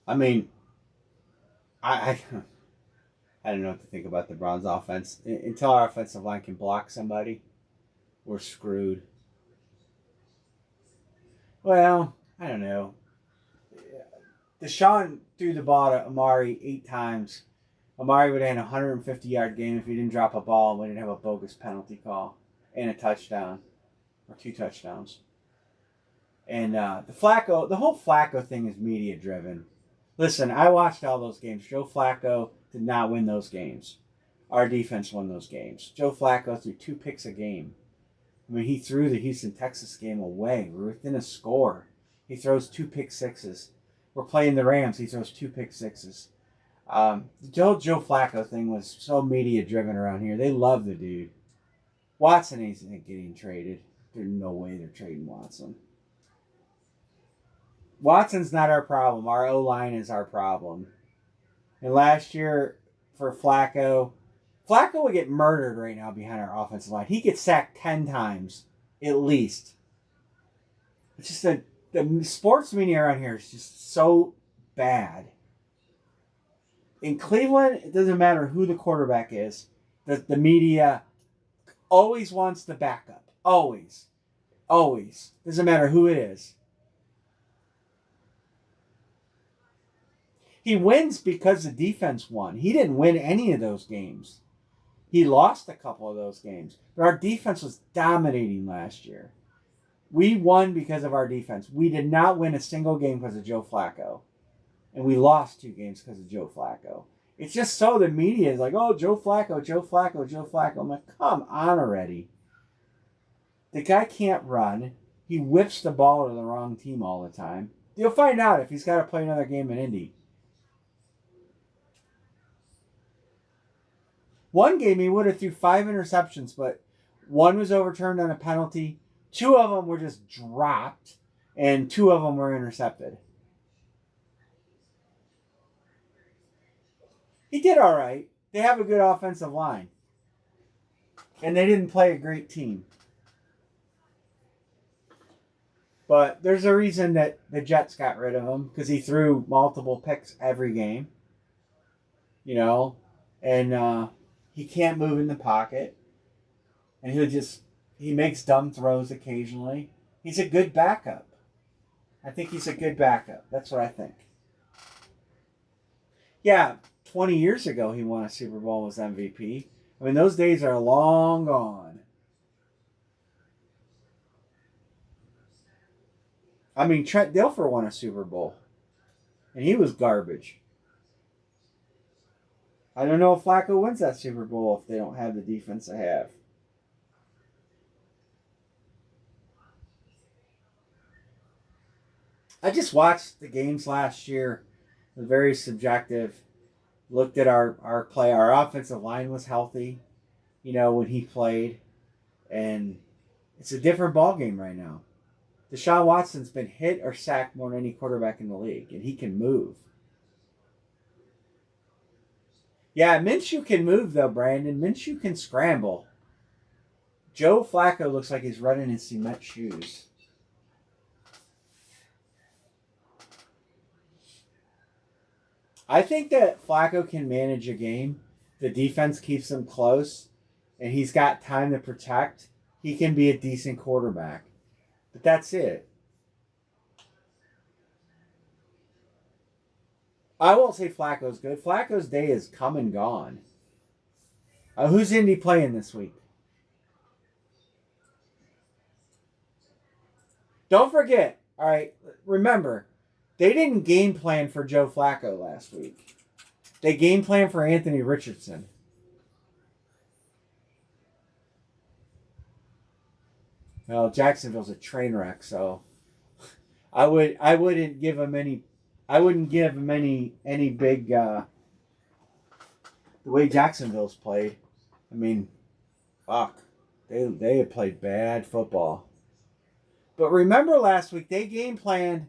I mean, I I don't know what to think about the Browns offense. Until our offensive line can block somebody, we're screwed. Well, I don't know. Deshaun threw the ball to Amari 8 times. Amari would have had a 150-yard game if he didn't drop a ball and we didn't have a bogus penalty call and a touchdown or 2 touchdowns. And the whole Flacco thing is media driven. Listen, I watched all those games. Joe Flacco did not win those games. Our defense won those games. Joe Flacco threw 2 picks a game. I mean, he threw the Houston, Texas game away. We're within a score. He throws 2 pick sixes. We're playing the Rams. He throws 2 pick sixes. The Joe Flacco thing was so media driven around here. They love the dude. Watson isn't getting traded. There's no way they're trading Watson. Watson's not our problem. Our O-line is our problem. And last year for Flacco would get murdered right now behind our offensive line. He gets sacked 10 times, at least. It's just that the sports media around here is just so bad. In Cleveland, it doesn't matter who the quarterback is. The media always wants the backup. Always. Always. Doesn't matter who it is. He wins because the defense won. He didn't win any of those games. He lost a couple of those games. But our defense was dominating last year. We won because of our defense. We did not win a single game because of Joe Flacco. And we lost 2 games because of Joe Flacco. It's just so the media is like, oh, Joe Flacco, Joe Flacco, Joe Flacco. I'm like, come on already. The guy can't run. He whips the ball to the wrong team all the time. You'll find out if he's got to play another game in Indy. One game he would have threw 5 interceptions, but one was overturned on a penalty. 2 of them were just dropped, and 2 of them were intercepted. He did all right. They have a good offensive line. And they didn't play a great team. But there's a reason that the Jets got rid of him, because he threw multiple picks every game. You know, and he can't move in the pocket. And he makes dumb throws occasionally. He's a good backup. I think he's a good backup. That's what I think. Yeah, 20 years ago he won a Super Bowl as MVP. I mean, those days are long gone. I mean, Trent Dilfer won a Super Bowl. And he was garbage. I don't know if Flacco wins that Super Bowl if they don't have the defense they have. I just watched the games last year. It was very subjective. Looked at our play. Our offensive line was healthy, you know, when he played. And it's a different ballgame right now. Deshaun Watson's been hit or sacked more than any quarterback in the league, and he can move. Yeah, Minshew can move, though, Brandon. Minshew can scramble. Joe Flacco looks like he's running in cement shoes. I think that Flacco can manage a game. The defense keeps him close, and he's got time to protect. He can be a decent quarterback. But that's it. I won't say Flacco's good. Flacco's day is come and gone. Who's Indy playing this week? Don't forget, all right, remember, they didn't game plan for Joe Flacco last week. They game planned for Anthony Richardson. Well, Jacksonville's a train wreck, so I wouldn't give him any big the way Jacksonville's played. I mean, fuck. They have played bad football. But remember last week they game planned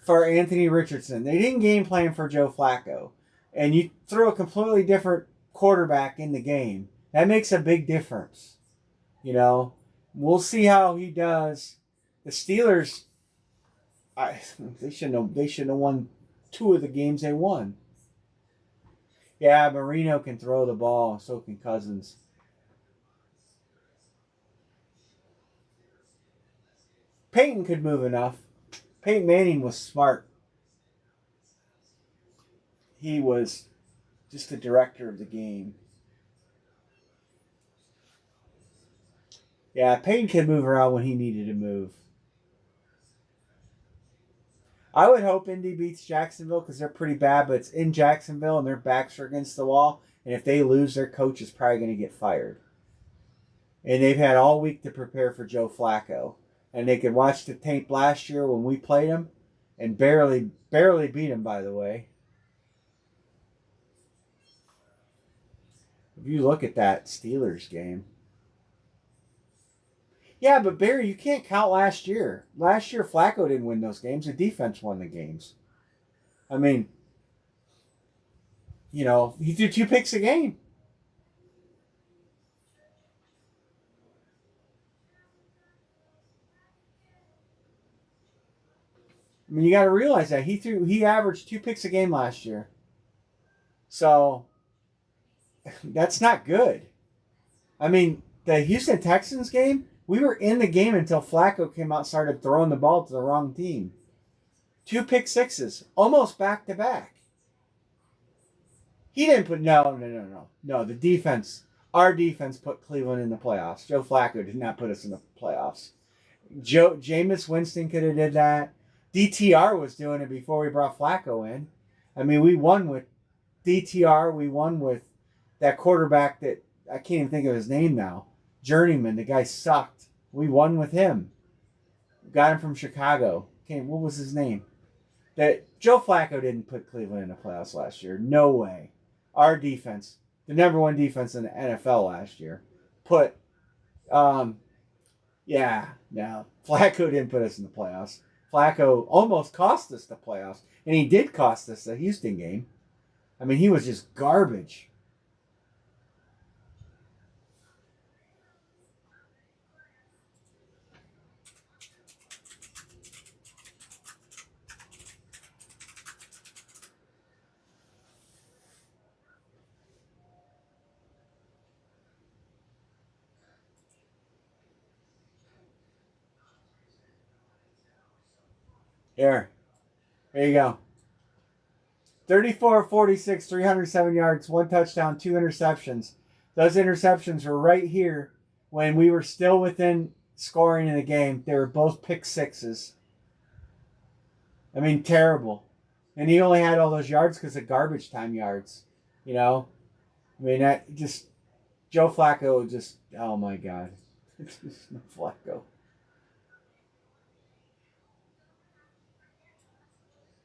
for Anthony Richardson. They didn't game plan for Joe Flacco. And you throw a completely different quarterback in the game. That makes a big difference. You know? We'll see how he does. The Steelers, they shouldn't have won 2 of the games they won. Yeah, Marino can throw the ball. So can Cousins. Peyton could move enough. Peyton Manning was smart. He was just the director of the game. Yeah, Payne can move around when he needed to move. I would hope Indy beats Jacksonville because they're pretty bad, but it's in Jacksonville and their backs are against the wall. And if they lose, their coach is probably going to get fired. And they've had all week to prepare for Joe Flacco. And they could watch the tape last year when we played him and barely beat him, by the way. If you look at that Steelers game. Yeah, but Barry, you can't count last year. Last year, Flacco didn't win those games. The defense won the games. I mean, you know, he threw 2 picks a game. I mean, you got to realize that he averaged 2 picks a game last year. So that's not good. I mean, the Houston Texans game, we were in the game until Flacco came out and started throwing the ball to the wrong team. 2 pick sixes, almost back to back. He didn't put no. The defense, our defense put Cleveland in the playoffs. Joe Flacco did not put us in the playoffs. Jameis Winston could have did that. DTR was doing it before we brought Flacco in. I mean, we won with DTR. We won with that quarterback that I can't even think of his name now. Journeyman. The guy sucked. We won with him. Got him from Chicago. What was his name? That Joe Flacco didn't put Cleveland in the playoffs last year. No way. Our defense, the number one defense in the NFL last year, put. No. Flacco didn't put us in the playoffs. Flacco almost cost us the playoffs, and he did cost us the Houston game. I mean, he was just garbage. There you go. 34-46, 307 yards, 1 touchdown, 2 interceptions. Those interceptions were right here when we were still within scoring in the game. They were both pick sixes. I mean, terrible. And he only had all those yards because of garbage time yards. You know? I mean, that just... Joe Flacco just... Oh, my God. Flacco.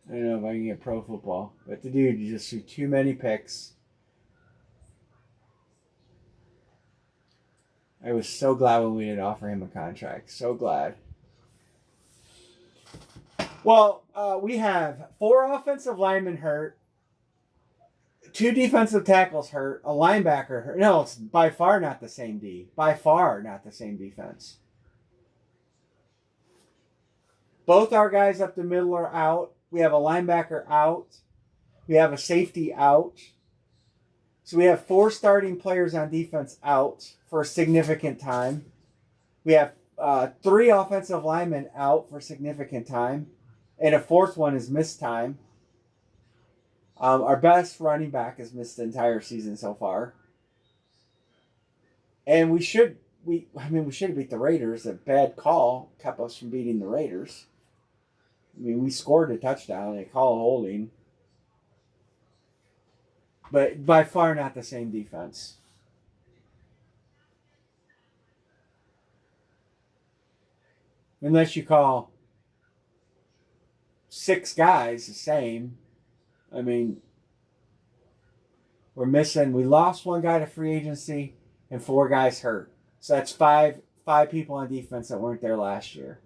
I don't know if I can get pro football. But the dude just threw too many picks. I was so glad when we didn't offer him a contract. So glad. Well, we have 4 offensive linemen hurt. 2 defensive tackles hurt. A linebacker hurt. No, it's by far not the same D. By far not the same defense. Both our guys up the middle are out. We have a linebacker out. We have a safety out. So we have 4 starting players on defense out for a significant time. We have 3 offensive linemen out for significant time. And a 4th one is missed time. Our best running back has missed the entire season so far. And we should have beat the Raiders. A bad call kept us from beating the Raiders. I mean, we scored a touchdown. They call holding. But by far not the same defense. Unless you call 6 guys the same. I mean, we lost 1 guy to free agency and 4 guys hurt. So that's 5 people on defense that weren't there last year.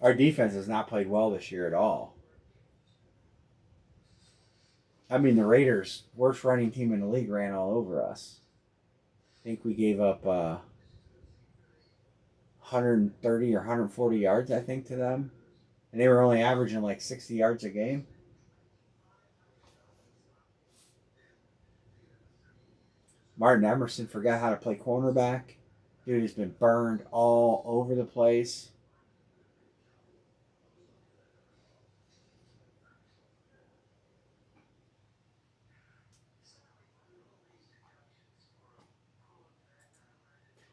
Our defense has not played well this year at all. I mean, the Raiders, worst running team in the league, ran all over us. I think we gave up 130 or 140 yards, I think, to them. And they were only averaging like 60 yards a game. Martin Emerson forgot how to play cornerback. Dude has been burned all over the place.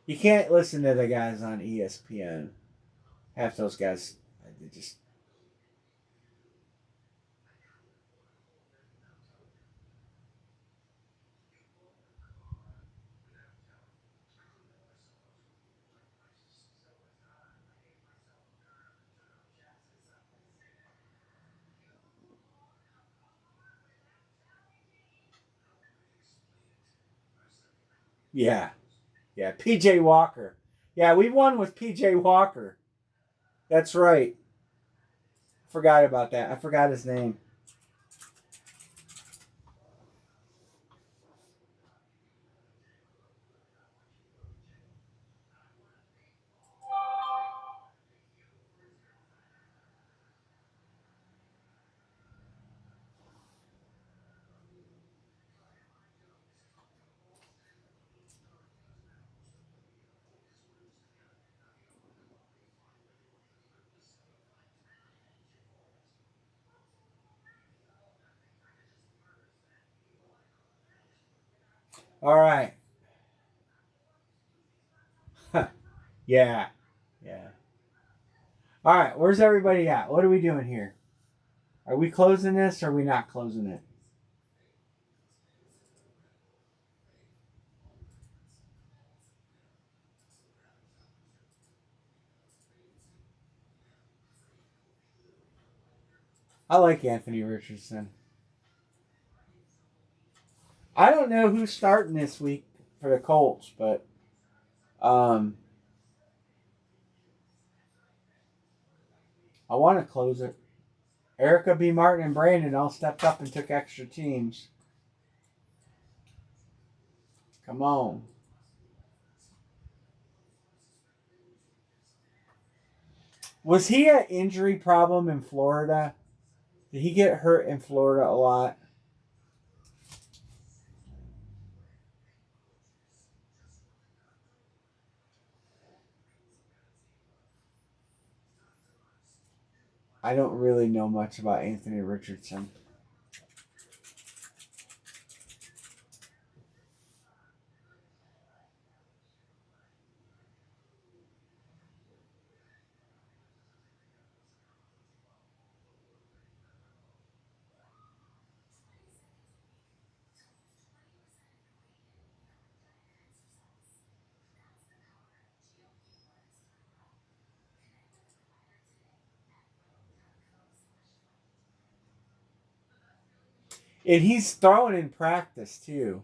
You can't listen to the guys on ESPN. Half those guys, they just... Yeah. Yeah, PJ Walker. Yeah, we won with PJ Walker. That's right. Forgot about that. I forgot his name. All right. Yeah. Yeah. All right. Where's everybody at? What are we doing here? Are we closing this or are we not closing it? I like Anthony Richardson. I don't know who's starting this week for the Colts, but I want to close it. Erica B. Martin and Brandon all stepped up and took extra teams. Come on. Was he an injury problem in Florida? Did he get hurt in Florida a lot? I don't really know much about Anthony Richardson. And he's throwing in practice too.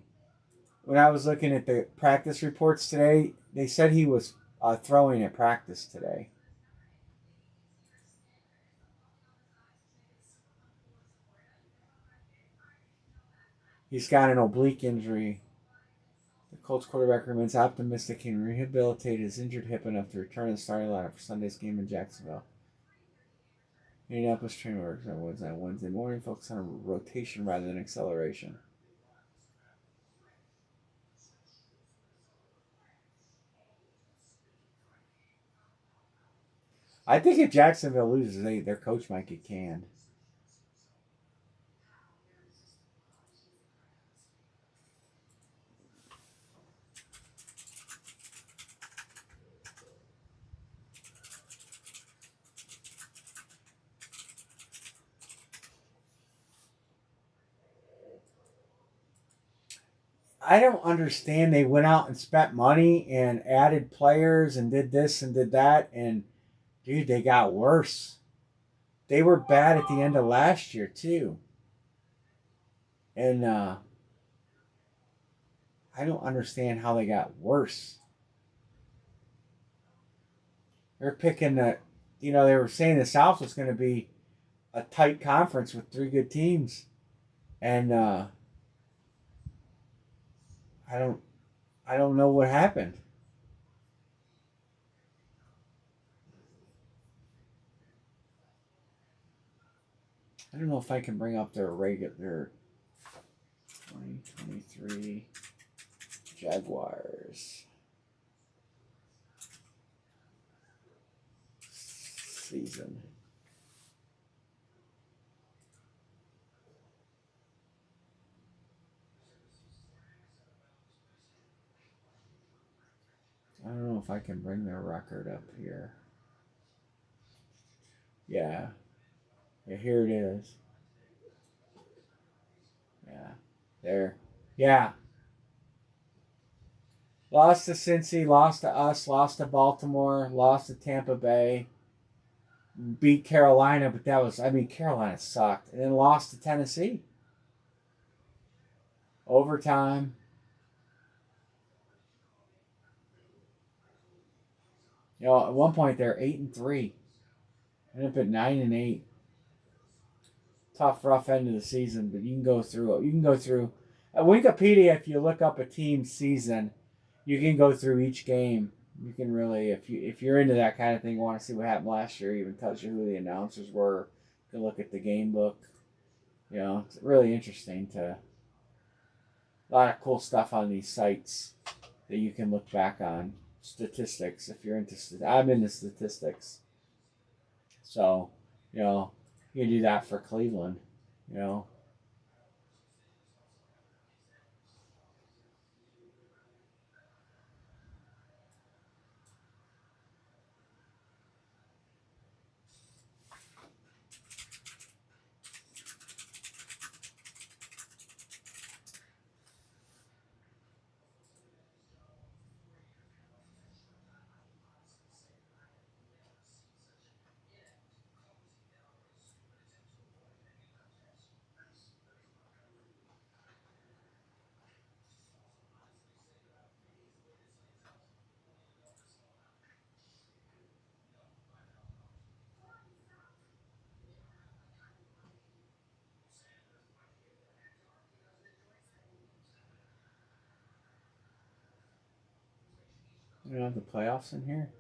When I was looking at the practice reports today, they said he was throwing at practice today. He's got an oblique injury. The Colts quarterback remains optimistic he can rehabilitate his injured hip enough to return to the starting lineup for Sunday's game in Jacksonville. Indianapolis trainer works on Wednesday morning, focus on rotation rather than acceleration. I think if Jacksonville loses, their coach might get canned. I don't understand. They went out and spent money and added players and did this and did that, and dude, they got worse. They were bad at the end of last year too, and I don't understand how they got worse. They're picking the, they were saying the South was going to be a tight conference with three good teams, and I don't know what happened. I don't know if I can bring up their 2023 Jaguars season. I don't know if I can bring their record up here. Yeah, here it is. Yeah, there. Yeah. Lost to Cincy, lost to us, lost to Baltimore, lost to Tampa Bay, beat Carolina, but Carolina sucked. And then lost to Tennessee. Overtime. At one point they're 8-3. Ended up at 9-8. Tough, rough end of the season, but you can go through it. You can go through at Wikipedia. If you look up a team's season, you can go through each game. You can really, if you're into that kind of thing, want to see what happened last year. Even tells you who the announcers were. You can look at the game book. It's really interesting a lot of cool stuff on these sites that you can look back on. Statistics, if you're into, I'm into statistics. So, you can do that for Cleveland. We don't have the playoffs in here.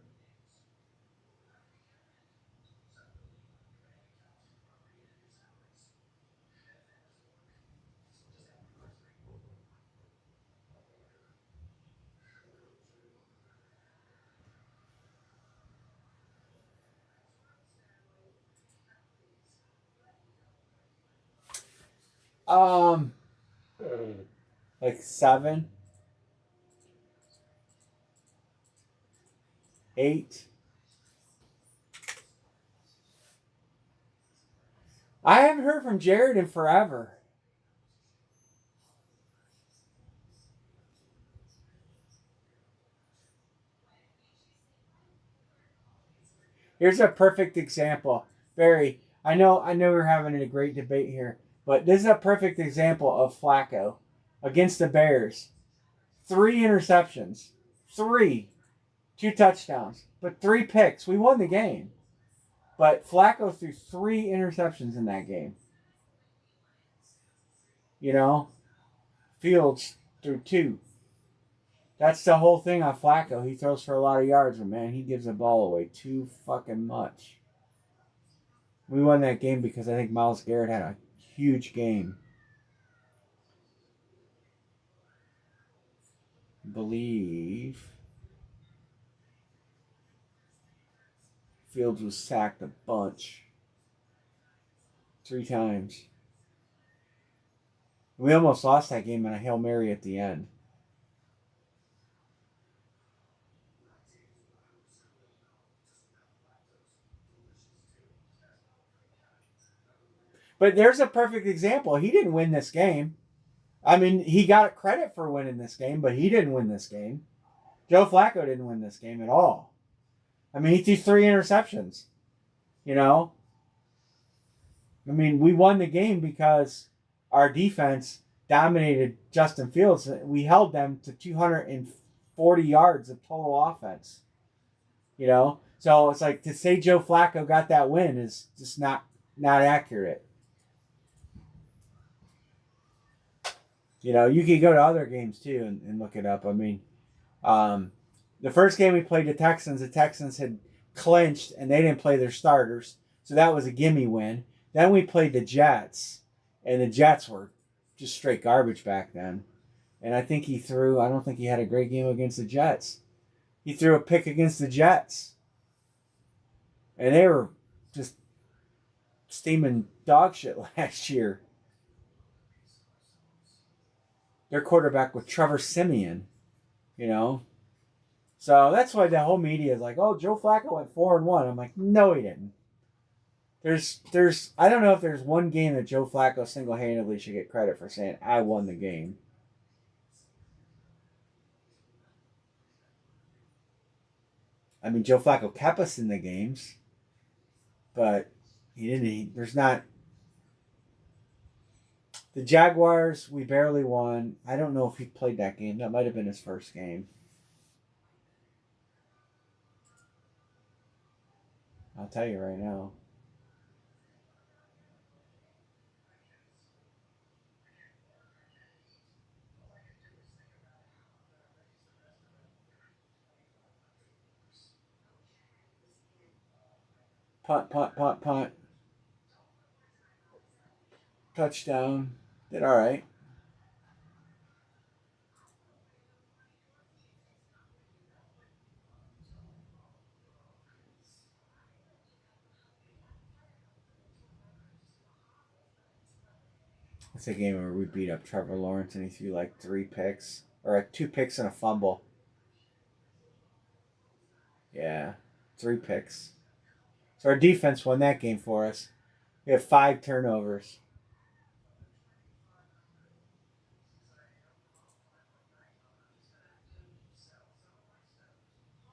Um, like 7, 8. I haven't heard from Jared in forever. Here's a perfect example. Barry, I know we're having a great debate here, but this is a perfect example of Flacco against the Bears. 3 interceptions. 3. 2 touchdowns. But 3 picks. We won the game. But Flacco threw 3 interceptions in that game. You know? Fields threw 2. That's the whole thing on Flacco. He throws for a lot of yards, but man, he gives the ball away too fucking much. We won that game because I think Myles Garrett had a huge game. I believe Fields was sacked a bunch. 3 times. We almost lost that game on a Hail Mary at the end. But there's a perfect example. He didn't win this game. I mean, he got credit for winning this game, but he didn't win this game. Joe Flacco didn't win this game at all. I mean, he threw 3 interceptions. You know? I mean, we won the game because our defense dominated Justin Fields. We held them to 240 yards of total offense. You know? So it's like to say Joe Flacco got that win is just not accurate. You know, you could go to other games too and look it up. I mean, the first game we played the Texans had clinched and they didn't play their starters. So that was a gimme win. Then we played the Jets, and the Jets were just straight garbage back then. And I don't think he had a great game against the Jets. He threw a pick against the Jets. And they were just steaming dog shit last year. Their quarterback was Trevor Siemian, you know. So that's why the whole media is like, oh, Joe Flacco went 4-1. I'm like, no, he didn't. I don't know if there's one game that Joe Flacco single-handedly should get credit for saying, I won the game. I mean, Joe Flacco kept us in the games, but he didn't. There's not. The Jaguars, we barely won. I don't know if he played that game. That might have been his first game. I'll tell you right now. Punt. Touchdown. Did all right. It's a game where we beat up Trevor Lawrence and he threw like 3 picks. Or 2 picks and a fumble. Yeah. 3 picks. So our defense won that game for us. We have 5 turnovers.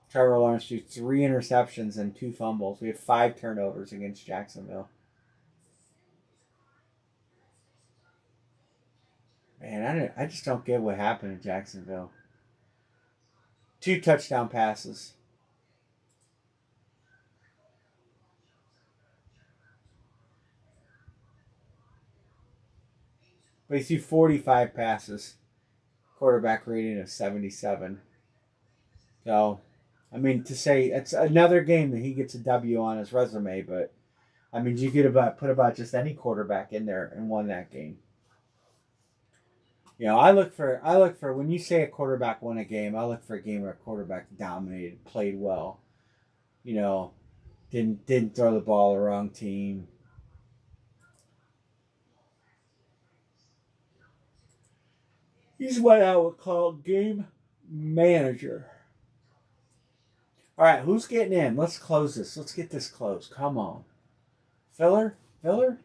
Trevor Lawrence threw 3 interceptions and 2 fumbles. We have 5 turnovers against Jacksonville. Man, I just don't get what happened in Jacksonville. 2 touchdown passes. But he threw 45 passes. Quarterback rating of 77. So, I mean, to say it's another game that he gets a W on his resume, but I mean, you could about put about just any quarterback in there and won that game. You know, I look for when you say a quarterback won a game, I look for a game where a quarterback dominated, played well. You know, didn't throw the ball the wrong team. He's what I would call game manager. All right, who's getting in? Let's close this. Let's get this closed. Come on, filler, filler.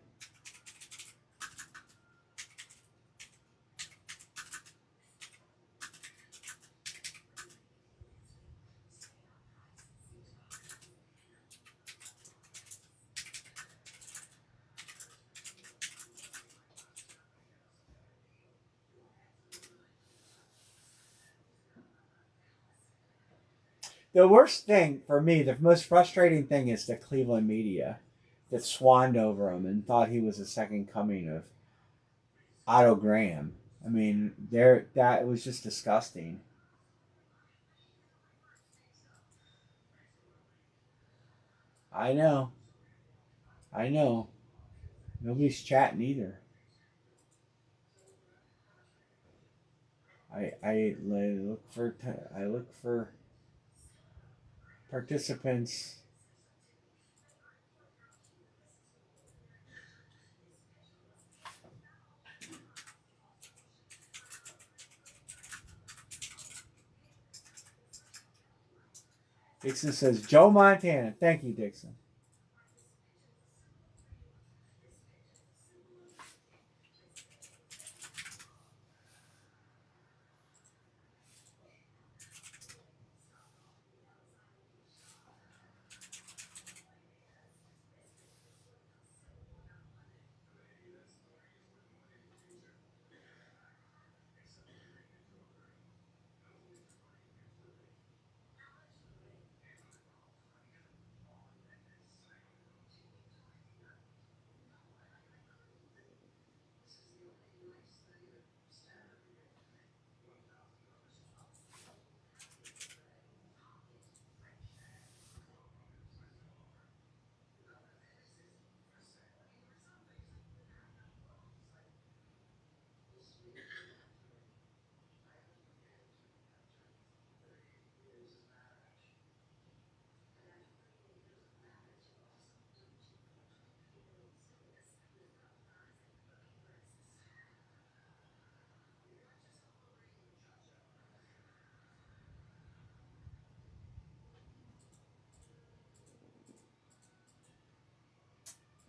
The worst thing for me, the most frustrating thing is the Cleveland media that swanned over him and thought he was the second coming of Otto Graham. I mean, that was just disgusting. I know, I know. Nobody's chatting either. I look for participants. Dixon says Joe Montana. Thank you, Dixon.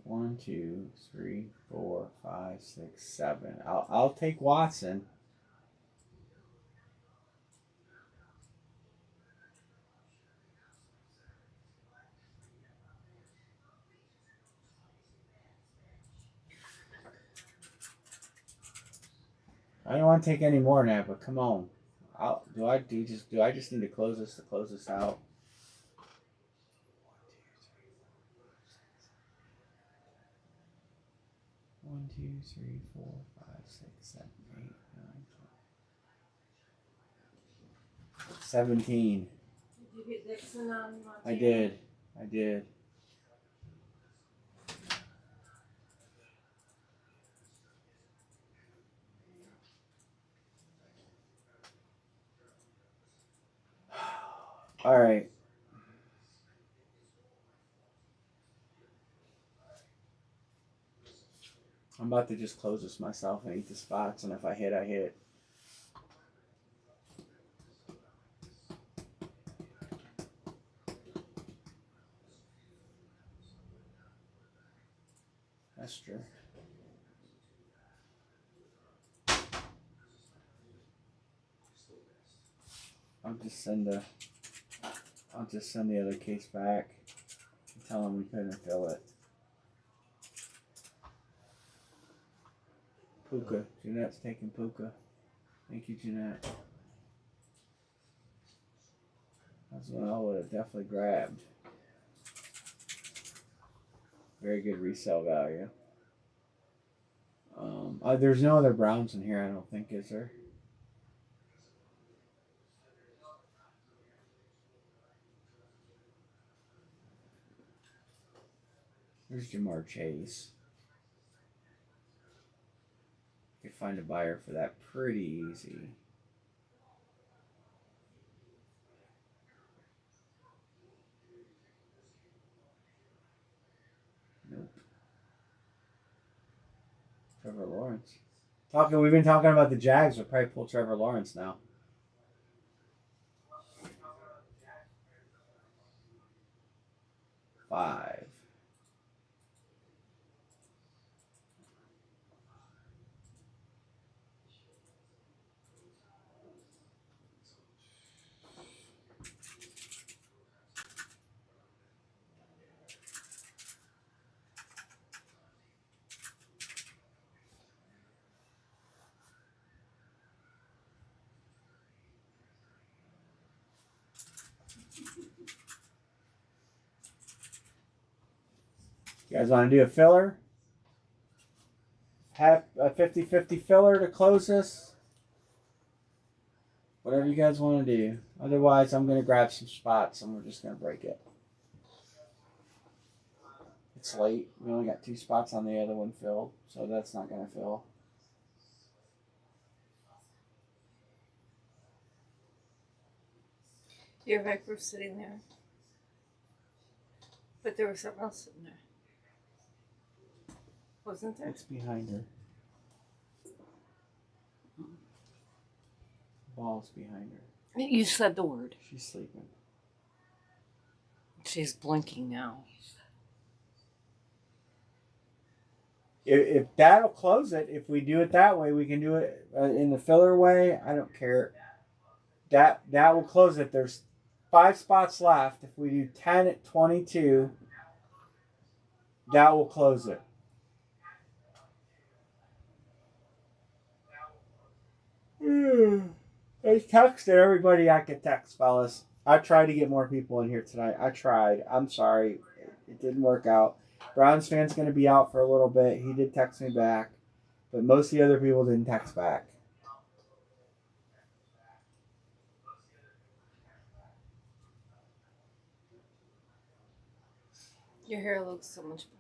One, two, three, four, five, six, seven. I'll take Watson. I don't want to take any more than that, but come on. Do I just need to close this out? 1, 2, 3, 4, 5, 6, 7, 8, 9, 12, 17. Did you get Dixon on Montana? I did. I did. All right. I'm about to just close this myself and eat the spots, and if I hit, I hit. That's true. I'll just send the other case back and tell them we couldn't fill it. Puka. Jeanette's taking Puka. Thank you, Jeanette. That's one I would have definitely grabbed. Very good resale value. There's no other Browns in here, I don't think, is there? There's Jamar Chase. You could find a buyer for that pretty easy. Nope. Trevor Lawrence. We've been talking about the Jags. We'll probably pull Trevor Lawrence now. Five. You guys want to do a filler? Have a 50-50 filler to close this? Whatever you guys want to do. Otherwise, I'm going to grab some spots and we're just going to break it. It's late. We only got 2 spots on the other one filled, so that's not going to fill. Your Vic was sitting there. But there was something else sitting there. Wasn't there? It's behind her. Ball's behind her. You said the word. She's sleeping. She's blinking now. If that'll close it, if we do it that way, we can do it in the filler way. I don't care. That will close it. There's 5 spots left. If we do 10 at 22, that will close it. I texted everybody I could text, fellas. I tried to get more people in here tonight. I tried. I'm sorry. It didn't work out. Browns fan's going to be out for a little bit. He did text me back. But most of the other people didn't text back. Your hair looks so much better.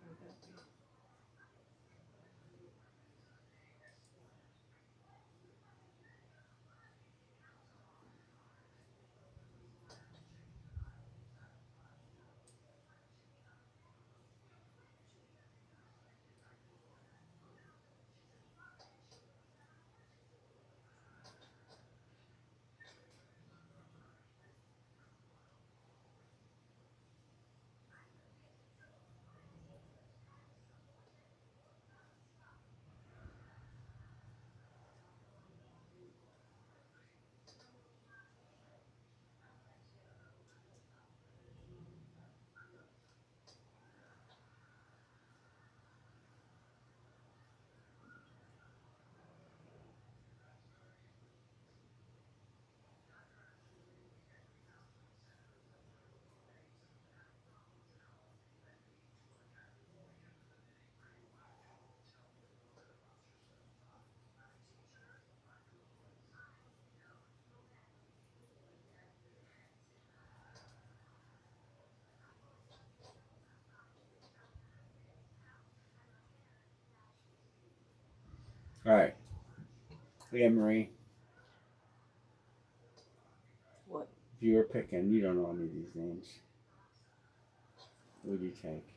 All right. Leah Marie. What? If you were picking, you don't know any of these names. What would you take?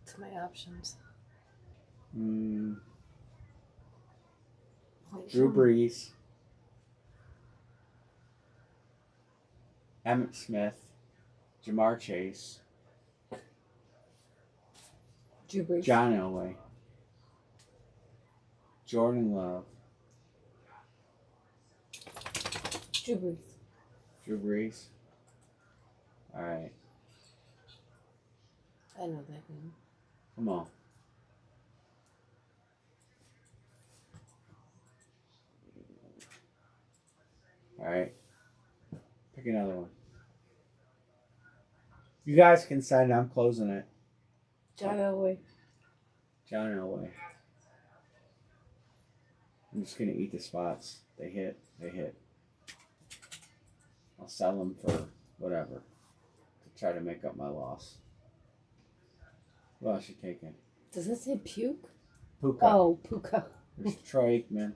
What's my options? Drew Brees. Emmitt Smith. Jamar Chase. Drew Brees. John Elway. Jordan Love. Drew Brees. Drew Brees. All right. I know that name. Come on. All right. Pick another one. You guys can send. I'm closing it. John Elway. John Elway. I'm just gonna eat the spots. They hit. They hit. I'll sell them for whatever. try to make up my loss. What else you taking? Does it say puke? Puka. Oh, puka. There's Troy Aikman.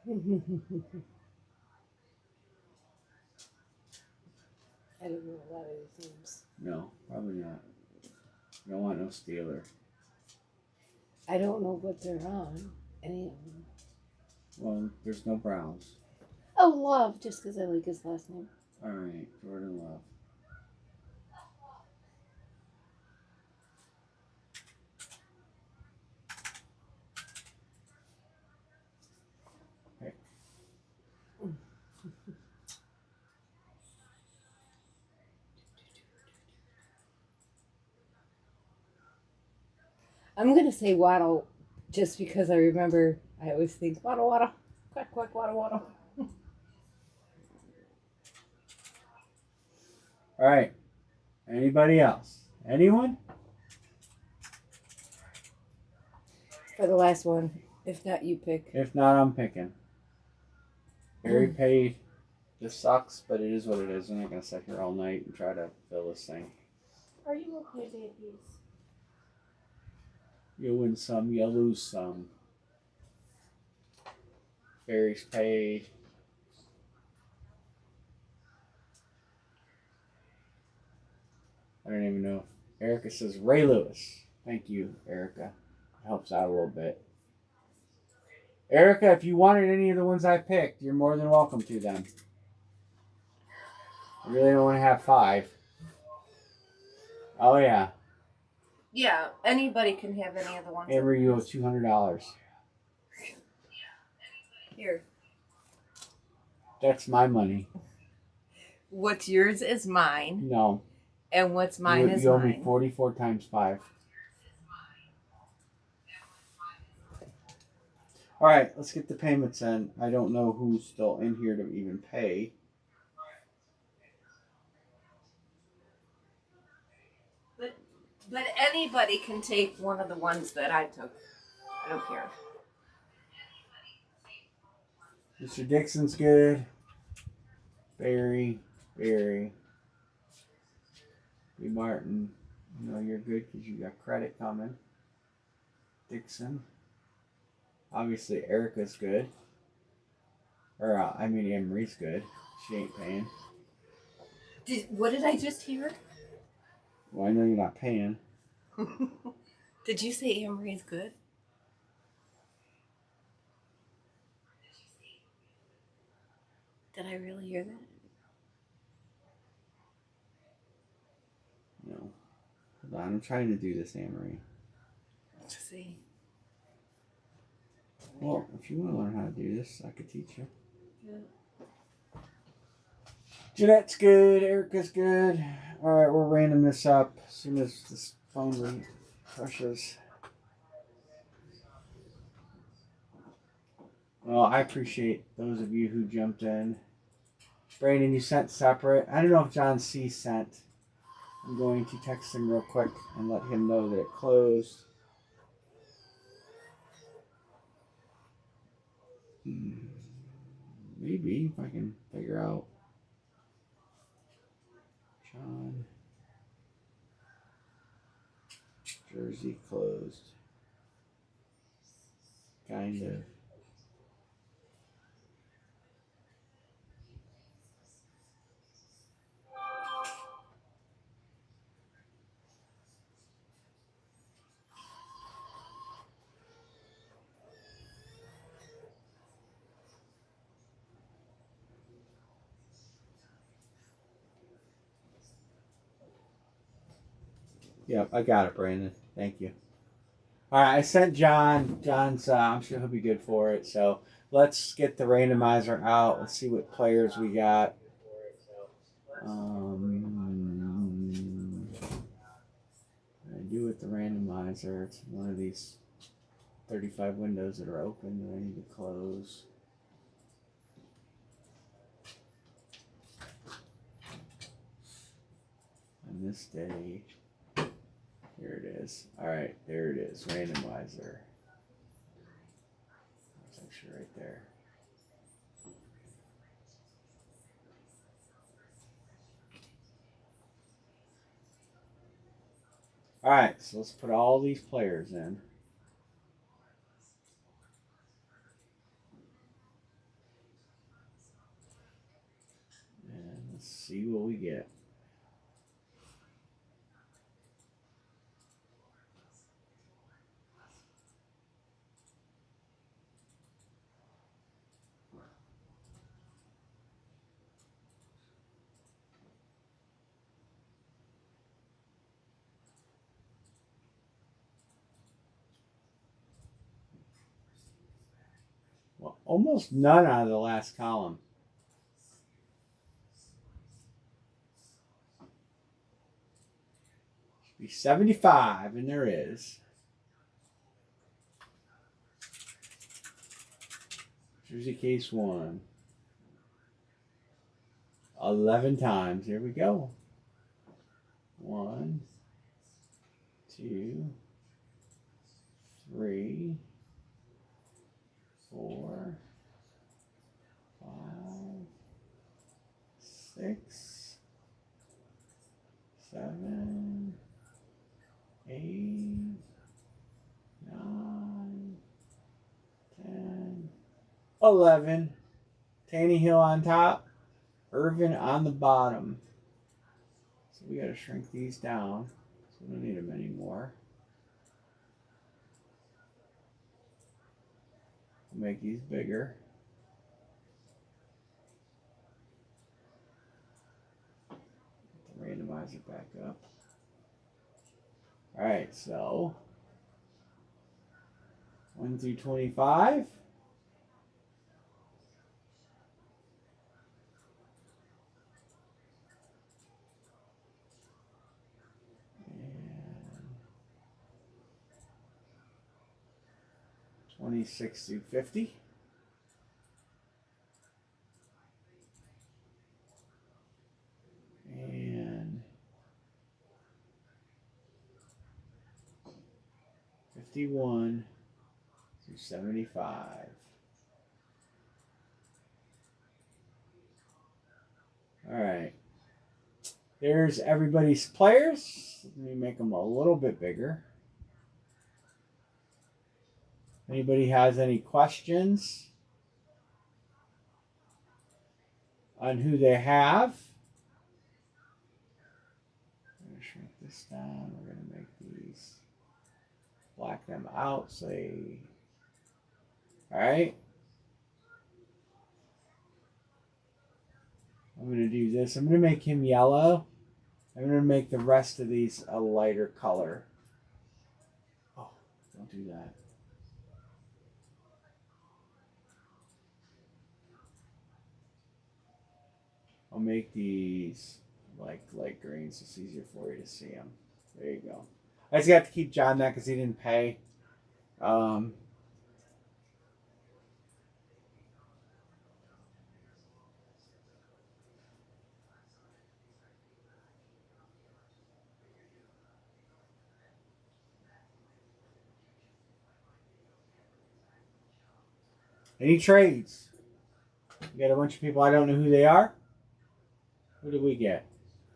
I don't know a lot of these names. No, probably not. You don't want no Steeler. I don't know what they're on. Any of them. Well, there's no Browns. Oh, Love, just because I like his last name. All right, Jordan Love. Okay. I'm going to say Waddle just because I remember I always think Waddle, Waddle. Quack, quack, Waddle, Waddle. All right. Anybody else? Anyone? For the last one. If not, you pick. If not, I'm picking. Very paid. This sucks, but it is what it is. I'm not gonna sit here all night and try to fill this thing. Are you okay, babies? You win some, you lose some. Barry's paid. I don't even know. Erica says Ray Lewis. Thank you, Erica. Helps out a little bit. Erica, if you wanted any of the ones I picked, you're more than welcome to them. I really don't want to have 5. Oh yeah. Yeah, anybody can have any of the ones. Amber, you owe $200. Here. That's my money. What's yours is mine, No. and what's mine is you owe mine. me 44 times 5. All right, let's get the payments in. I don't know who's still in here to even pay. But anybody can take one of the ones that I took. I don't care. Mr. Dixon's good. Barry. B. Martin. You know you're good because you got credit coming. Dixon. Obviously, Erica's good. Or, Anne Marie's good. She ain't paying. What did I just hear? Well, I know you're not paying. Did you say Amory's good? Did I really hear that? No. Hold on, I'm trying to do this, Anne Marie. Let's see. Well, if you want to learn how to do this, I could teach you. Yeah. Jeanette's good. Erica's good. All right, we'll random this up as soon as this phone refreshes. Well, I appreciate those of you who jumped in. Brandon, you sent separate. I don't know if John C. sent. I'm going to text him real quick and let him know that it closed. Maybe if I can figure out. John. Jersey closed. Kind of. Yep, I got it, Brandon. Thank you. All right, I sent John. John's, I'm sure he'll be good for it. So let's get the randomizer out. Let's see what players we got. I do with the randomizer. It's one of these 35 windows that are open that I need to close. On this day. Here it is. All right, there it is. Randomizer. It's actually right there. All right, so let's put all these players in. And let's see what we get. Well, almost none out of the last column. Should be 75, and there is. Jersey case 1. 11 times. Here we go. 1, 2, 3, 4, 5, 6, 7, 8, 9, 10, 11. Tannehill on top, Irvin on the bottom. So we got to shrink these down. So we don't need them anymore. We'll make these bigger. Put the randomizer back up. All right, so 1 through 25. And 26 through 50. And 51 through 75. All right. There's everybody's players. Let me make them a little bit bigger. Anybody has any questions on who they have? I'm going to shrink this down. We're going to make these, black them out. Say, all right. I'm going to do this. I'm going to make him yellow. I'm going to make the rest of these a lighter color. Oh, don't do that. I'll make these like light green so it's easier for you to see them. There you go. I just have to keep John that because he didn't pay. Any trades? We got a bunch of people. I don't know who they are. Who did we get?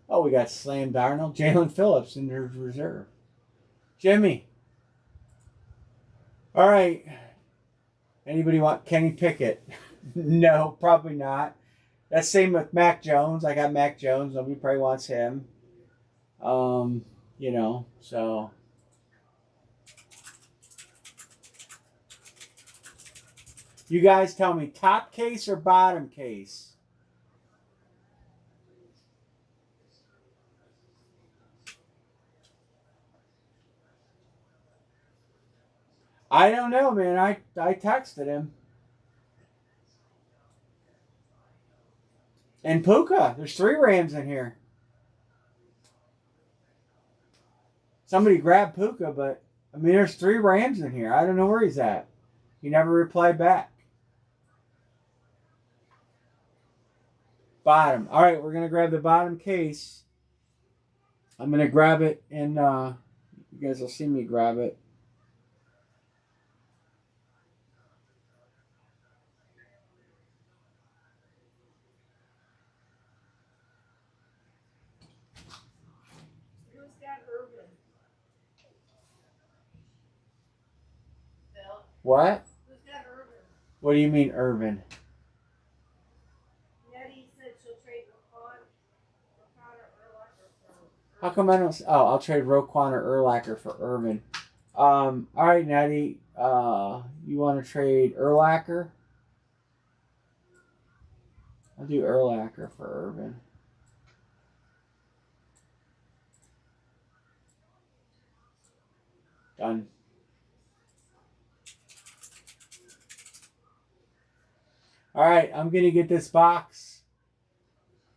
Oh, we got Slam Darnold, Jalen Phillips in their reserve. Jimmy. All right. Anybody want Kenny Pickett? No, probably not. That's same with Mac Jones. I got Mac Jones. Nobody probably wants him. You know, so. You guys tell me, top case or bottom case? I don't know, man. I texted him. And Puka. There's 3 Rams in here. Somebody grabbed Puka, but, I mean, there's 3 Rams in here. I don't know where he's at. He never replied back. Bottom. All right, we're going to grab the bottom case. I'm going to grab it, and you guys will see me grab it. Who's got Irvin? What? Who's got Irvin? What do you mean, Irvin? Nettie said she'll trade Raquan or Urlacher for How come I don't? Oh, I'll trade Roquan or Urlacher for Irvin. All right, Natty. You want to trade Urlacher? I'll do Urlacher for Irvin. Done. All right, I'm gonna get this box.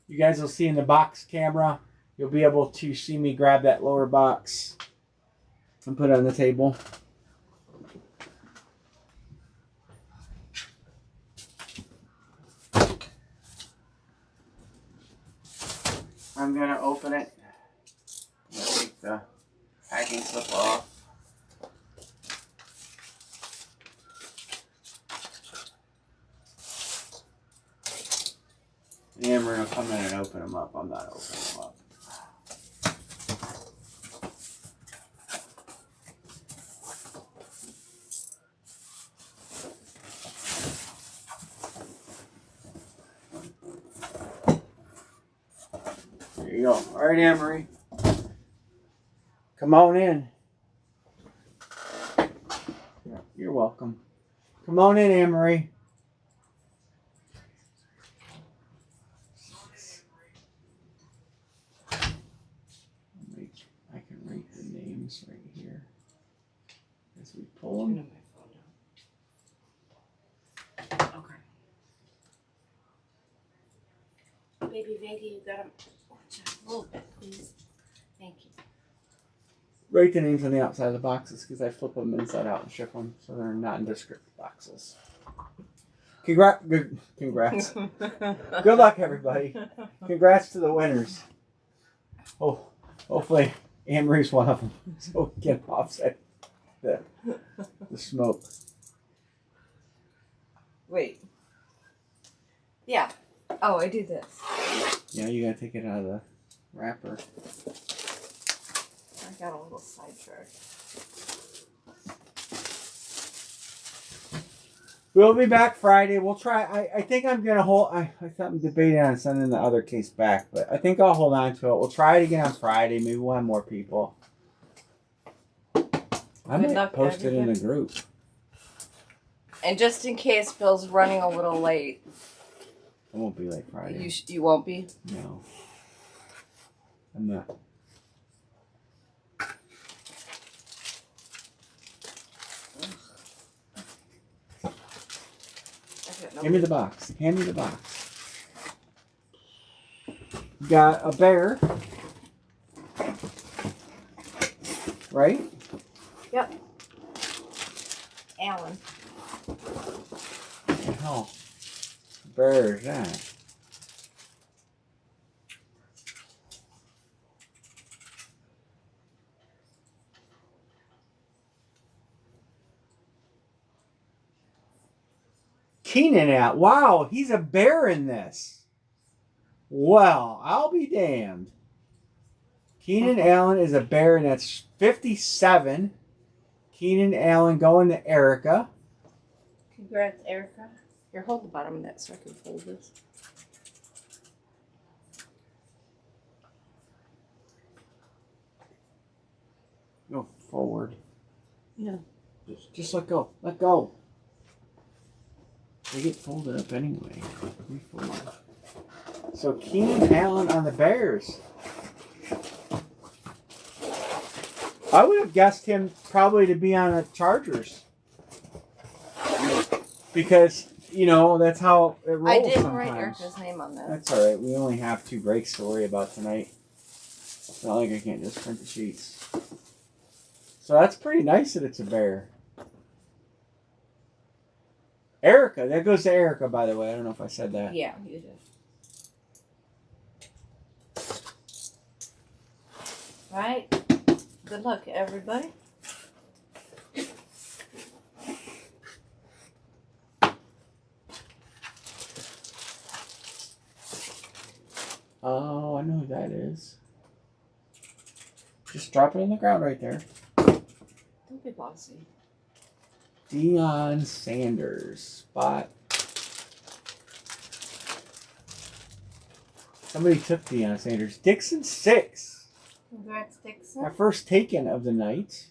You guys will see in the box camera. You'll be able to see me grab that lower box and put it on the table. I'm gonna open it. I'm gonna take the packing slip off. And we're gonna come in and open them up. I'm not opening them up. There you go. All right, Anne-Marie. Come on in. You're welcome. Come on in, Anne-Marie. I can write the names right here as we pull them. Okay. Baby Vega, you got him. Watch out a little bit, please. Thank you. Write the names on the outside of the boxes because I flip them inside out and ship them so they're nondescript boxes. Congrats. Good luck, everybody. Congrats to the winners. Oh, hopefully Anne-Marie's one of them so we can offset the smoke. Wait. Yeah. Oh, I do this. Yeah, you gotta take it out of the wrapper. I got a little sidetracked. We'll be back Friday. We'll try. I think I'm gonna hold. I thought I'm debating on sending the other case back, but I think I'll hold on to it. We'll try it again on Friday. Maybe we'll have more people. I Good might luck, post it in the everybody. group. And just in case Bill's running a little late, It won't be like Friday. you won't be. No. I'm not. Hand me the box. Hand me the box. Got a bear. Right? Yep. Alan. What the hell? Bear is that? Keenan out. Wow, he's a bear in this. Well, I'll be damned. Keenan Allen is a bear, and that's 57. Keenan Allen going to Erica. Congrats, Erica. Here, hold the bottom of that so I can fold this. Go forward. Yeah. Just let go. Let go. They get folded up anyway. Refold. So Keenan Allen on the Bears. I would have guessed him probably to be on the Chargers. Because, you know, that's how it rolls I didn't sometimes. write Erica's name on this. That's all right. We only have 2 breaks to worry about tonight. It's not like I can't just print the sheets. So that's pretty nice that it's a bear. Erica. That goes to Erica, by the way. I don't know if I said that. Yeah, you did. Right. Good luck, everybody. Oh, I know who that is. Just drop it in the ground right there. Don't be bossy. Deion Sanders. Spot. Somebody took Deion Sanders. Dixon 6. Congrats, Dixon. Our first taken of the night.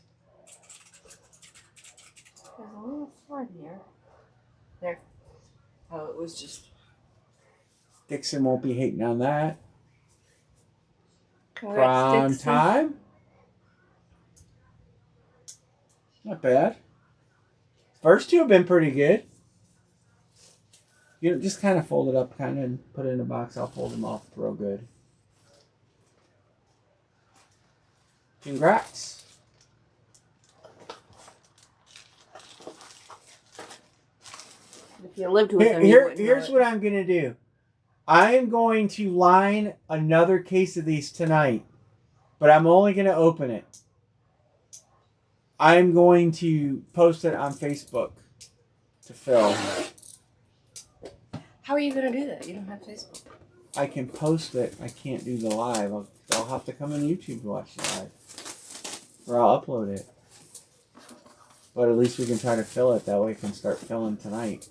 There's a little flood here. There. Oh, it was just. Dixon won't be hating on that. Congrats, Prime Dixon. time. Not bad. First two have been pretty good. You know, just kind of fold it up, kind of, and put it in a box. I'll fold them off real good. Congrats. If you lived with him, Here's what I'm going to do. I am going to line another case of these tonight, but I'm only going to open it. I'm going to post it on Facebook to Phil. How are you going to do that? You don't have Facebook. I can post it. I can't do the live. I'll have to come on YouTube to watch the live. Or I'll upload it. But at least we can try to fill it. That way we can start filling tonight.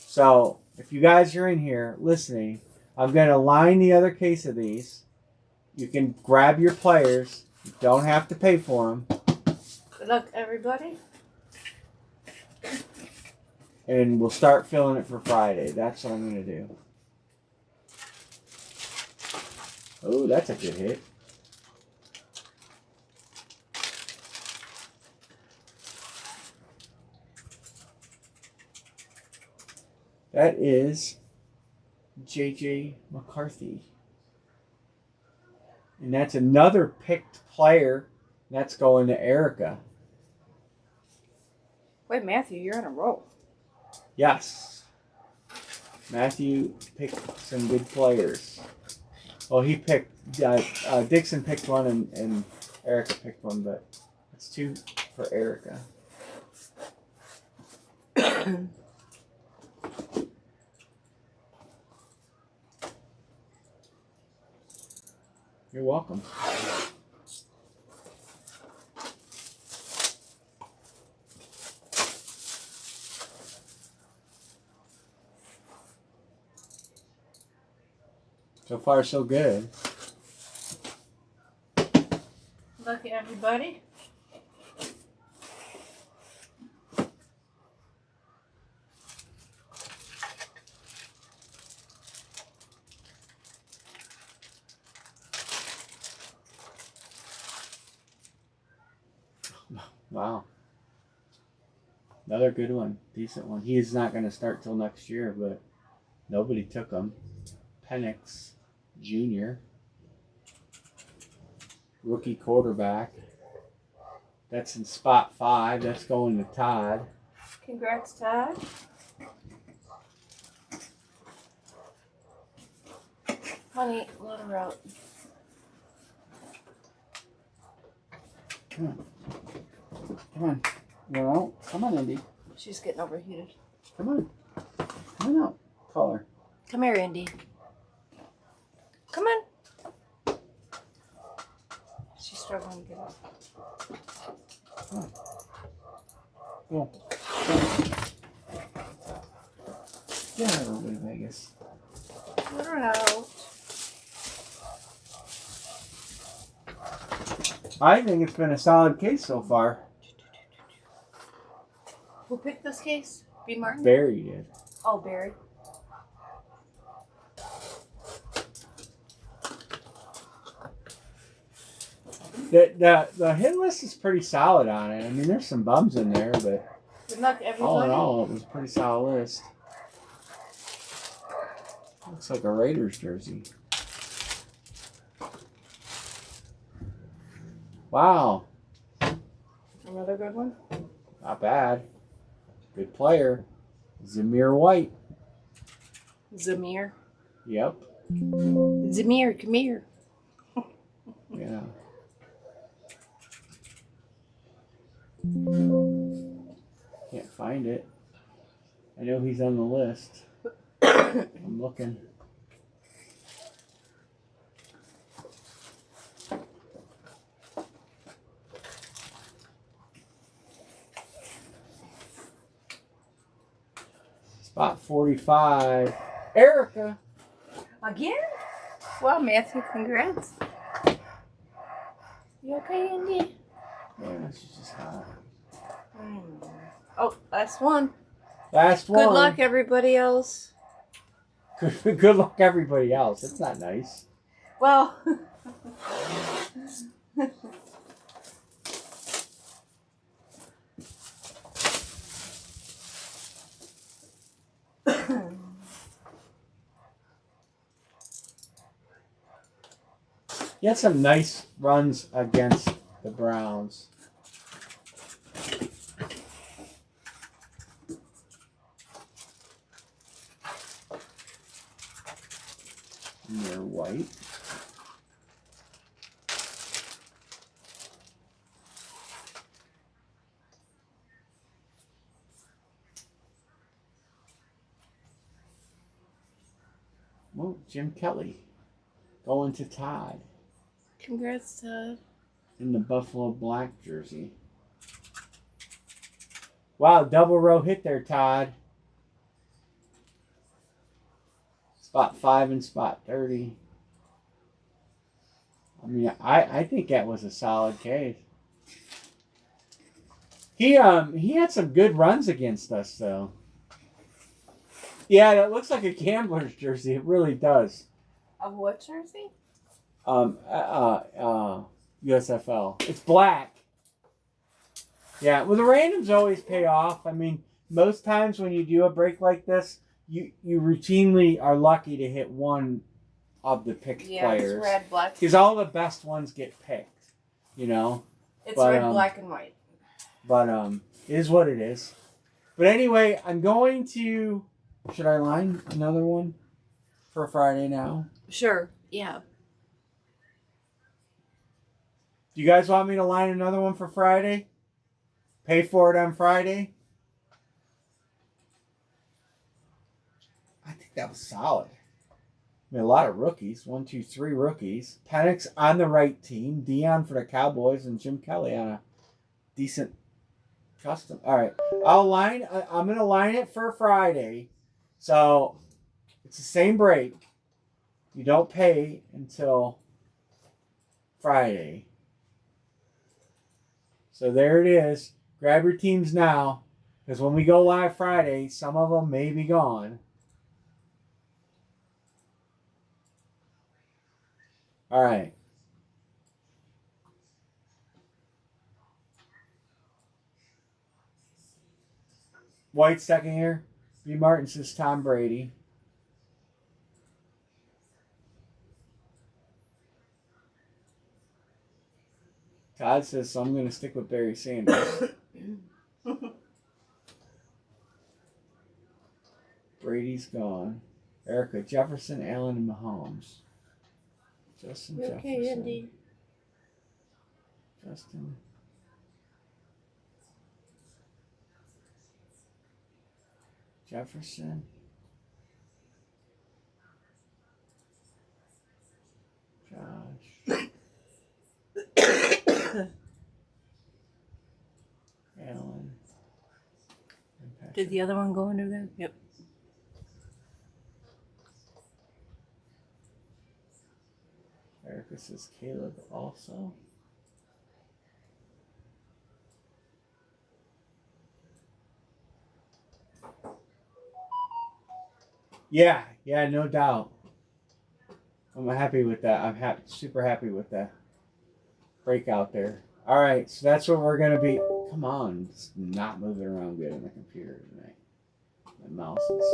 So, if you guys are in here listening, I'm going to line the other case of these. You can grab your players. You don't have to pay for them. Good luck, everybody. And we'll start filling it for Friday. That's what I'm going to do. Oh, that's a good hit. That is J.J. McCarthy. And that's another picked player. That's going to Erica. Wait, Matthew, you're on a roll. Yes. Matthew picked some good players. Well, he picked, Dixon picked one and Erica picked one, but it's two for Erica. You're welcome. So far, so good. Lucky everybody. Wow. Another good one. Decent one. He is not going to start till next year, but nobody took him. Penix Jr. Rookie quarterback. That's in spot 5. That's going to Todd. Congrats, Todd. Honey, let her out. Come on. Come on. You out? Come on, Indy. She's getting overheated. Come on. Come on out. Call her. Come here, Indy. Come on. She's struggling to get up. Come on. Go. Get out of Vegas. Let her out. I think it's been a solid case so far. Who picked this case? B. Martin? Barry did. Oh, Barry. The hit list is pretty solid on it. I mean, there's some bums in there, but Good luck, everybody. all in all, it was a pretty solid list. Looks like a Raiders jersey. Wow, Another good one. not bad. Good player. Zamir White. Zamir. Yep. Zamir, come here. Yeah. Can't find it. I know he's on the list. I'm looking. Spot 45. Erica. Again? Well, Matthew, congrats. You okay, Indy? Yeah, she's just hot. Oh, last one. Last one. Good luck, everybody else. Good luck, everybody else. That's not nice. Well, He had some nice runs against the Browns. And they're white. Oh, Jim Kelly going to Todd congrats, Todd. in the Buffalo Black jersey. Wow, double row hit there, Todd. Spot 5 and spot 30. I mean, I think that was a solid case. He had some good runs against us though. Yeah, that looks like a gambler's jersey. It really does. Of what jersey? USFL. It's black. Yeah, well, the randoms always pay off. I mean, most times when you do a break like this, you routinely are lucky to hit one of the picked players. It's red, black. Because all the best ones get picked, you know. It's But, red, black, and white. But it is what it is. But anyway, I'm going to. Should I line another one for Friday now? Sure. Yeah. Do you guys want me to line another one for Friday? Pay for it on Friday? I think that was solid. I mean, a lot of rookies. 1, 2, 3 rookies. Penix on the right team. Dion for the Cowboys and Jim Kelly on a decent custom. All right. I'm going to line it for Friday. So it's the same break. You don't pay until Friday. So there it is. Grab your teams now, because when we go live Friday, some of them may be gone. All right. White second year. B. Martin says Tom Brady. Todd says, so I'm going to stick with Barry Sanders. Brady's gone. Erica, Jefferson, Allen, and Mahomes. Justin Jefferson. Okay, Andy. Justin. Jefferson. Josh. Allen. And Patrick. Did the other one go under there? Yep. Erica says Caleb also. Yeah, no doubt. I'm happy with that. I'm super happy with that breakout there. All right, so that's what we're gonna be. Come on, it's not moving around good on the computer tonight. The mouse is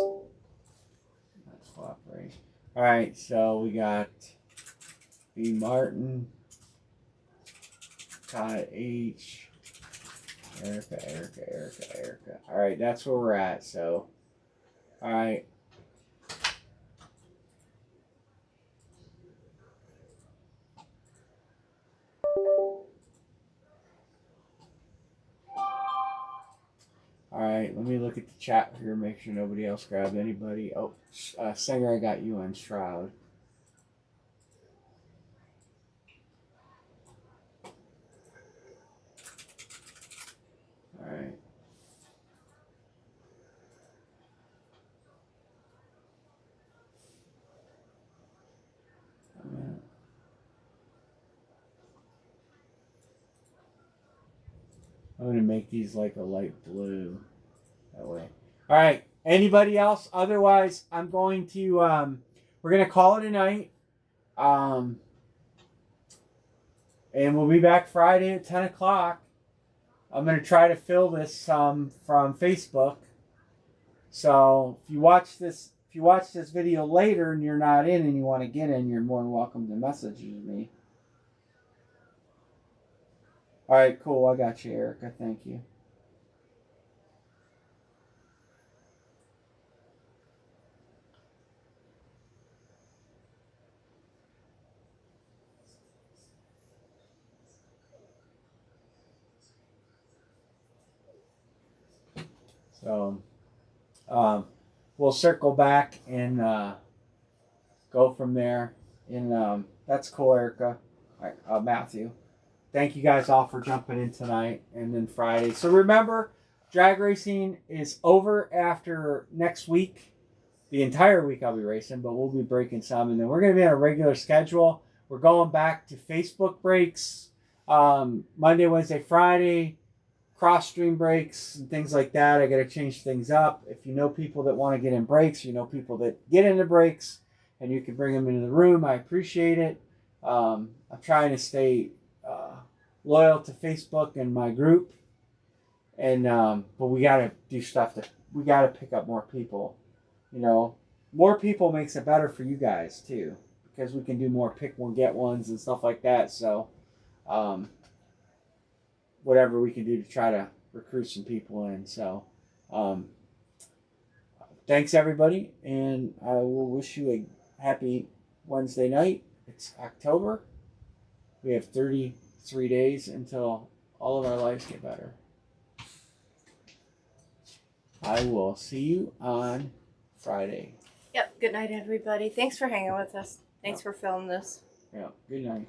not cooperating. All right, so we got B. Martin, Todd H, Erica. All right, that's where we're at. So, all right. All right, let me look at the chat here, make sure nobody else grabbed anybody. Oh, Singer, I got you on Stroud. All right. I'm gonna make these like a light blue. That way. All right. Anybody else? Otherwise, I'm going to. We're gonna call it a night. And we'll be back Friday at 10 o'clock. I'm gonna try to fill this from Facebook. So if you watch this video later and you're not in and you want to get in, you're more than welcome to message me. All right, cool. I got you, Erica. Thank you. So, we'll circle back and go from there. And that's cool, Erica. All right, Matthew. Thank you guys all for jumping in tonight and then Friday. So remember, drag racing is over after next week. The entire week I'll be racing, but we'll be breaking some. And then we're going to be on a regular schedule. We're going back to Facebook breaks, Monday, Wednesday, Friday, cross stream breaks and things like that. I got to change things up. If you know people that want to get in breaks, you know people that get into breaks, and you can bring them into the room, I appreciate it. I'm trying to stay loyal to Facebook and my group, and but we got to do stuff we got to pick up more people. You know, more people makes it better for you guys too, because we can do more pick one get ones and stuff like that. So whatever we can do to try to recruit some people in. So thanks everybody, and I will wish you a happy Wednesday night. It's October. We have 33 days until all of our lives get better. I will see you on Friday. Yep. Good night, everybody. Thanks for hanging with us. Thanks for filming this. Yeah. Good night.